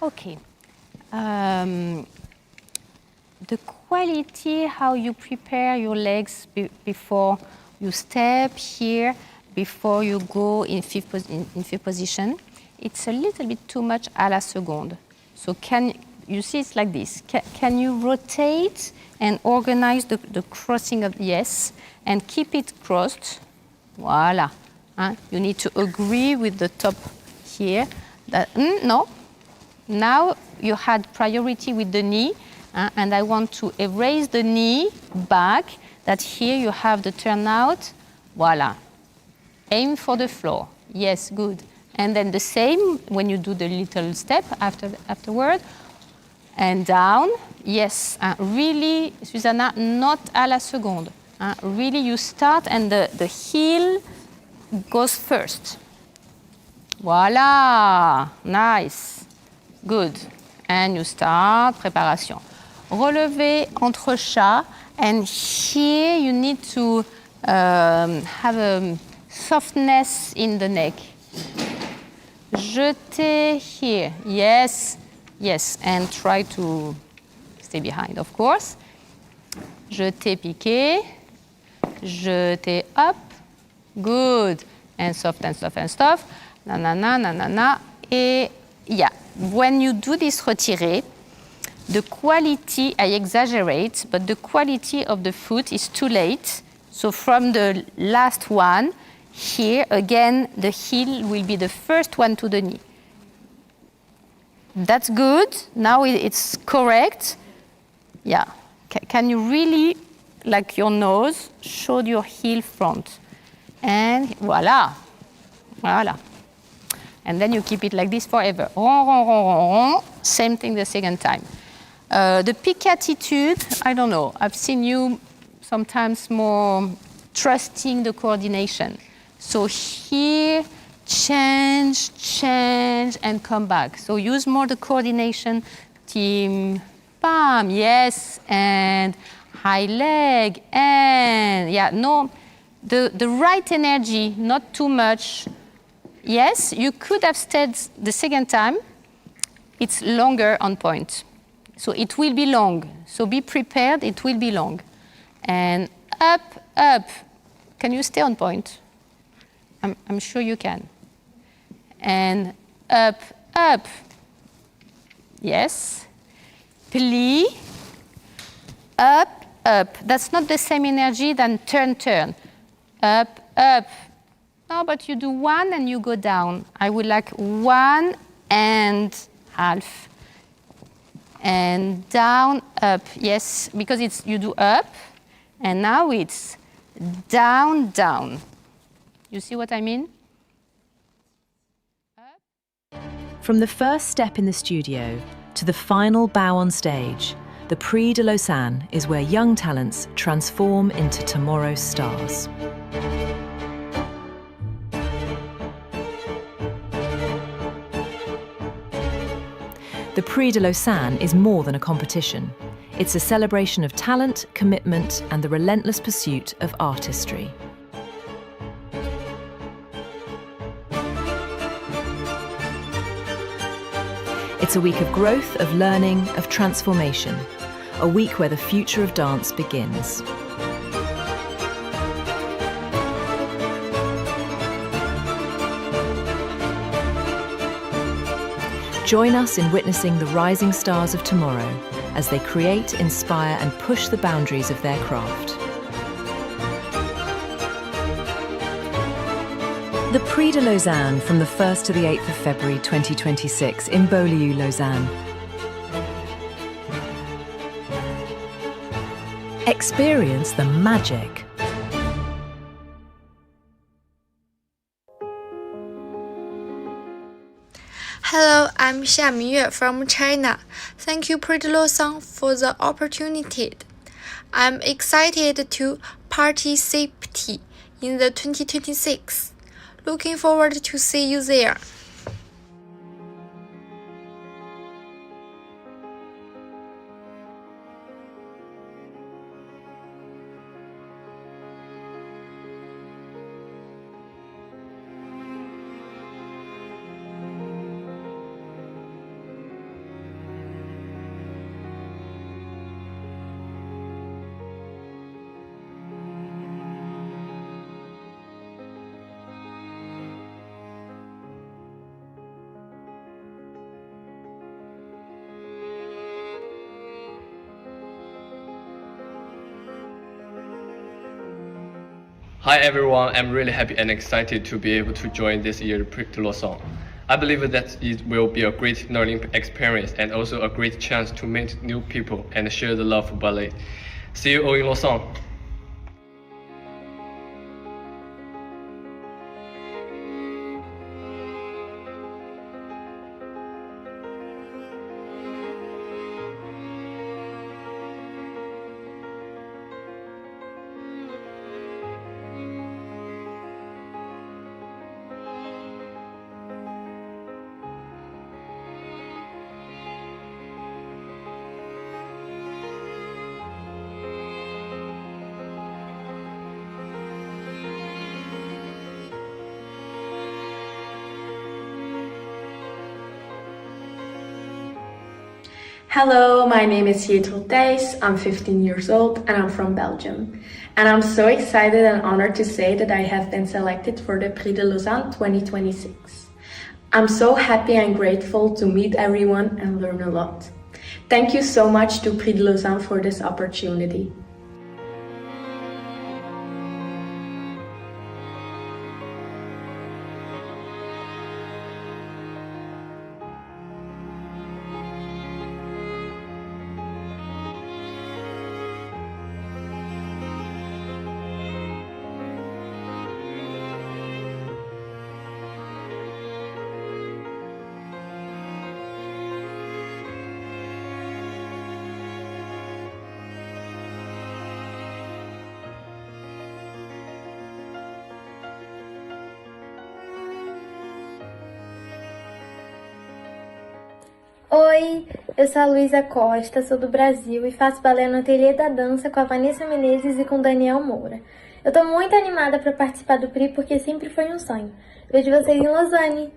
Okay. The quality, how you prepare your legs before you step here, before you go in fifth position, it's a little bit too much à la seconde. So you see it's like this. Can you rotate and organize the crossing of yes and keep it crossed? Voila. You need to agree with the top here. No. Now you had priority with the knee, and I want to erase the knee back, that here you have the turnout. Voila. Aim for the floor. Yes, good. And then the same when you do the little step afterward. And down. Yes, really, Susanna, not à la seconde. Really, you start and the heel goes first. Voilà, nice, good. And you start, préparation. Relevé entre chat, and here you need to have a softness in the neck. Jeté here, yes, yes, and try to stay behind, of course. Jeté piqué, jeté up, good, and soft and soft and soft. Na na na na na na. Et yeah, when you do this retiré, the quality, I exaggerate, but the quality of the foot is too late. So from the last one, here again, the heel will be the first one to the knee. That's good. Now it's correct. Yeah. Can you really, like your nose, show your heel front? And voila. Voila. And then you keep it like this forever. Ron, ron, ron, ron, ron. Same thing the second time. The pique attitude, I don't know. I've seen you sometimes more trusting the coordination. So here, change, change, and come back. So use more the coordination. Team, bam, yes, and high leg, and yeah, no, the right energy, not too much. Yes, you could have stayed the second time. It's longer on point. So it will be long. So be prepared, it will be long. And up, up. Can you stay on point? I'm sure you can. And up, up. Yes. Plie. Up, up. That's not the same energy than turn, turn. Up, up. No, but you do one and you go down. I would like 1 and half. And down, up. Yes, because it's you do up, and now it's down, down. You see what I mean? From the first step in the studio to the final bow on stage, the Prix de Lausanne is where young talents transform into tomorrow's stars. The Prix de Lausanne is more than a competition. It's a celebration of talent, commitment, and the relentless pursuit of artistry. It's a week of growth, of learning, of transformation. A week where the future of dance begins. Join us in witnessing the rising stars of tomorrow as they create, inspire, and push the boundaries of their craft. The Prix de Lausanne from the 1st to the 8th of February 2026 in Beaulieu, Lausanne. Experience the magic. Hello, I'm Xia Miyue from China. Thank you, Prix de Lausanne, for the opportunity. I'm excited to participate in the 2026. Looking forward to see you there. Hi everyone, I'm really happy and excited to be able to join this year's Prix de Lausanne. I believe that it will be a great learning experience and also a great chance to meet new people and share the love for ballet. See you all in Lausanne. Hello, my name is Jethro Thijs. I'm 15 years old and I'm from Belgium. And I'm so excited and honored to say that I have been selected for the Prix de Lausanne 2026. I'm so happy and grateful to meet everyone and learn a lot. Thank you so much to Prix de Lausanne for this opportunity. Oi, eu sou a Luísa Costa, sou do Brasil e faço balé no Ateliê da Dança com a Vanessa Menezes e com o Daniel Moura. Eu tô muito animada para participar do Prix porque sempre foi um sonho. Vejo vocês em Lausanne!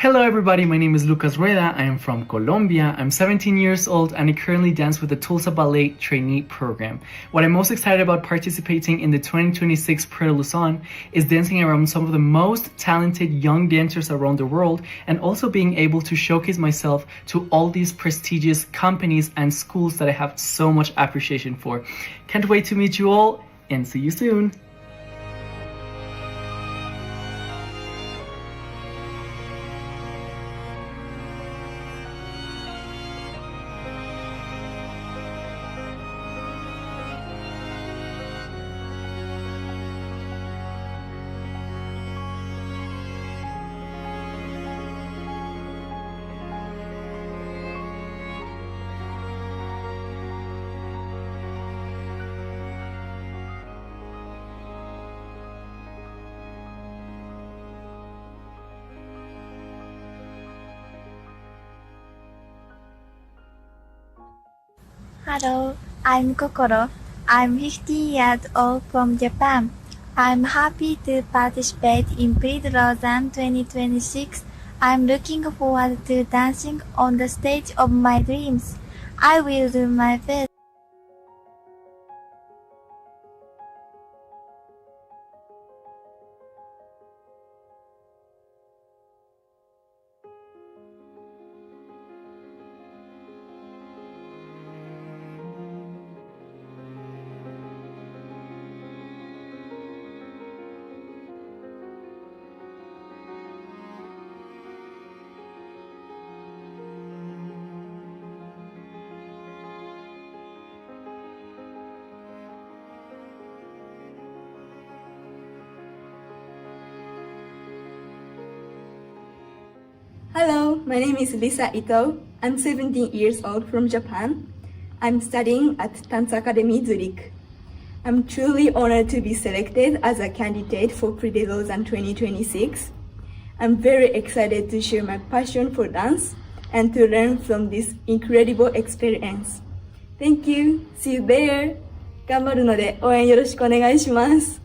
Hello everybody, my name is Lucas Rueda. I am from Colombia. I'm 17 years old and I currently dance with the Tulsa Ballet Trainee Program. What I'm most excited about participating in the 2026 Prix de Lausanne is dancing around some of the most talented young dancers around the world and also being able to showcase myself to all these prestigious companies and schools that I have so much appreciation for. Can't wait to meet you all and see you soon. Hello, I'm Kokoro. I'm 15 years old from Japan. I'm happy to participate in Prix de Lausanne 2026. I'm looking forward to dancing on the stage of my dreams. I will do my best. Hello, my name is Lisa Ito. I'm 17 years old from Japan. I'm studying at Dance Academy Zurich. I'm truly honored to be selected as a candidate for Prix de Lausanne 2026. I'm very excited to share my passion for dance and to learn from this incredible experience. Thank you. See you there. 頑張るので応援よろしくお願いします。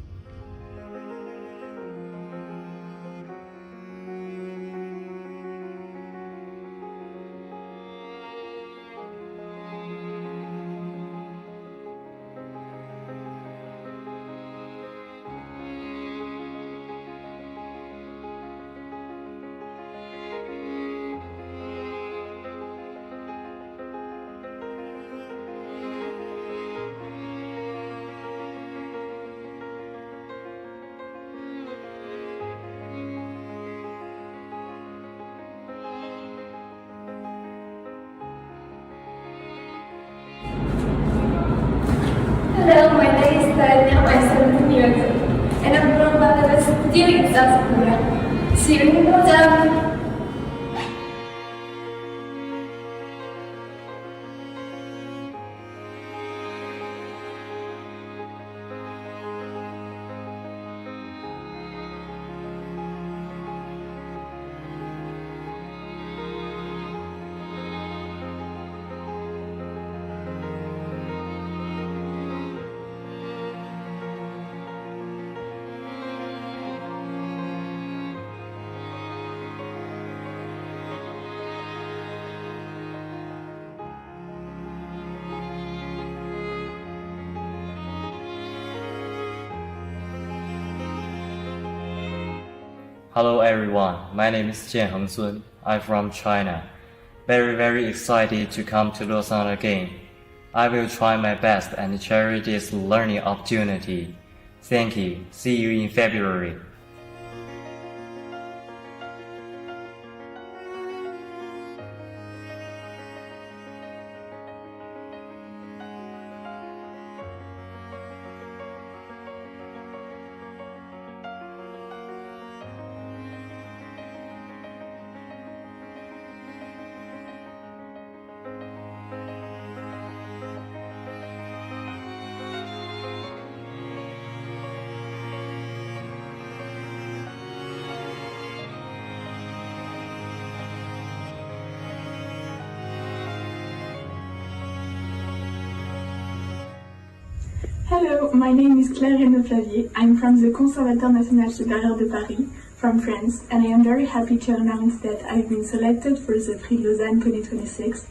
See you in Lausanne! Hello everyone, my name is Jianheng Sun. I'm from China. Very excited to come to Lausanne again. I will try my best and cherish this learning opportunity. Thank you. See you in February. Hello, my name is Clairemaire. I'm from the Conservatoire National Supérieur de Paris, from France, and I am very happy to announce that I've been selected for the Prix de Lausanne 2026.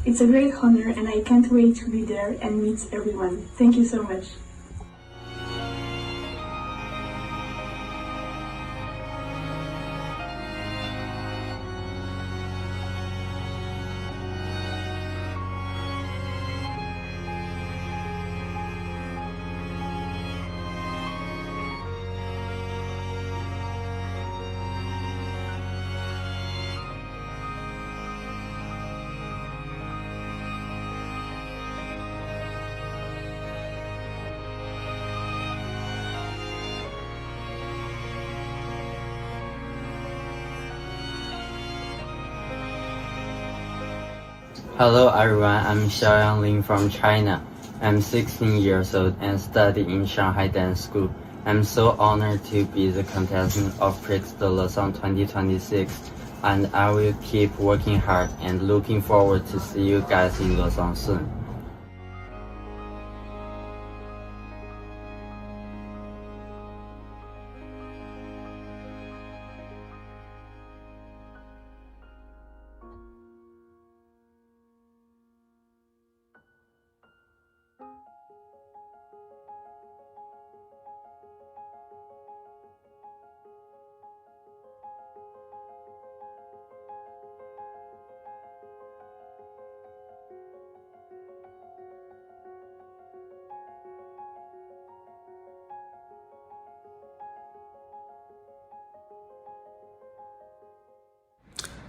It's a great honor and I can't wait to be there and meet everyone. Thank you so much. Hello everyone, I'm Xiaoyang Lin from China. I'm 16 years old and study in Shanghai Dance School. I'm so honored to be the contestant of Prix de Lausanne 2026, and I will keep working hard and looking forward to see you guys in Lausanne soon.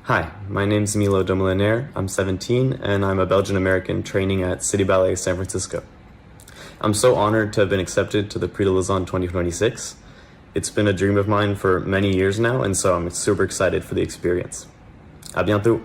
Hi, my name's Milo Domilinaire. I'm 17 and I'm a Belgian-American training at City Ballet San Francisco. I'm so honored to have been accepted to the Prix de Lausanne 2026. It's been a dream of mine for many years now, and so I'm super excited for the experience. À bientôt!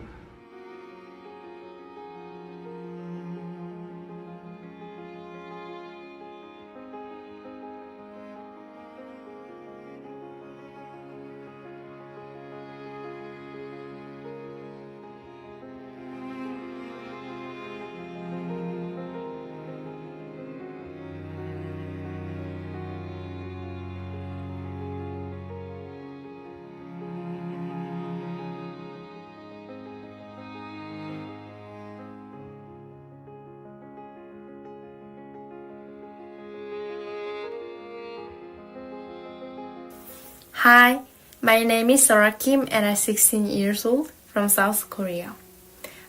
Hi, my name is Sora Kim and I'm 16 years old from South Korea.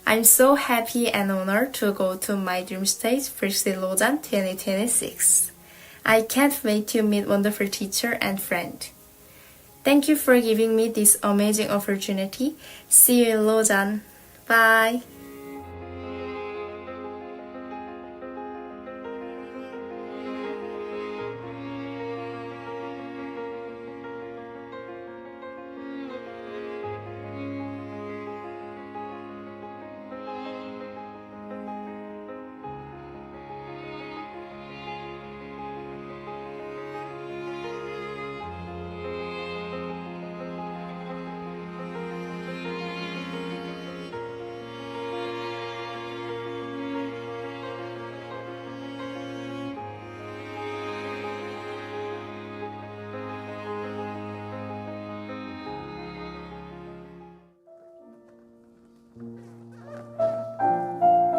I'm so happy and honored to go to my dream stage, Prix de Lausanne 2026. I can't wait to meet wonderful teacher and friend. Thank you for giving me this amazing opportunity. See you in Lausanne. Bye.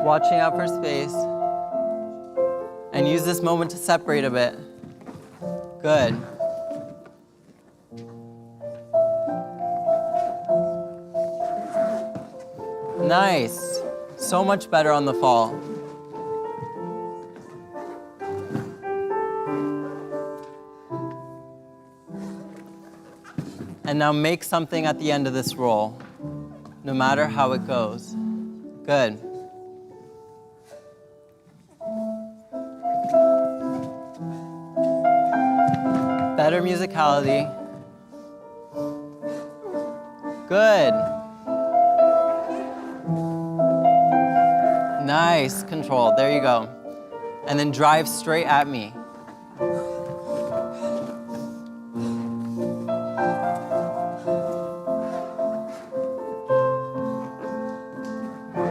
watching out for space. And use this moment to separate a bit. Good. Nice. So much better on the fall. And now make something at the end of this roll, no matter how it goes. Good. Better musicality. Good. Nice control. There you go. And then drive straight at me.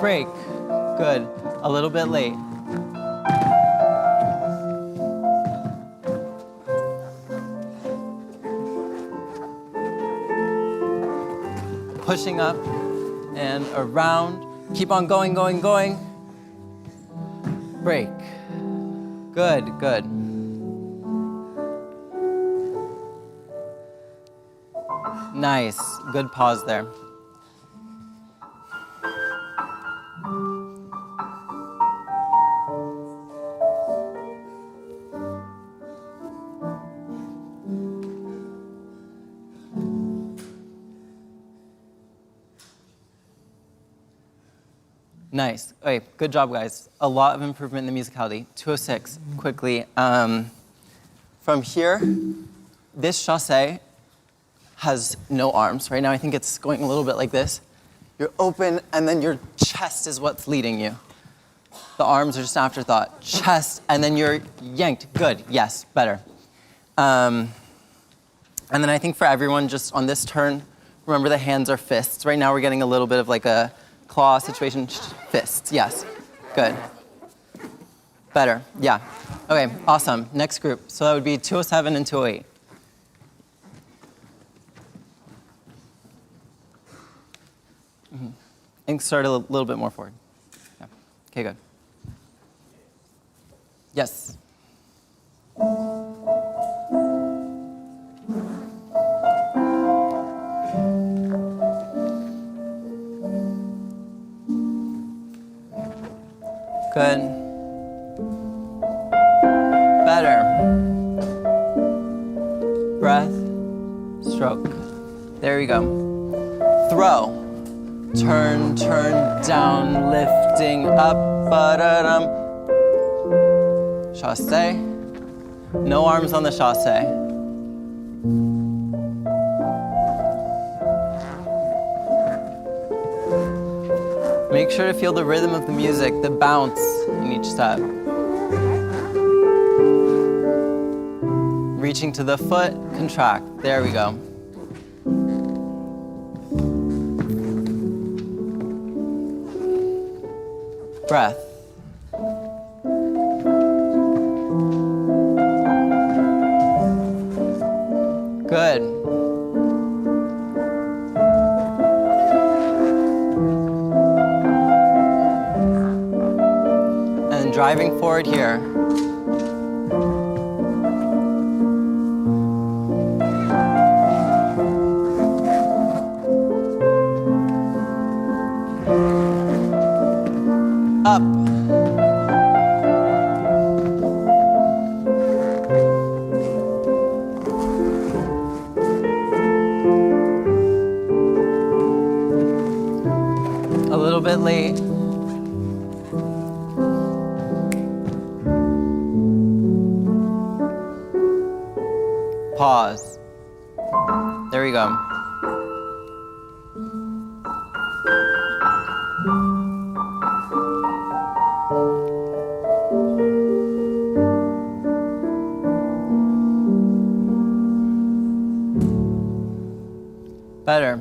Break. Good. A little bit late. Pushing up and around. Keep on going, going, going. Break. Good, good. Nice. Good pause there. Nice. Okay, good job, guys. A lot of improvement in the musicality. 206, quickly. From here, this chasse has no arms. Right now, I think it's going a little bit like this. You're open, and then your chest is what's leading you. The arms are just an afterthought. Chest, and then you're yanked. Good, yes, better. And then I think for everyone, just on this turn, remember the hands are fists. Right now, we're getting a little bit of like a claw situation, fists, yes, good. Better, yeah. Okay, awesome, next group. So that would be 207 and 208. I think start a little bit more forward. Yeah. Okay, good. Yes. Good. Better. Breath, stroke. There you go. Throw. Turn, turn, down, lifting up, ba-da-dum. Chasse. No arms on the chasse. Make sure to feel the rhythm of the music, the bounce in each step. Reaching to the foot, contract. There we go. Breath. Good. And driving forward here. Up. A little bit late. Pause. There we go. Better.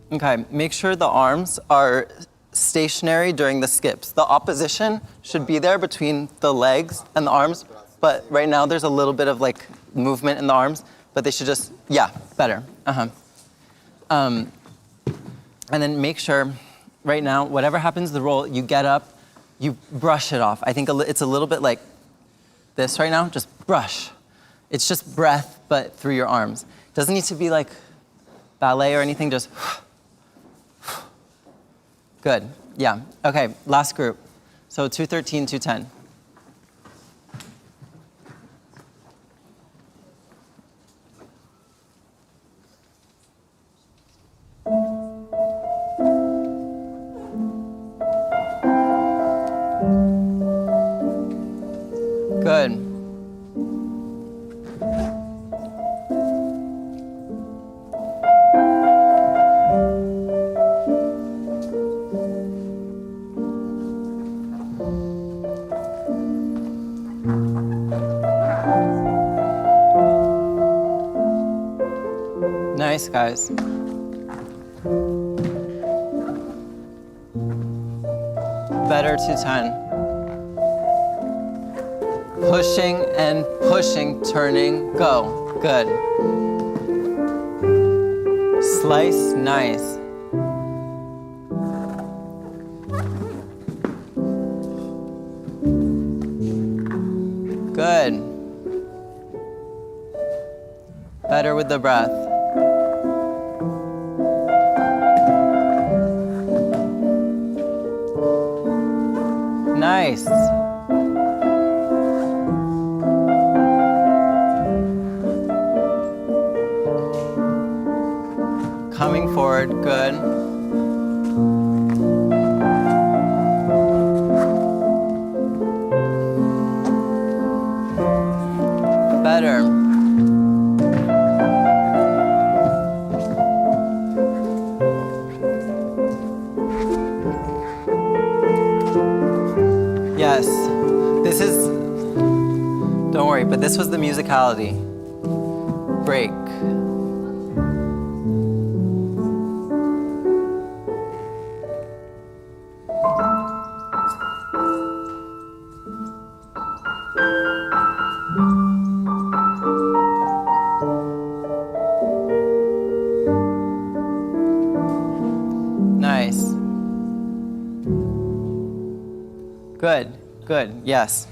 Okay, make sure the arms are stationary during the skips. The opposition should be there between the legs and the arms, but right now there's a little bit of like movement in the arms, but they should just, yeah, better. And then make sure right now, whatever happens to the roll, you get up, you brush it off. I think it's a little bit like this right now, just brush. It's just breath, but through your arms. Doesn't need to be like ballet or anything, just good. Yeah, okay, last group. So 213, 210. Good. Nice, guys. Better 210. Pushing and pushing, turning, go. Good. Slice, nice. Good. Better with the breath. Nice. Coming forward, good. Better. Yes, this is, don't worry, but this was the musicality. Break. Nice. Good, good, yes.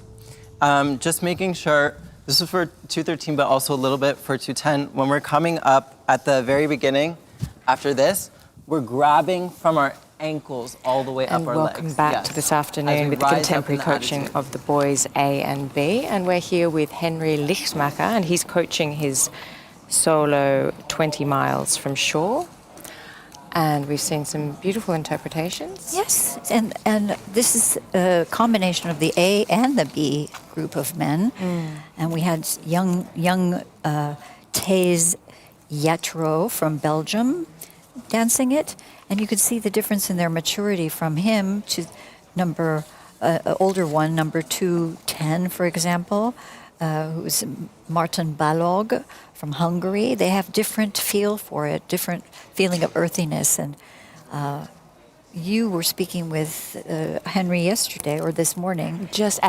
Just making sure, this is for 213, but also a little bit for 210. When we're coming up at the very beginning, after this, we're grabbing from our ankles all the way up our legs. Welcome back to this afternoon with the contemporary coaching of the boys A and B. And we're here with Henry Lichtmacher, and he's coaching his solo 20 miles from shore. And we've seen some beautiful interpretations. Yes, and this is a combination of the A and the B group of men. And we had young Thijs Jatro from Belgium dancing it. And you could see the difference in their maturity from him to older one, number 210, for example, who's Martin Balog from Hungary. They have different feel for it, different feeling of earthiness. And you were speaking with Henry yesterday or this morning. Just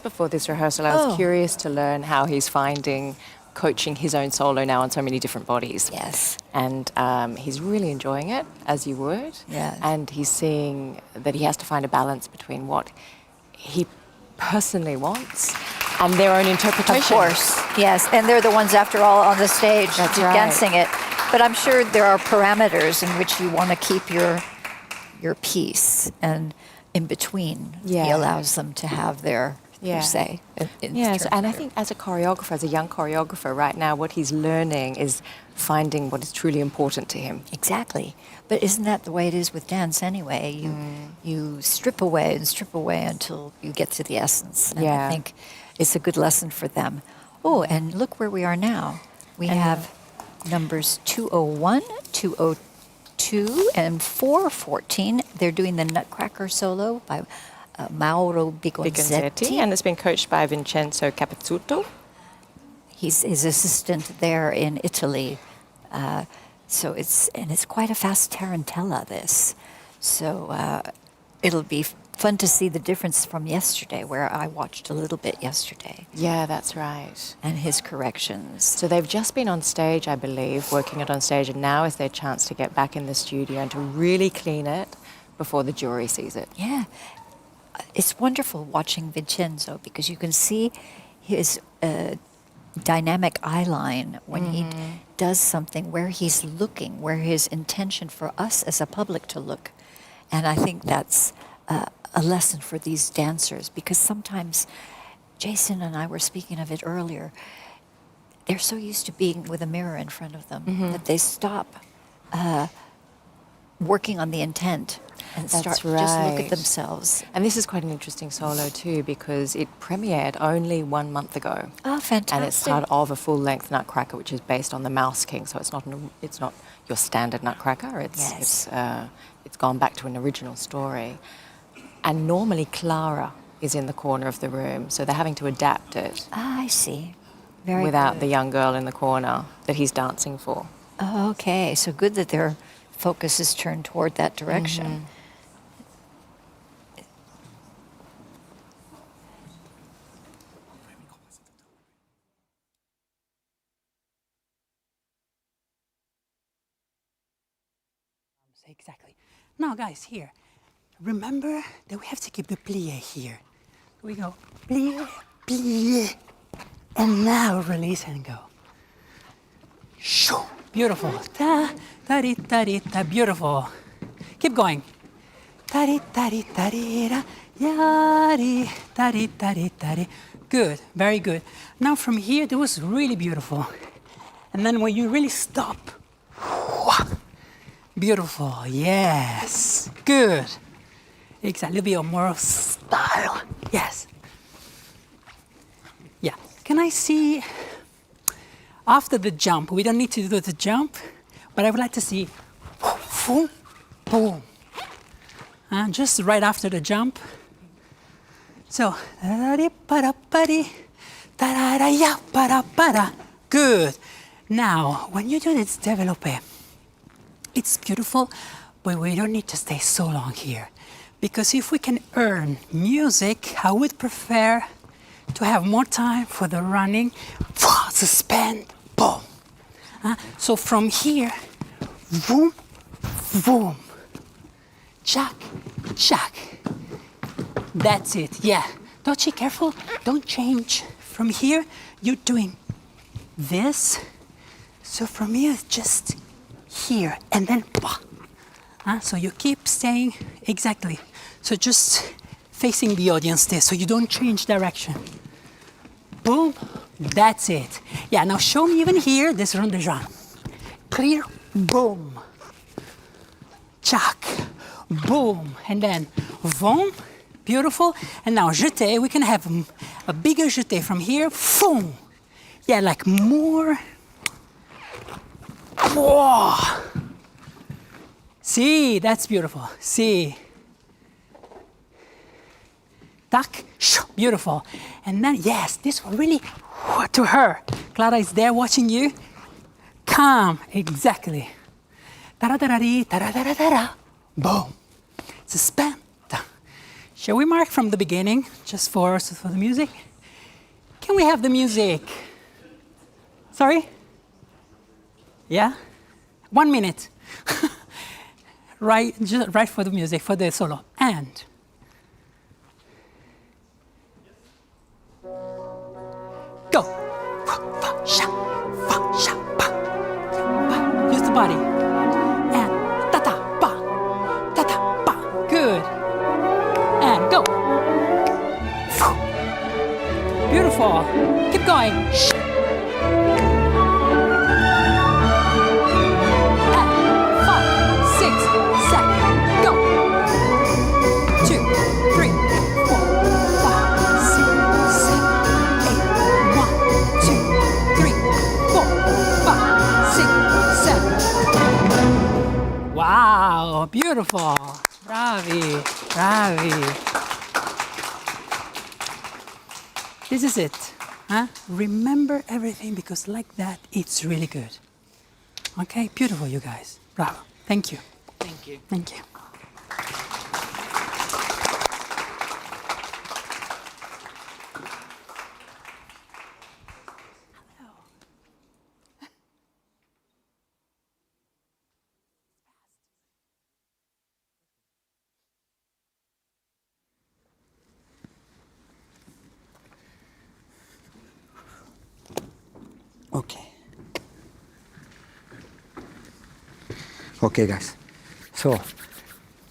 before this rehearsal, I was curious to learn how he's finding coaching his own solo now on so many different bodies. Yes. And he's really enjoying it, as you would. Yes. And he's seeing that he has to find a balance between what he personally wants and their own interpretation. Of course, yes. And they're the ones, after all, on the stage dancing it. But I'm sure there are parameters in which you want to keep your peace, and in between, he allows them to have their say. Yes, and I think as a choreographer, as a young choreographer right now, what he's learning is finding what is truly important to him. Exactly. But isn't that the way it is with dance anyway? You strip away and strip away until you get to the essence. And I think it's a good lesson for them. Oh, and look where we are now. We have numbers 201, 202, and 414. They're doing the Nutcracker solo by Mauro Bigonzetti. And it's been coached by Vincenzo Capizzuto. He's his assistant there in Italy. So it's quite a fast tarantella, this. So it'll be fun to see the difference from yesterday, where I watched a little bit yesterday. Yeah, that's right. And his corrections. So they've just been on stage, I believe, working it on stage, and now is their chance to get back in the studio and to really clean it, before the jury sees it. Yeah. It's wonderful watching Vincenzo because you can see his dynamic eye line when he does something, where he's looking, where his intention for us as a public to look. And I think that's a lesson for these dancers, because sometimes, Jason and I were speaking of it earlier, they're so used to being with a mirror in front of them that they stop working on the intent and start to just look at themselves. And this is quite an interesting solo too, because it premiered only 1 month ago. Oh, fantastic. And it's part of a full-length Nutcracker, which is based on the Mouse King, so it's not your standard Nutcracker. It's gone back to an original story. And normally Clara is in the corner of the room, so they're having to adapt it. Ah, I see. Very without good. the young girl in the corner that he's dancing for. Oh, okay, so good that their focus is turned toward that direction. Exactly. Now, guys, here, remember that we have to keep the plie here. We go plie, plie, and now release and go. Shoo, beautiful. Ta, tari, tari, ta, beautiful. Keep going. Tari, tari, tari, ra, yari, tari, tari, tari. Good, very good. Now from here, that was really beautiful. And then when you really stop, beautiful, yes, good. Exactly, a little bit more style, yes. Yeah, can I see, after the jump, we don't need to do the jump, but I would like to see, boom, boom. Just right after the jump. So, good. Now, when you do this développé, it's beautiful, but we don't need to stay so long here. Because if we can earn music, I would prefer to have more time for the running, suspend, boom. So from here, boom, boom, chack, chack. That's it, yeah. Dochi, careful, don't change. From here, you're doing this. So from here, just here, and then so you keep staying, exactly. So just facing the audience there, so you don't change direction. Boom, that's it. Yeah, now show me even here, this rond de jambe. Clear, boom. Chac, boom, and then boom, beautiful. And now jeté, we can have a bigger jeté from here, boom. Yeah, like more. Whoa. See, that's beautiful. See. Tac, beautiful. And then, yes, this one really to her. Clara is there watching you. Calm, exactly. Tara-tara-dee, tara-tara-tara. Boom. Suspend. Shall we mark from the beginning, just for the music? Can we have the music? Sorry? Yeah? 1 minute. Just right for the music, for the solo. And go. Use the body. And ta-ta, pa, ta-ta, pa. Good. And go. Beautiful. Keep going. Wow, beautiful. Bravi, bravi. This is it. Remember everything, because like that, it's really good. Okay, beautiful, you guys. Bravo. Thank you. Thank you. Thank you. Okay, guys. So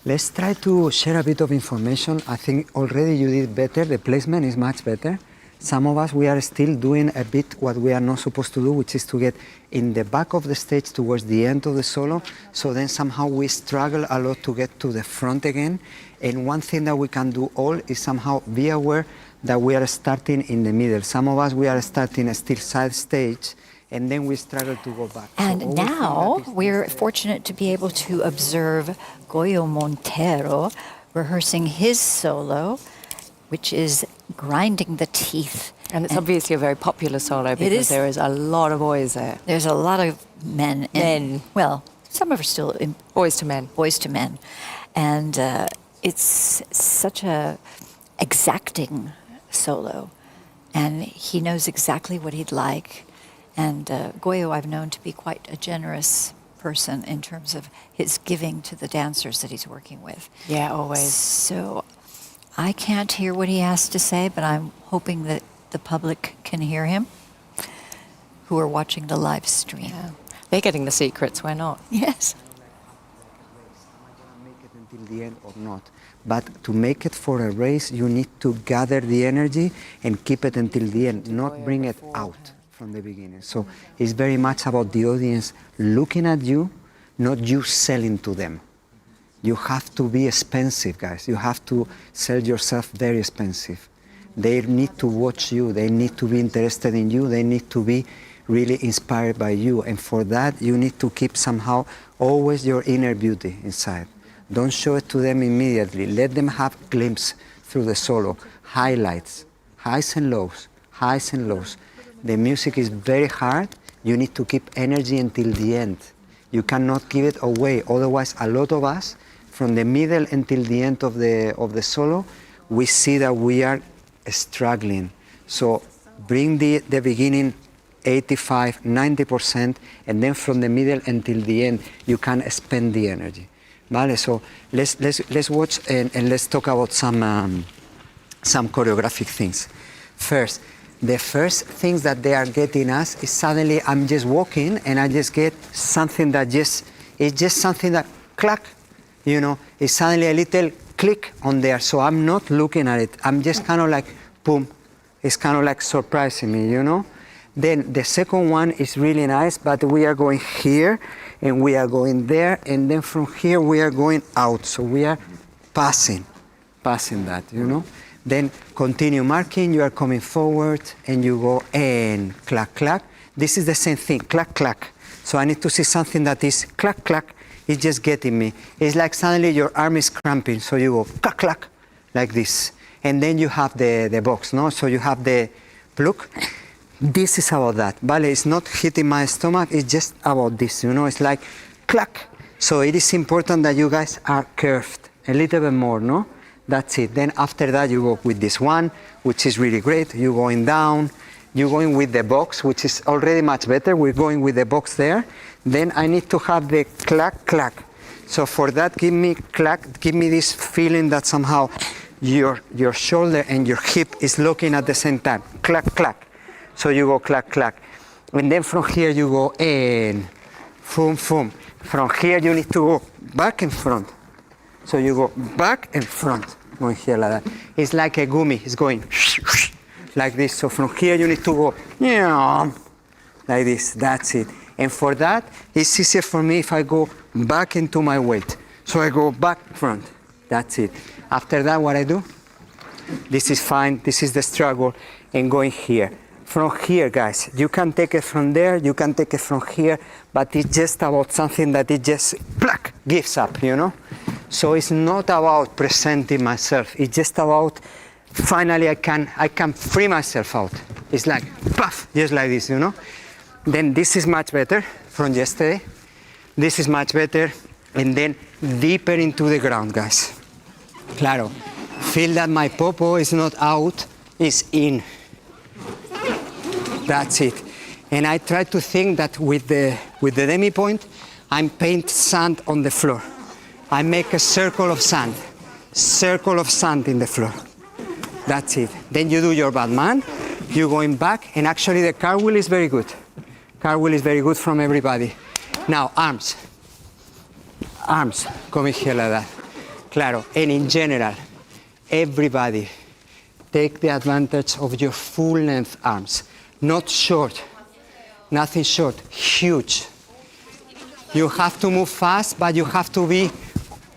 let's try to share a bit of information. I think already you did better. The placement is much better. Some of us, we are still doing a bit what we are not supposed to do, which is to get in the back of the stage towards the end of the solo. So then somehow we struggle a lot to get to the front again. And one thing that we can do all is somehow be aware that we are starting in the middle. Some of us, we are starting still side stage, and then we struggle to go back. And now we're fortunate to be able to observe Goyo Montero rehearsing his solo, which is grinding the teeth. And it's obviously a very popular solo because there is a lot of boys there. There's a lot of men. Well, some of them are still boys to men. Boys to men. And it's such a exacting solo. And he knows exactly what he'd like. And Goyo I've known to be quite a generous person in terms of his giving to the dancers that he's working with. Yeah, always. So I can't hear what he has to say, but I'm hoping that the public can hear him who are watching the live stream. Yeah. They're getting the secrets, we're not. Yes. Make it until the end or not. But to make it for a race, you need to gather the energy and keep it until the end, not bring it out from the beginning. So it's very much about the audience looking at you, not you selling to them. You have to be expensive, guys. You have to sell yourself very expensive. They need to watch you. They need to be interested in you. They need to be really inspired by you. And for that, you need to keep somehow always your inner beauty inside. Don't show it to them immediately. Let them have a glimpse through the solo. Highlights, highs and lows, highs and lows. The music is very hard. You need to keep energy until the end. You cannot give it away. Otherwise, a lot of us, from the middle until the end of the solo, we see that we are struggling. So bring the beginning 85, 90%, and then from the middle until the end, you can spend the energy. Vale, so let's watch and let's talk about some choreographic things. First, the first things that they are getting us is suddenly I'm just walking and I just get something that it's just something that clack, you know, it's suddenly a little click on there. So I'm not looking at it. I'm just kind of like, boom. It's kind of like surprising me, you know. Then the second one is really nice, but we are going here and we are going there, and then from here we are going out. So we are passing that, you know. Then continue marking, you are coming forward and you go and clack, clack. This is the same thing, clack, clack. So I need to see something that is clack, clack. It's just getting me. It's like suddenly your arm is cramping, so you go clack, clack, like this. And then you have the box, no? So you have the plug. This is about that. Vale, it's not hitting my stomach, it's just about this, you know? It's like clack. So it is important that you guys are curved a little bit more, no? That's it. Then after that, you go with this one, which is really great. You're going down. You're going with the box, which is already much better. We're going with the box there. Then I need to have the clack, clack. So for that, give me clack. Give me this feeling that somehow your shoulder and your hip is looking at the same time. Clack, clack. So you go clack, clack. And then from here, you go in. Boom, boom. From here, you need to go back and front. So you go back and front, going here like that. It's like a gummy, it's going like this. So from here you need to go like this, that's it. And for that, it's easier for me if I go back into my weight. So I go back, front, that's it. After that, what I do, this is fine, this is the struggle, and going here. From here, guys, you can take it from there, you can take it from here, but it's just about something that it just gives up, you know? So it's not about presenting myself. It's just about finally I can free myself out. It's like puff, just like this, you know. Then this is much better from yesterday. This is much better, and then deeper into the ground, guys. Claro. Feel that my popo is not out, it's in. That's it. And I try to think that with the demi point, I'm paint sand on the floor. I make a circle of sand in the floor. That's it. Then you do your Batman, you're going back, and actually the cartwheel is very good. Cartwheel is very good from everybody. Now, arms. arms coming here like that. Claro, and in general, everybody take the advantage of your full length arms. Not short, nothing short, huge. You have to move fast, but you have to be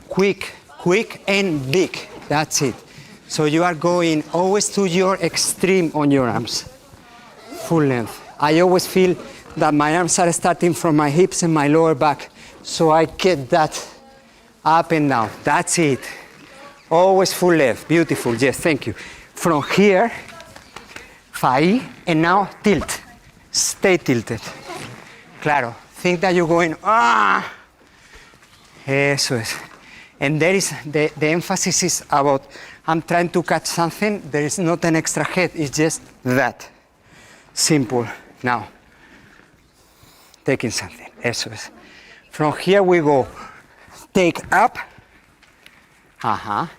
quick and big. That's it. So you are going always to your extreme on your arms. Full length. I always feel that my arms are starting from my hips and my lower back. So I get that up and down. That's it. Always full length. Beautiful. Yes, thank you. From here, fa, and now tilt. Stay tilted. Claro. Think that you're going, ah. Eso es. And there is, the emphasis is about, I'm trying to catch something. There is not an extra head. It's just that. Simple. Now, taking something. Eso es. From here we go, take up.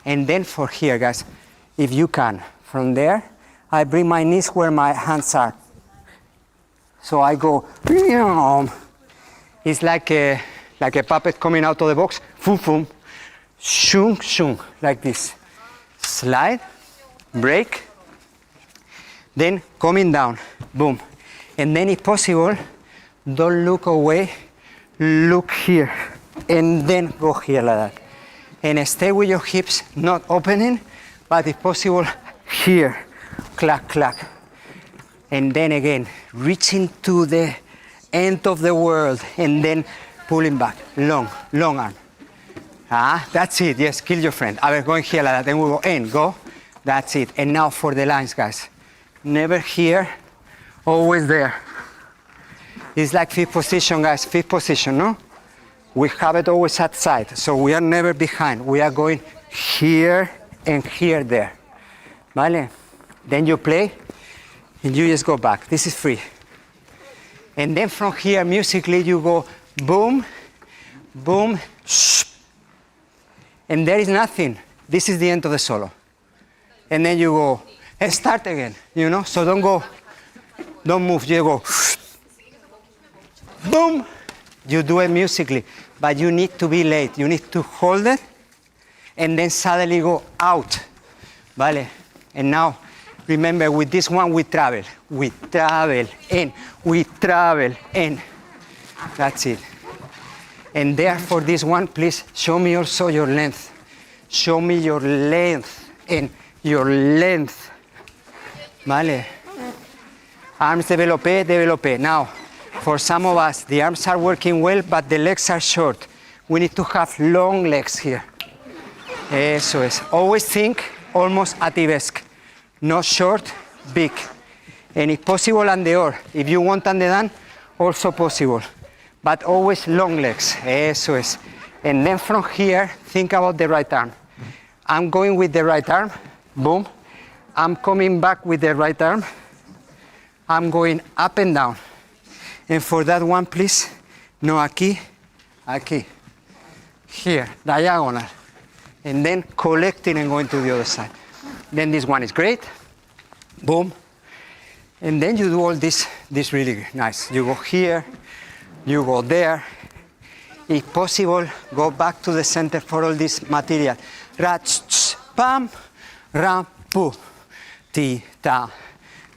And then for here, guys, if you can. From there, I bring my knees where my hands are. So I go, it's like a puppet coming out of the box. Boom, boom, shung, shung, like this. Slide, break, then coming down, boom. And then if possible, don't look away, look here, and then go here like that. And stay with your hips not opening, but if possible, here, clack, clack. And then again, reaching to the end of the world, and then pulling back, long arm. That's it, yes, kill your friend. I was going here like that, then we go in, go. That's it. And now for the lines, guys. Never here, always there. It's like fifth position, guys, fifth position, no? We have it always at side, so we are never behind. We are going here and here, there. Vale? Then you play, and you just go back. This is free. And then from here, musically, you go boom, boom, shh. And there is nothing. This is the end of the solo. And then you go, start again, you know? So don't go, don't move, you go, boom. You do it musically, but you need to be late. You need to hold it, and then suddenly go out, vale? And now, remember, with this one, we travel in, we travel in. That's it. And therefore, this one, please show me also your length. Show me your length and your length. Vale? Arms développé, développé. Now, for some of us, the arms are working well, but the legs are short. We need to have long legs here. Eso es. Always think almost arabesque. Not short, big. And if possible, andeor. If you want andedan, also possible. But always long legs. Eso es. And then from here, think about the right arm. I'm going with the right arm. Boom. I'm coming back with the right arm. I'm going up and down. And for that one, please, no aquí, aquí. Here, diagonal. And then collecting and going to the other side. Then this one is great. Boom. And then you do all this really nice. You go here, you go there. If possible, go back to the center for all this material. Ra, ch, pam, ram, pu. Ti, ta.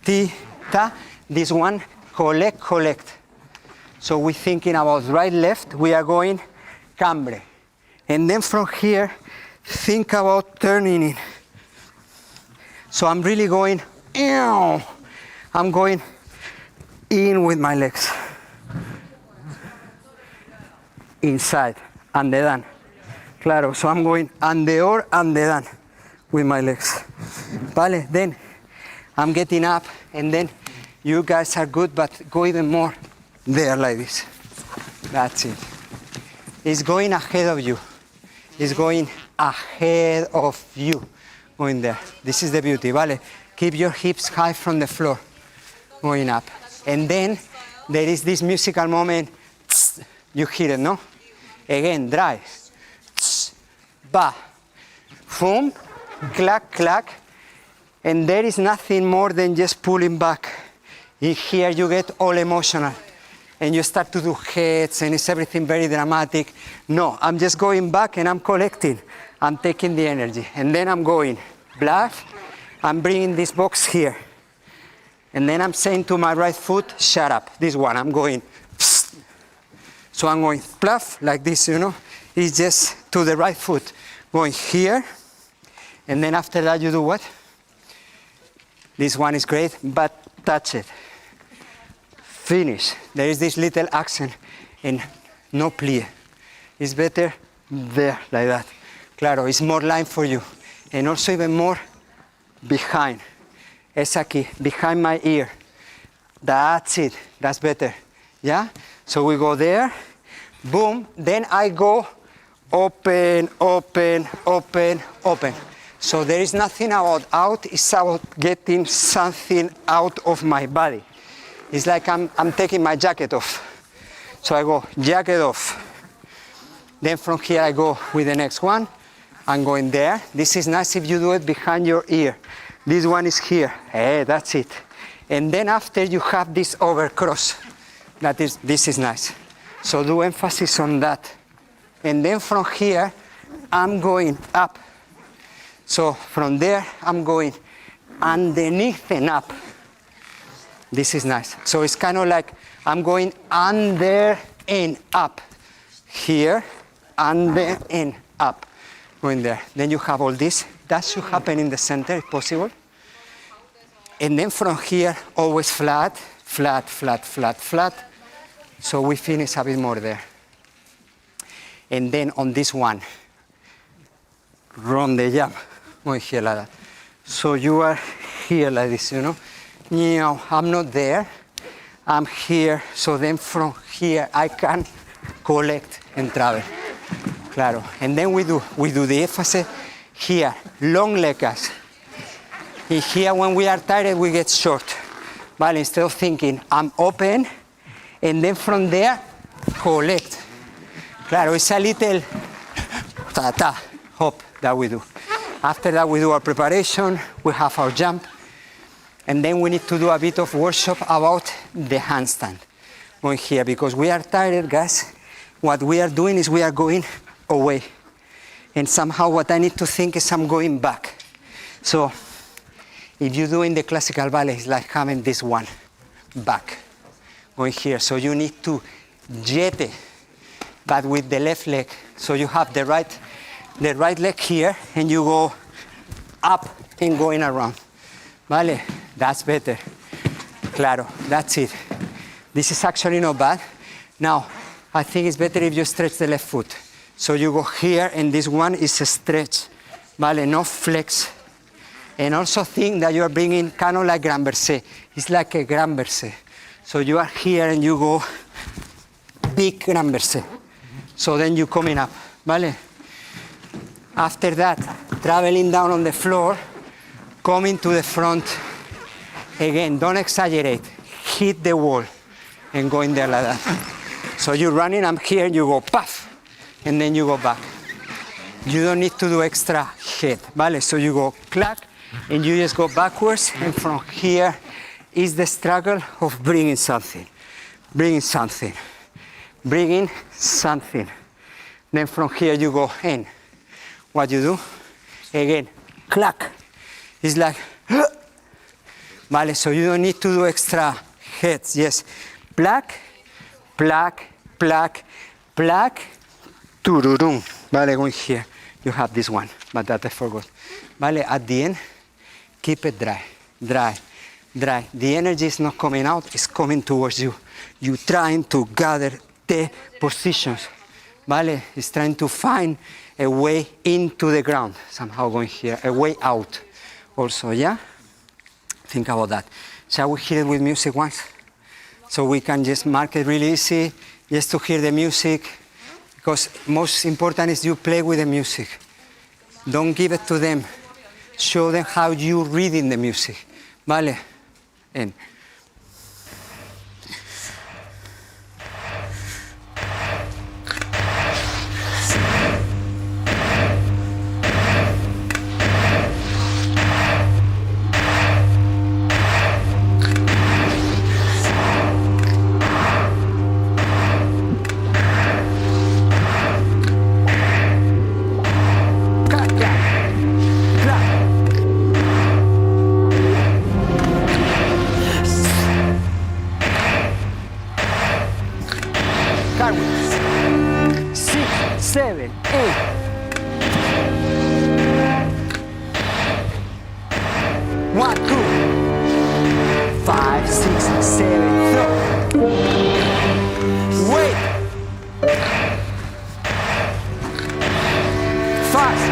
Ti, ta. This one, collect, collect. So we're thinking about right, left. We are going cambre. And then from here, think about turning in. So I'm really going, I'm going in with my legs. Inside, andedan. Claro, so I'm going andeor, andedan with my legs. Vale, then I'm getting up, and then you guys are good, but go even more there like this. That's it. It's going ahead of you. It's going ahead of you. Going there. This is the beauty, vale? Keep your hips high from the floor. Going up. And then there is this musical moment. You hear it, no? Again, dry. Ba. Boom. Clack, clack. And there is nothing more than just pulling back. In here you get all emotional. and you start to do heads and it's everything very dramatic. No, I'm just going back and I'm collecting. I'm taking the energy and then I'm going black. I'm bringing this box here. And then I'm saying to my right foot, shut up. This one, I'm going. Psst. So I'm going pluff like this, you know. It's just to the right foot. Going here. And then after that you do what? This one is great, but touch it. Finish. There is this little accent and no plie. It's better there, like that. Claro, it's more line for you. And also even more behind. Es aquí, behind my ear. That's it. That's better. Yeah? So we go there. Boom. Then I go open, open, open, open. So there is nothing about out. It's about getting something out of my body. It's like I'm taking my jacket off. So I go jacket off. Then from here I go with the next one. I'm going there. This is nice if you do it behind your ear. This one is here. Hey, that's it. And then after you have this over cross. This is nice. So do emphasis on that. And then from here, I'm going up. So from there, I'm going underneath and up. This is nice. So it's kind of like I'm going under and up. Here, under and up. Going there. Then you have all this. That should happen in the center if possible. And then from here, always flat, flat, flat, flat, flat. So we finish a bit more there. And then on this one, run the jump. Muy here like that. So you are here like this, you know. I'm not there. I'm here. So then from here, I can collect and travel. Claro. And then we do the emphasis here, long legs. And here, when we are tired, we get short. But instead of thinking, I'm open, and then from there, collect. Claro, it's a little ta-ta, hop that we do. After that, we do our preparation, we have our jump, and then we need to do a bit of workshop about the handstand. Going here, because we are tired, guys. What we are doing is we are going away. And somehow what I need to think is I'm going back. So if you do in the classical ballet, it's like having this one back, going here. So you need to jet it, but with the left leg. So you have the right leg here, and you go up and going around. Vale? That's better. Claro, that's it. This is actually not bad. Now, I think it's better if you stretch the left foot. So you go here, and this one is a stretch. Vale, no flex. And also think that you are bringing kind of like grand versé. It's like a grand versé. So you are here and you go big grand versé. So then you coming up. Vale? After that, traveling down on the floor, coming to the front. Again, don't exaggerate. Hit the wall and go in there like that. So you're running, I'm here, and you go puff. And then you go back. You don't need to do extra head, vale? So you go clack, and you just go backwards, and from here is the struggle of bringing something. Bringing something. Bringing something. Then from here you go in. What you do? Again, clack. It's like, vale, so you don't need to do extra heads, yes. Plack, plack, plack, plack, tururum. Vale, going here. You have this one, but that I forgot. Vale, at the end, keep it dry, dry, dry. The energy is not coming out, it's coming towards you. You're trying to gather the positions. Vale, it's trying to find a way into the ground, somehow going here, a way out also, yeah? Think about that. Shall we hear it with music once? So we can just mark it really easy, just to hear the music. Because most important is you play with the music. Don't give it to them. Show them how you reading the music. Vale? And 7, 8. 1, 2, 5, 6, 7, throw. Wait. Fast.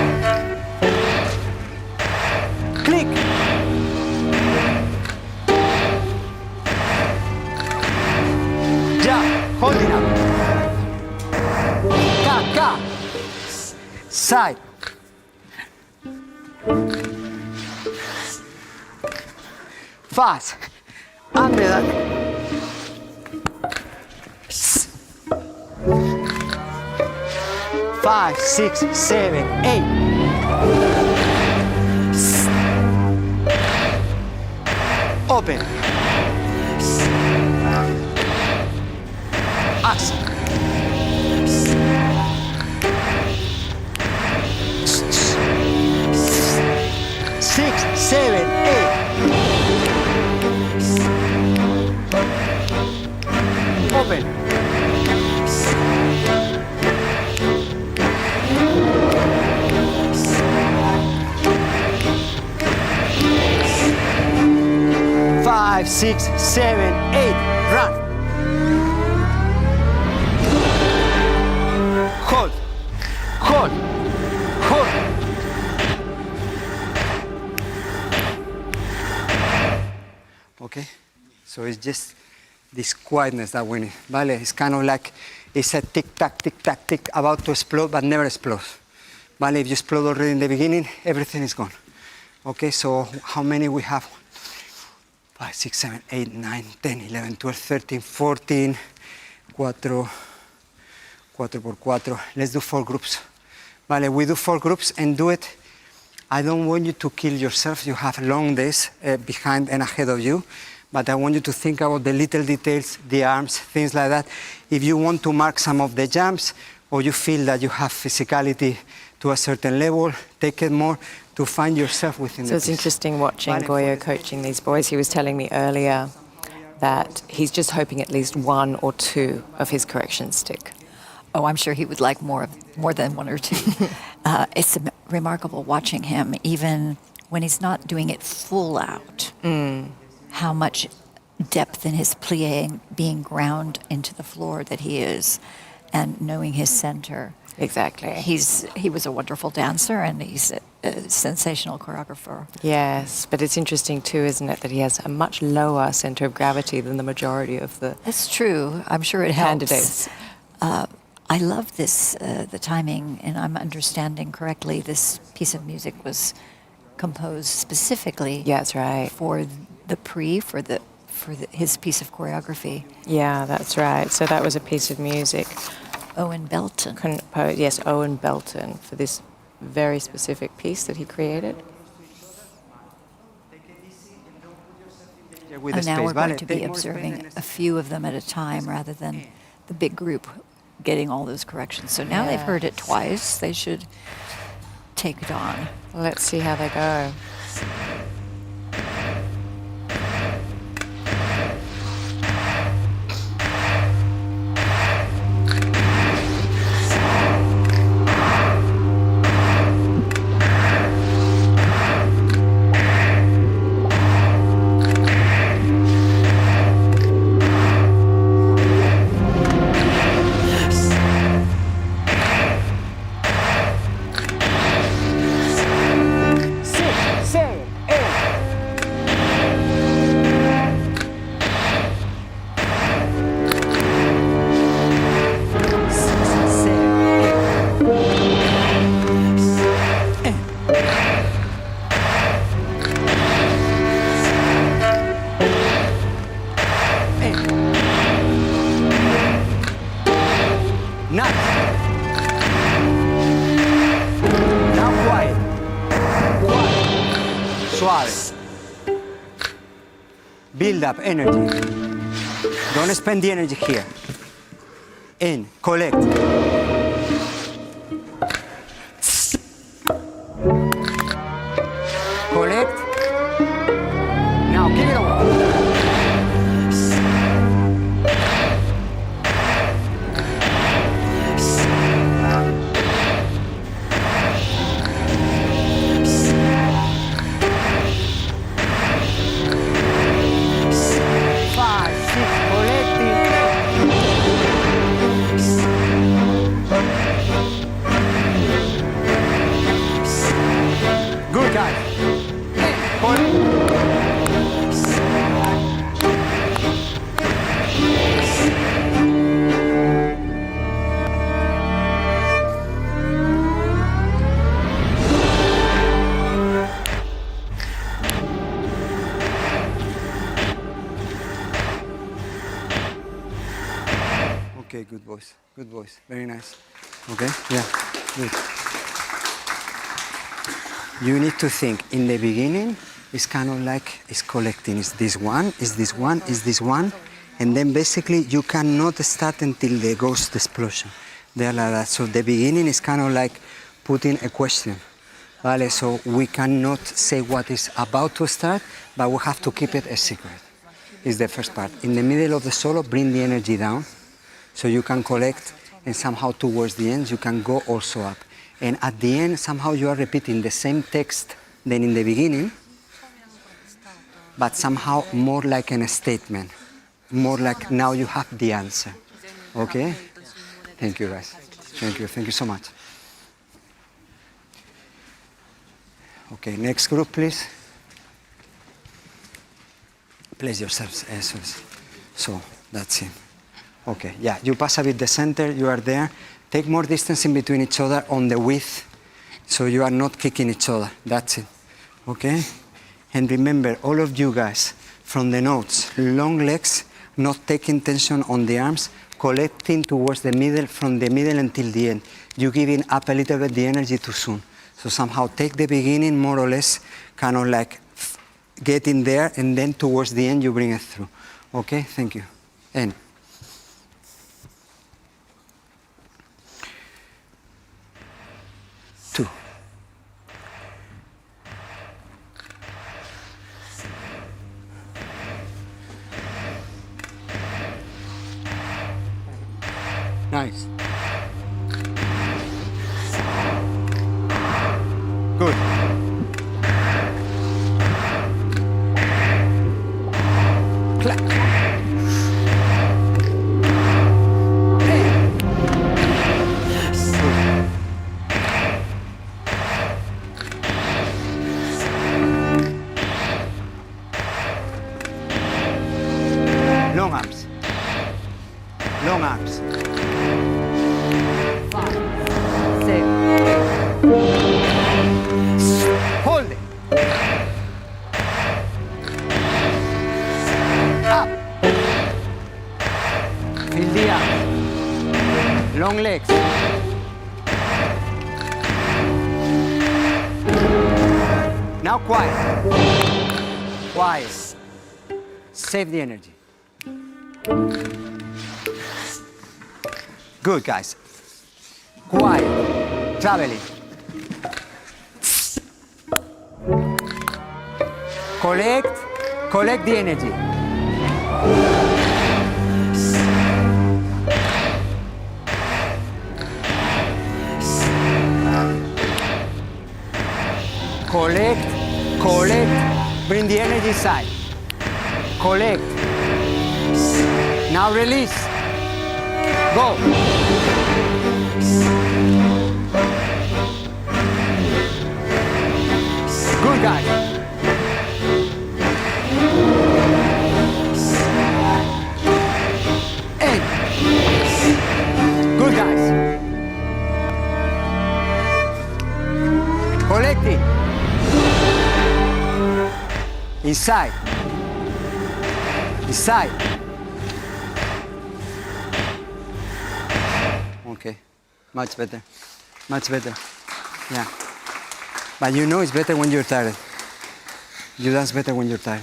Click. Jump. Hold it up. Ka. Side. Fast. Under that. 5, 6, 7, 8. Open. Action. 6, 7, 8. Open. Five, 6, 7, 8. Run. Hold. Hold. Hold. Okay. So it's just this quietness that we need. Vale? It's kind of like it's a tick-tack, tick-tack, tick, about to explode, but never explodes. Vale? If you explode already in the beginning, everything is gone. Okay, so how many we have? 5, 6, 7, 8, 9, 10, 11, 12, 13, 14, 4 por 4. Let's do 4 groups. Vale, we do 4 groups and do it. I don't want you to kill yourself. You have long days behind and ahead of you. But I want you to think about the little details, the arms, things like that. If you want to mark some of the jumps, or you feel that you have physicality to a certain level, take it more to find yourself within So it's interesting watching Goyo coaching these boys. He was telling me earlier that he's just hoping at least 1 or 2 of his corrections stick. Oh, I'm sure he would like more than 1 or 2. It's remarkable watching him, even when he's not doing it full out. How much depth in his plie, being ground into the floor that he is, and knowing his center. Exactly. He was a wonderful dancer, and he's a sensational choreographer. Yes, but it's interesting too, isn't it, that he has a much lower center of gravity than the majority of the That's true. I'm sure it candidates. Helps. I love this, the timing, and I'm understanding correctly, this piece of music was composed specifically that's right. for the Prix, for his piece of choreography. Yeah, that's right. So that was a piece of music. Owen Belton. Yes, Owen Belton, for this very specific piece that he created. And now we're going to be observing a few of them at a time rather than the big group getting all those corrections. So now they've heard it twice. They should take it on. Let's see how they go. Build up energy. Don't spend the energy here. In, collect. Collect. Now give it away. voice. Good voice. Very nice. Okay? Yeah. Good. You need to think, in the beginning, it's kind of like it's collecting. Is this one? Is this one? Is this one? And then basically you cannot start until there goes the explosion. They're like that. So the beginning is kind of like putting a question. Vale? So we cannot say what is about to start, but we have to keep it a secret. Is the first part. In the middle of the solo, bring the energy down so you can collect, and somehow towards the end you can go also up. And at the end, somehow you are repeating the same text than in the beginning, but somehow more like a statement, more like now you have the answer. Okay? Thank you, guys. Thank you so much. Okay, next group, please. Place yourselves. So, that's it. Okay, yeah, you pass a bit the center, you are there. Take more distance in between each other on the width, so you are not kicking each other. That's it. Okay? And remember, all of you guys, from the notes, long legs, not taking tension on the arms, collecting towards the middle, from the middle until the end. You giving up a little bit the energy too soon. So somehow take the beginning, more or less, kind of like get in there, and then towards the end you bring it through. Okay? Thank you. And 2. Nice. Good. Clap. Long arms. Long arms. 5, 6. Hold it. Up. Feel the arms. Long legs. Now quiet. Quiet. Save the energy. Good, guys. Quiet. Traveling. Collect the energy. Collect, bring the energy inside. Collect. Now release. Go. Good, guys. End. Good, guys. Collecting. Inside. Inside. Okay. Much better. Much better. Yeah. But you know it's better when you're tired. You dance better when you're tired.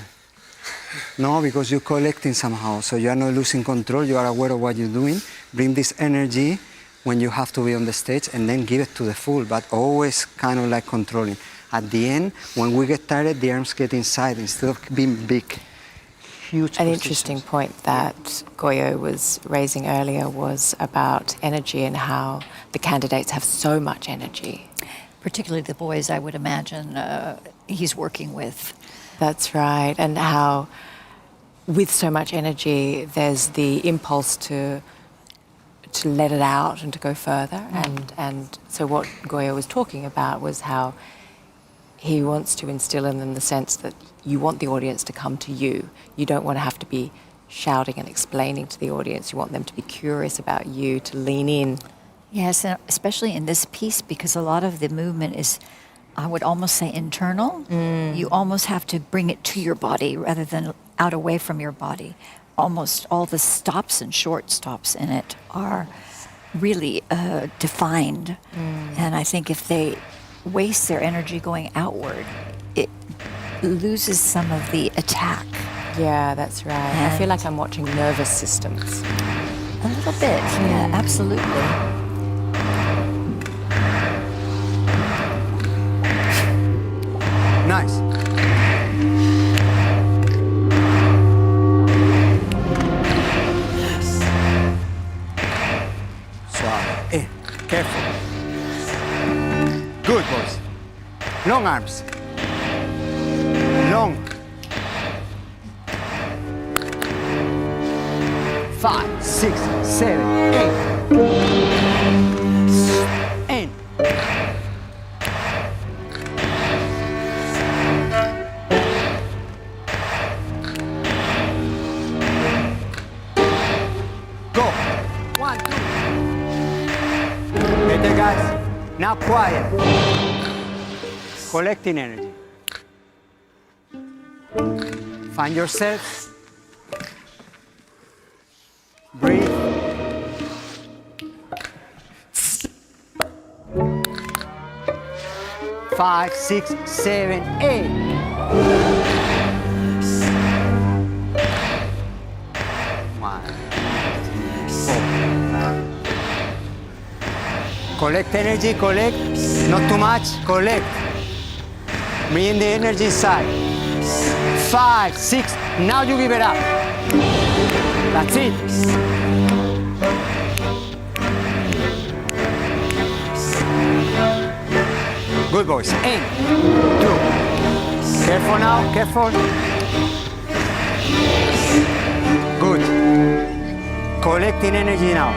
No, because you're collecting somehow. So you are not losing control. You are aware of what you're doing. Bring this energy when you have to be on the stage, and then give it to the full, but always kind of like controlling. At the end, when we get tired, the arms get inside instead of being big. Huge An interesting point that Goyo was raising earlier was about energy and how the candidates have so much energy. Particularly the boys, I would imagine, he's working with. That's right, and how with so much energy, there's the impulse to let it out and to go further. And so what Goyo was talking about was how he wants to instill in them the sense that you want the audience to come to you. You don't want to have to be shouting and explaining to the audience. You want them to be curious about you, to lean in. Yes, and especially in this piece, because a lot of the movement is, I would almost say, internal. You almost have to bring it to your body rather than out away from your body. Almost all the stops and short stops in it are really defined. And I think if they waste their energy going outward, it loses some of the attack. Yeah, that's right. I feel like I'm watching nervous systems. A little bit, yeah, absolutely. Nice. Suave. Careful. Good, boys. Long arms. Long. 5, 6, 7, 8. In. Go. 1, 2. Better, guys. Now quiet. Collecting energy. Find yourself. Breathe. Five, 6, 7, 8. One, 4. Collect energy, collect. Not too much, collect. Bring the energy inside. 5, 6. Now you give it up. That's it. Good boys. In. 2. Careful now, careful. Good. Collecting energy now.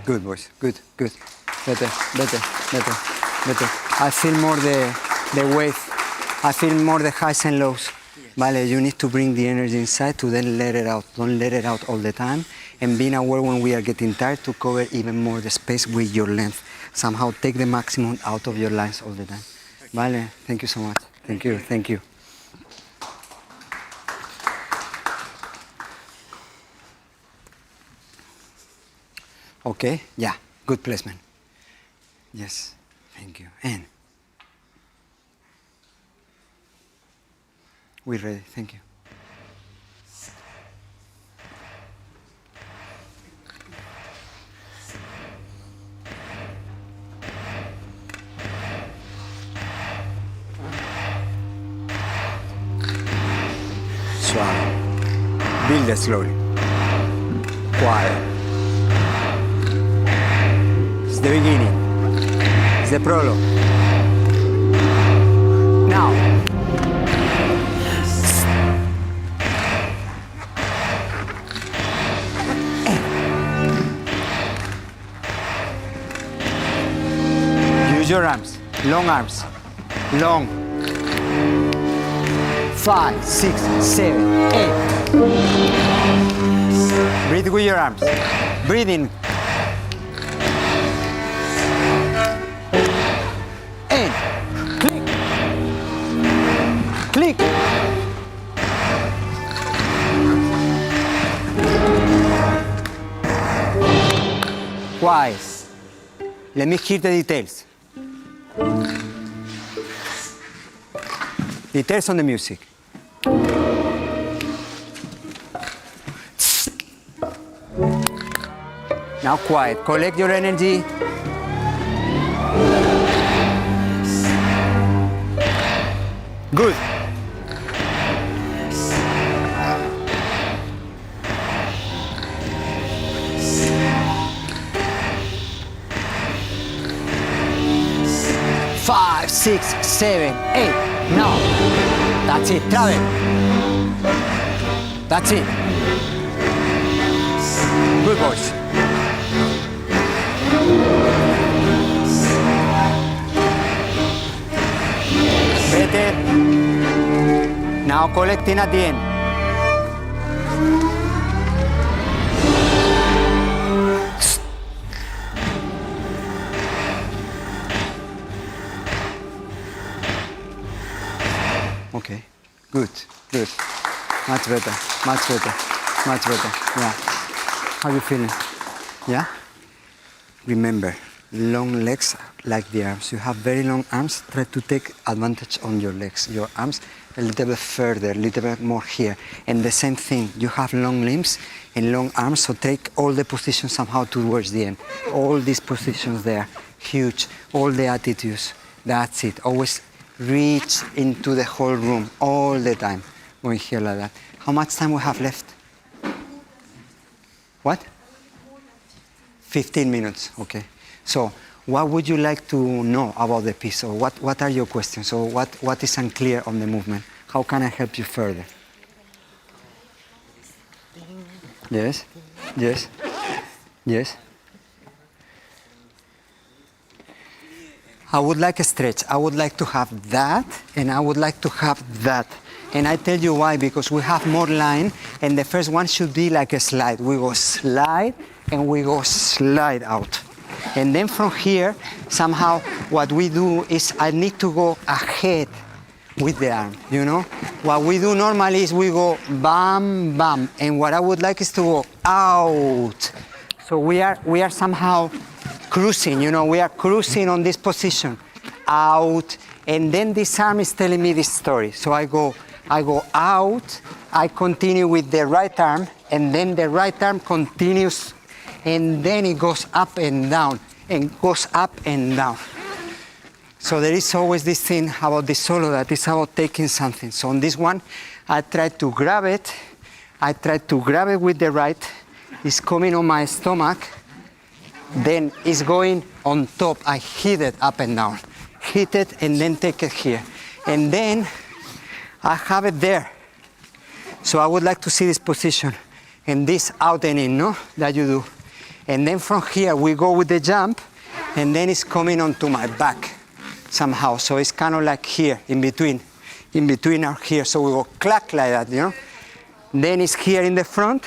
Good boys, good, good. Better, better, better, better. I feel more the wave. I feel more the highs and lows. Vale, you need to bring the energy inside to then let it out. Don't let it out all the time. And being aware when we are getting tired to cover even more the space with your length. Somehow take the maximum out of your lines all the time. Vale, thank you so much. Thank you, thank you. Okay, yeah, good placement. Yes, thank you. And we're ready, thank you. Suave. Build it slowly. Quiet. It's the beginning. It's the prologue. Now. Use your arms. Long arms. Long. 5, 6, 7, 8. Breathe with your arms. Breathe in. In. Click. Click. Quiet. Let me hear the details. Details on the music. Now quiet. Collect your energy. Good. Five, 6, 7, 8. Now. That's it. Travel. That's it. Good boys. Better. Now collecting at the end. Okay. Good. Good. Much better. Much better. Much better. Yeah. How are you feeling? Yeah? Remember, long legs like the arms. You have very long arms. Try to take advantage on your legs. Your arms a little bit further, a little bit more here. And the same thing. You have long limbs and long arms, so take all the positions somehow towards the end. All these positions there. Huge. All the attitudes. That's it. Always reach into the whole room all the time. Going here like that. How much time we have left? What? 15 minutes, okay. So what would you like to know about the piece? Or what are your questions? Or what is unclear on the movement? How can I help you further? Yes, yes, yes. I would like a stretch. I would like to have that, and I would like to have that. And I tell you why, because we have more line, and the first one should be like a slide. We go slide, and we go slide out. And then from here, somehow, what we do is I need to go ahead with the arm, you know? What we do normally is we go bam, bam, and what I would like is to go out. So we are somehow cruising, you know, we are cruising on this position, out, and then this arm is telling me this story. So I go out, I continue with the right arm, and then the right arm continues, and then it goes up and down, and goes up and down. So there is always this thing about the solo that is about taking something. So on this one, I try to grab it with the right, it's coming on my stomach, then it's going on top, I hit it up and down, hit it and then take it here. And then I have it there. So I would like to see this position and this out and in, no? That you do. And then from here we go with the jump and then it's coming onto my back somehow. So it's kind of like here, in between or here. So we go clack like that, you know? Then it's here in the front.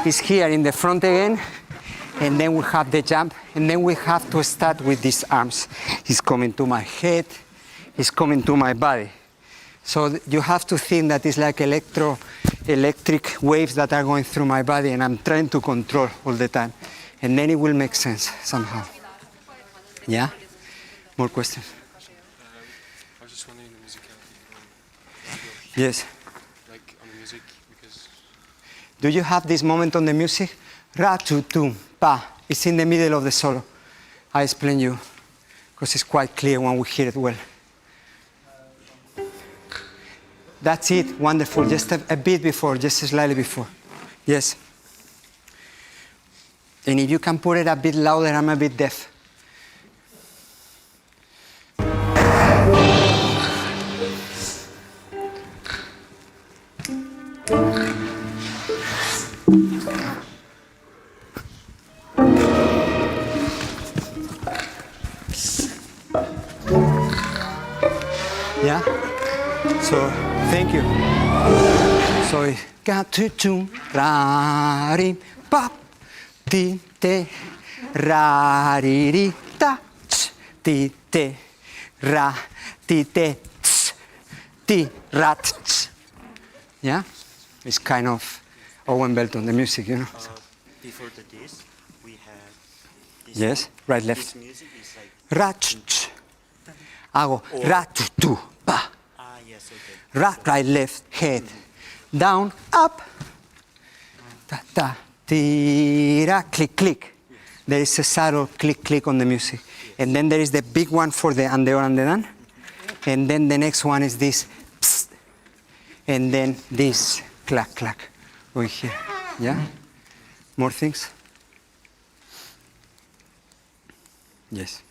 It's here in the front again. And then we have the jump. And then we have to start with these arms. It's coming to my head. It's coming to my body. So you have to think that it's like electric waves that are going through my body and I'm trying to control all the time. And then it will make sense somehow. Yeah? More questions? I was just wondering the musicality. Yes. Like on the music, because... Do you have this moment on the music? Ra-tu-tum, pa. It's in the middle of the solo. I explain you, because it's quite clear when we hear it well. That's it, wonderful. Just a bit before, just slightly before. Yes. And if you can put it a bit louder, I'm a bit deaf. Yeah? So, thank you. So, got to tune, ra ri pop, ti te, ra ri ri ta, ti te, ra ti te, ti rat. Yeah? It's kind of Owen Belton, the music, you know. So. Before the disc, we had this. Yes, right, left. This music is like Rat. Hago rat tu pa. Yes, okay. Right, left, head, down, up, ta ta, tira, click, click. There is a subtle click, click on the music, and then there is the big one for the andeo andedan, and then the next one is this, psst, and then this, clack, clack, over here. Yeah. More things. Yes.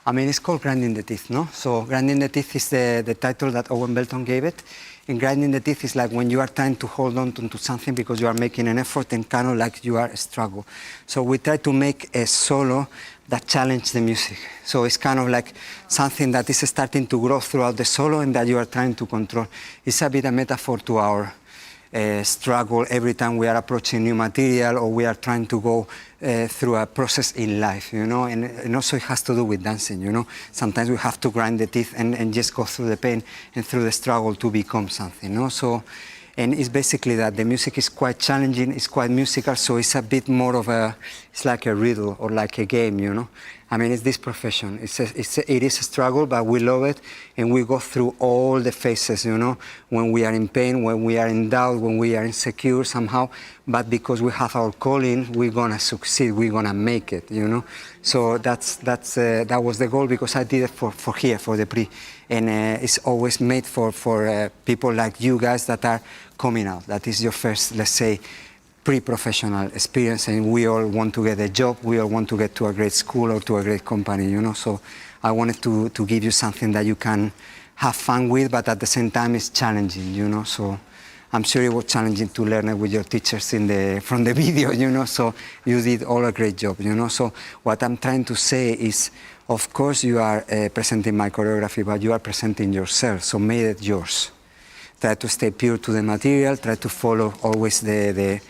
I mean, it's called Grinding the Teeth, no? So Grinding the Teeth is the title that Owen Belton gave it. And Grinding the Teeth is like when you are trying to hold on to something because you are making an effort and kind of like you are a struggle. So we try to make a solo that challenges the music. So it's kind of like something that is starting to grow throughout the solo and that you are trying to control. It's a bit a metaphor to our struggle every time we are approaching new material or we are trying to go through a process in life, you know, and also it has to do with dancing, you know. Sometimes we have to grind the teeth and just go through the pain and through the struggle to become something, you know. So, and it's basically that the music is quite challenging, it's quite musical, so it's a bit more of it's like a riddle or like a game, you know. I mean, it's this profession. It is a struggle, but we love it, and we go through all the phases, you know, when we are in pain, when we are in doubt, when we are insecure somehow, but because we have our calling, we're gonna succeed, we're gonna make it, you know. So that was the goal, because I did it for here, for the Prix, and it's always made for people like you guys that are coming out. That is your first, let's say, pre-professional experience, and we all want to get a job, we all want to get to a great school or to a great company, you know. So I wanted to give you something that you can have fun with, but at the same time it's challenging, you know. So I'm sure it was challenging to learn it with your teachers from the video, you know. So you did all a great job, you know. So what I'm trying to say is, of course you are presenting my choreography, but you are presenting yourself, so make it yours. Try to stay pure to the material, try to follow always the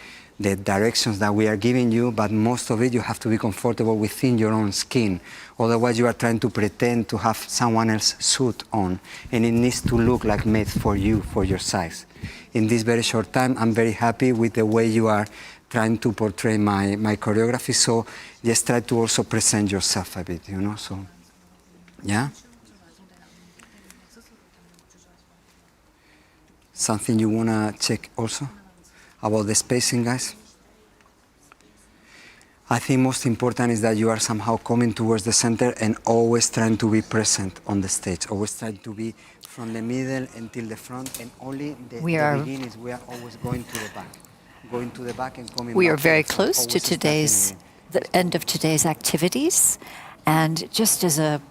directions that we are giving you, but most of it you have to be comfortable within your own skin. Otherwise you are trying to pretend to have someone else's suit on, and it needs to look like made for you, for your size. In this very short time, I'm very happy with the way you are trying to portray my choreography, so just try to also present yourself a bit, you know, so, yeah? Something you wanna check also? About the spacing, guys? I think most important is that you are somehow coming towards the center and always trying to be present on the stage, always trying to be from the middle until the front, and only the beginnings we are always going to the back. Going to the back and coming back. We are very close to the end of today's activities, and just as a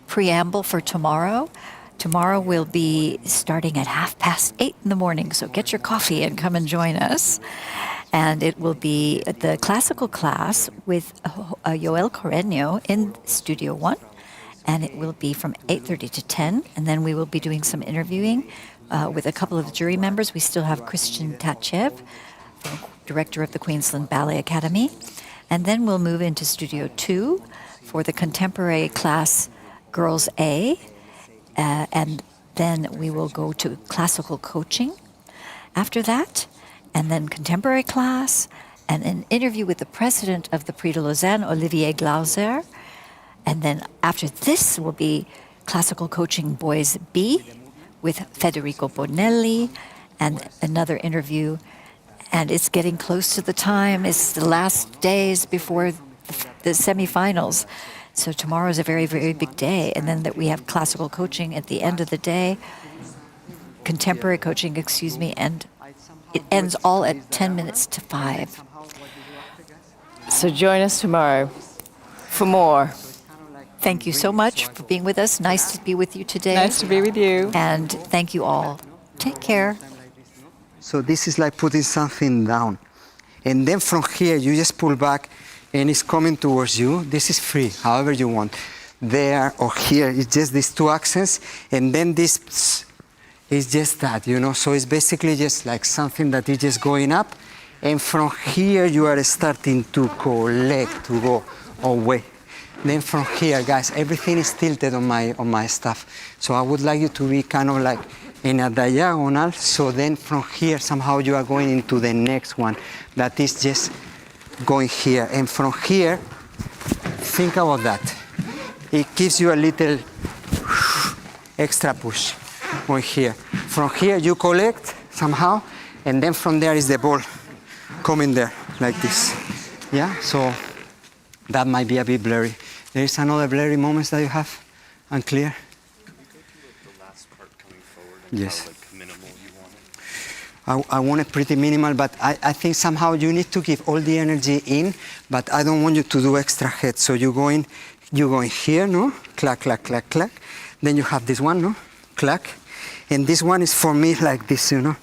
preamble for tomorrow we'll be starting at 8:30 in the morning, so get your coffee and come and join us. And it will be the classical class with Joel Correño in Studio 1, and it will be from 8:30 to 10, and then we will be doing some interviewing with a couple of jury members. We still have Christian Tachev, director of the Queensland Ballet Academy, and then we'll move into Studio 2 for the contemporary class Girls A, and then we will go to classical coaching after that, and then contemporary class, and an interview with the president of the Prix de Lausanne, Olivier Glauser, and then after this will be classical coaching Boys B with Federico Bonelli, and another interview, and it's getting close to the time. It's the last days before the semifinals. So tomorrow is a very, very big day. And then that we have classical coaching at the end of the day, contemporary coaching, and it ends all at 10 minutes to 5. So join us tomorrow for more. Thank you so much for being with us. Nice to be with you today. Nice to be with you. And thank you all. Take care. So this is like putting something down. And then from here, you just pull back, and it's coming towards you. This is free, however you want. There or here, it's just these two accents, and then this is just that, you know. So it's basically just like something that is just going up, and from here you are starting to collect, to go away. Then from here, guys, everything is tilted on my stuff. So I would like you to be kind of like in a diagonal. So then from here, somehow you are going into the next one that is just going here, and from here, think about that. It gives you a little extra push going here. From here you collect somehow, and then from there is the ball coming there like this. Yeah, so that might be a bit blurry. There is another blurry moments that you have, unclear. The last part coming forward. Yes. Minimal you want it. I want it pretty minimal, but I think somehow you need to give all the energy in, but I don't want you to do extra head. So you're going here, no? Clack, clack, clack, clack. Then you have this one, no? Clack. And this one is for me like this, you know?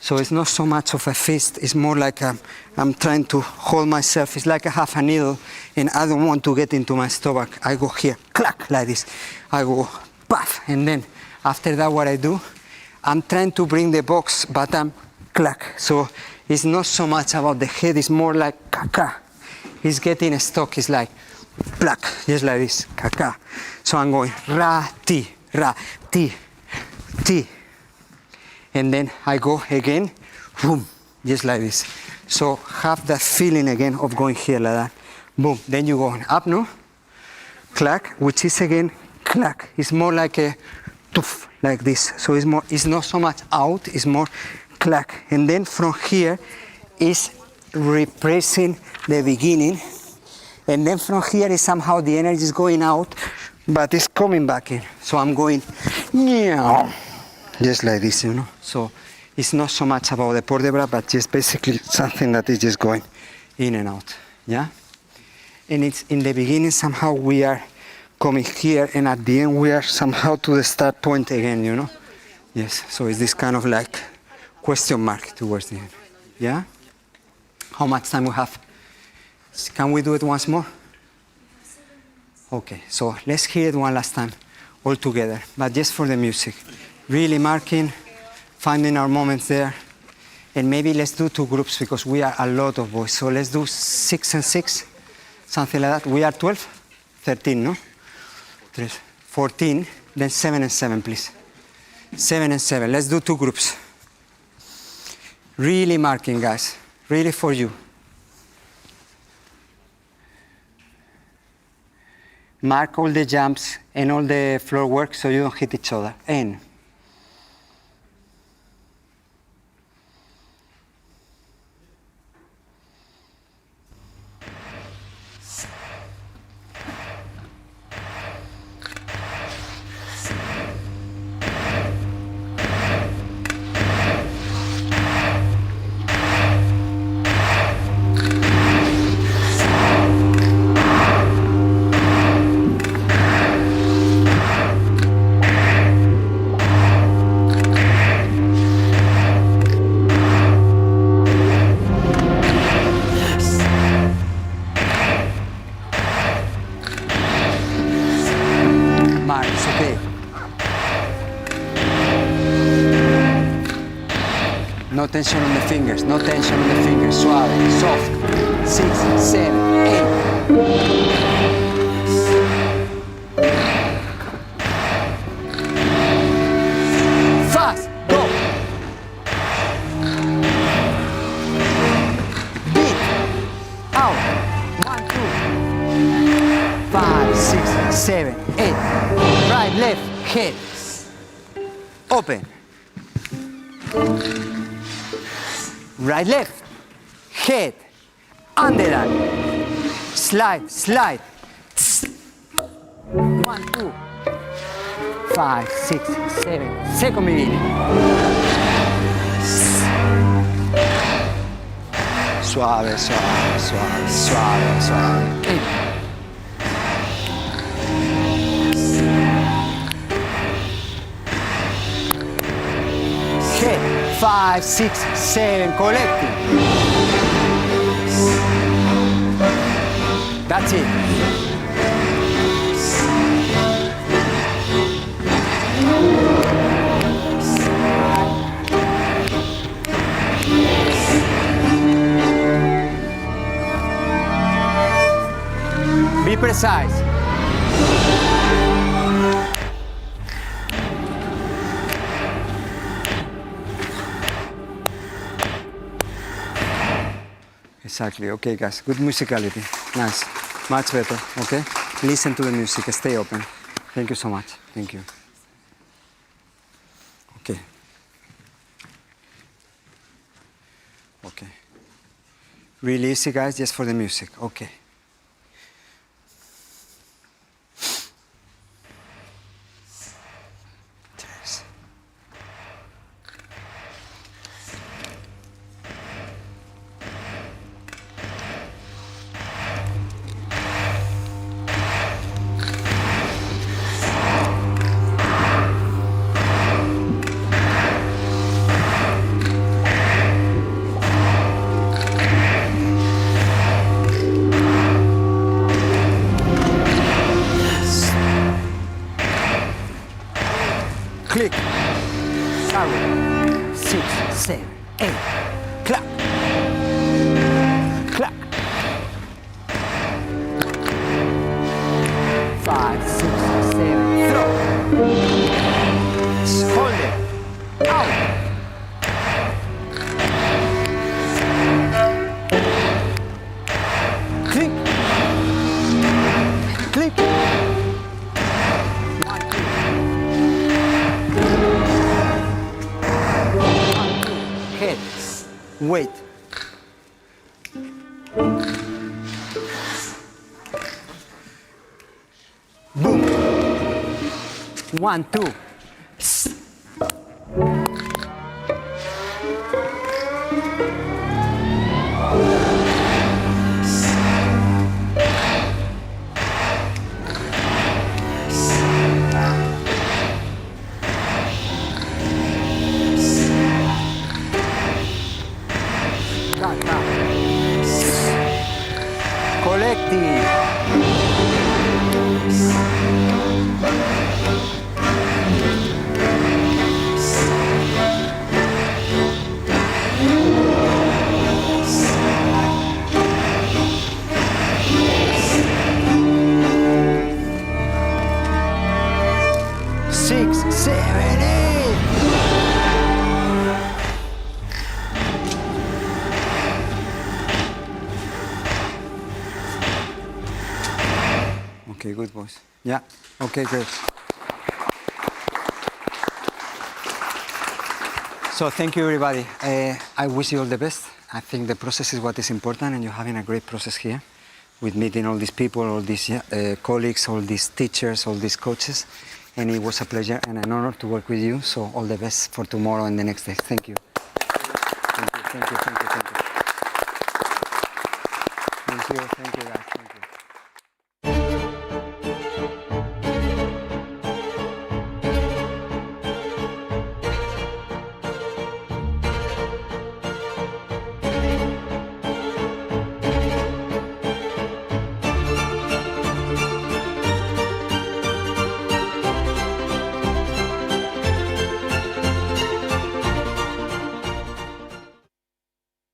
So it's not so much of a fist, it's more like I'm trying to hold myself. It's like I have a needle and I don't want to get into my stomach. I go here, clack, like this. I go, puff, and then after that what I do, I'm trying to bring the box, but I'm clack. So it's not so much about the head, it's more like caca. It's getting stuck, it's like plack, just like this, caca. So I'm going ra, ti, ti. And then I go again, boom, just like this. So have that feeling again of going here like that. Boom, then you go up, no? Clack, which is again clack. It's more like a toof, like this. So it's not so much out, it's more clack. And then from here is repressing the beginning. And then from here is somehow the energy is going out, but it's coming back in. So I'm going, just like this, you know. So it's not so much about the port de bras, but just basically something that is just going in and out, yeah? And it's in the beginning somehow we are coming here, and at the end we are somehow to the start point again, you know? Yes, so it's this kind of like question mark towards the end, yeah? How much time we have? Can we do it once more? Okay, so let's hear it one last time, all together, but just for the music. Really marking, finding our moments there, and maybe let's do 2 groups because we are a lot of boys. So let's do 6 and 6, something like that. We are 12, 13, no? 14, then 7 and 7, please. 7 and 7, let's do 2 groups. Really marking, guys, really for you. Mark all the jumps and all the floor work so you don't hit each other. And no tension on the fingers, no tension on the fingers, suave, soft. 6, 7, 8. Fast, go. Beat, out. 1, 2, 5, 6, 7, 8. Right, left, head. Open. Right, left, head, under that, slide, slide. 1, 2, 5, 6, 7, second beginning. Suave, suave, suave, suave, suave. 5, 6, 7, collecting. That's it. Be precise. Exactly, okay guys, good musicality, nice, much better, okay? Listen to the music, stay open. Thank you so much, thank you. Okay. Okay. Really easy guys, just for the music, okay. Click. 6, 7. 8, clap, clap. 5, 6, 7, throw. Hold it. Out. Click. Click. 1, 2. Heads. Wait. Boom. 1, 2. Collective. Six, 7, 8. Okay, good boys. Yeah, okay, great. So thank you, everybody. I wish you all the best. I think the process is what is important, and you're having a great process here with meeting all these people, all these colleagues, all these teachers, all these coaches. And it was a pleasure and an honor to work with you. So all the best for tomorrow and the next day. Thank you. Thank you, thank you, thank you, thank you. Thank you, guys. Thank you.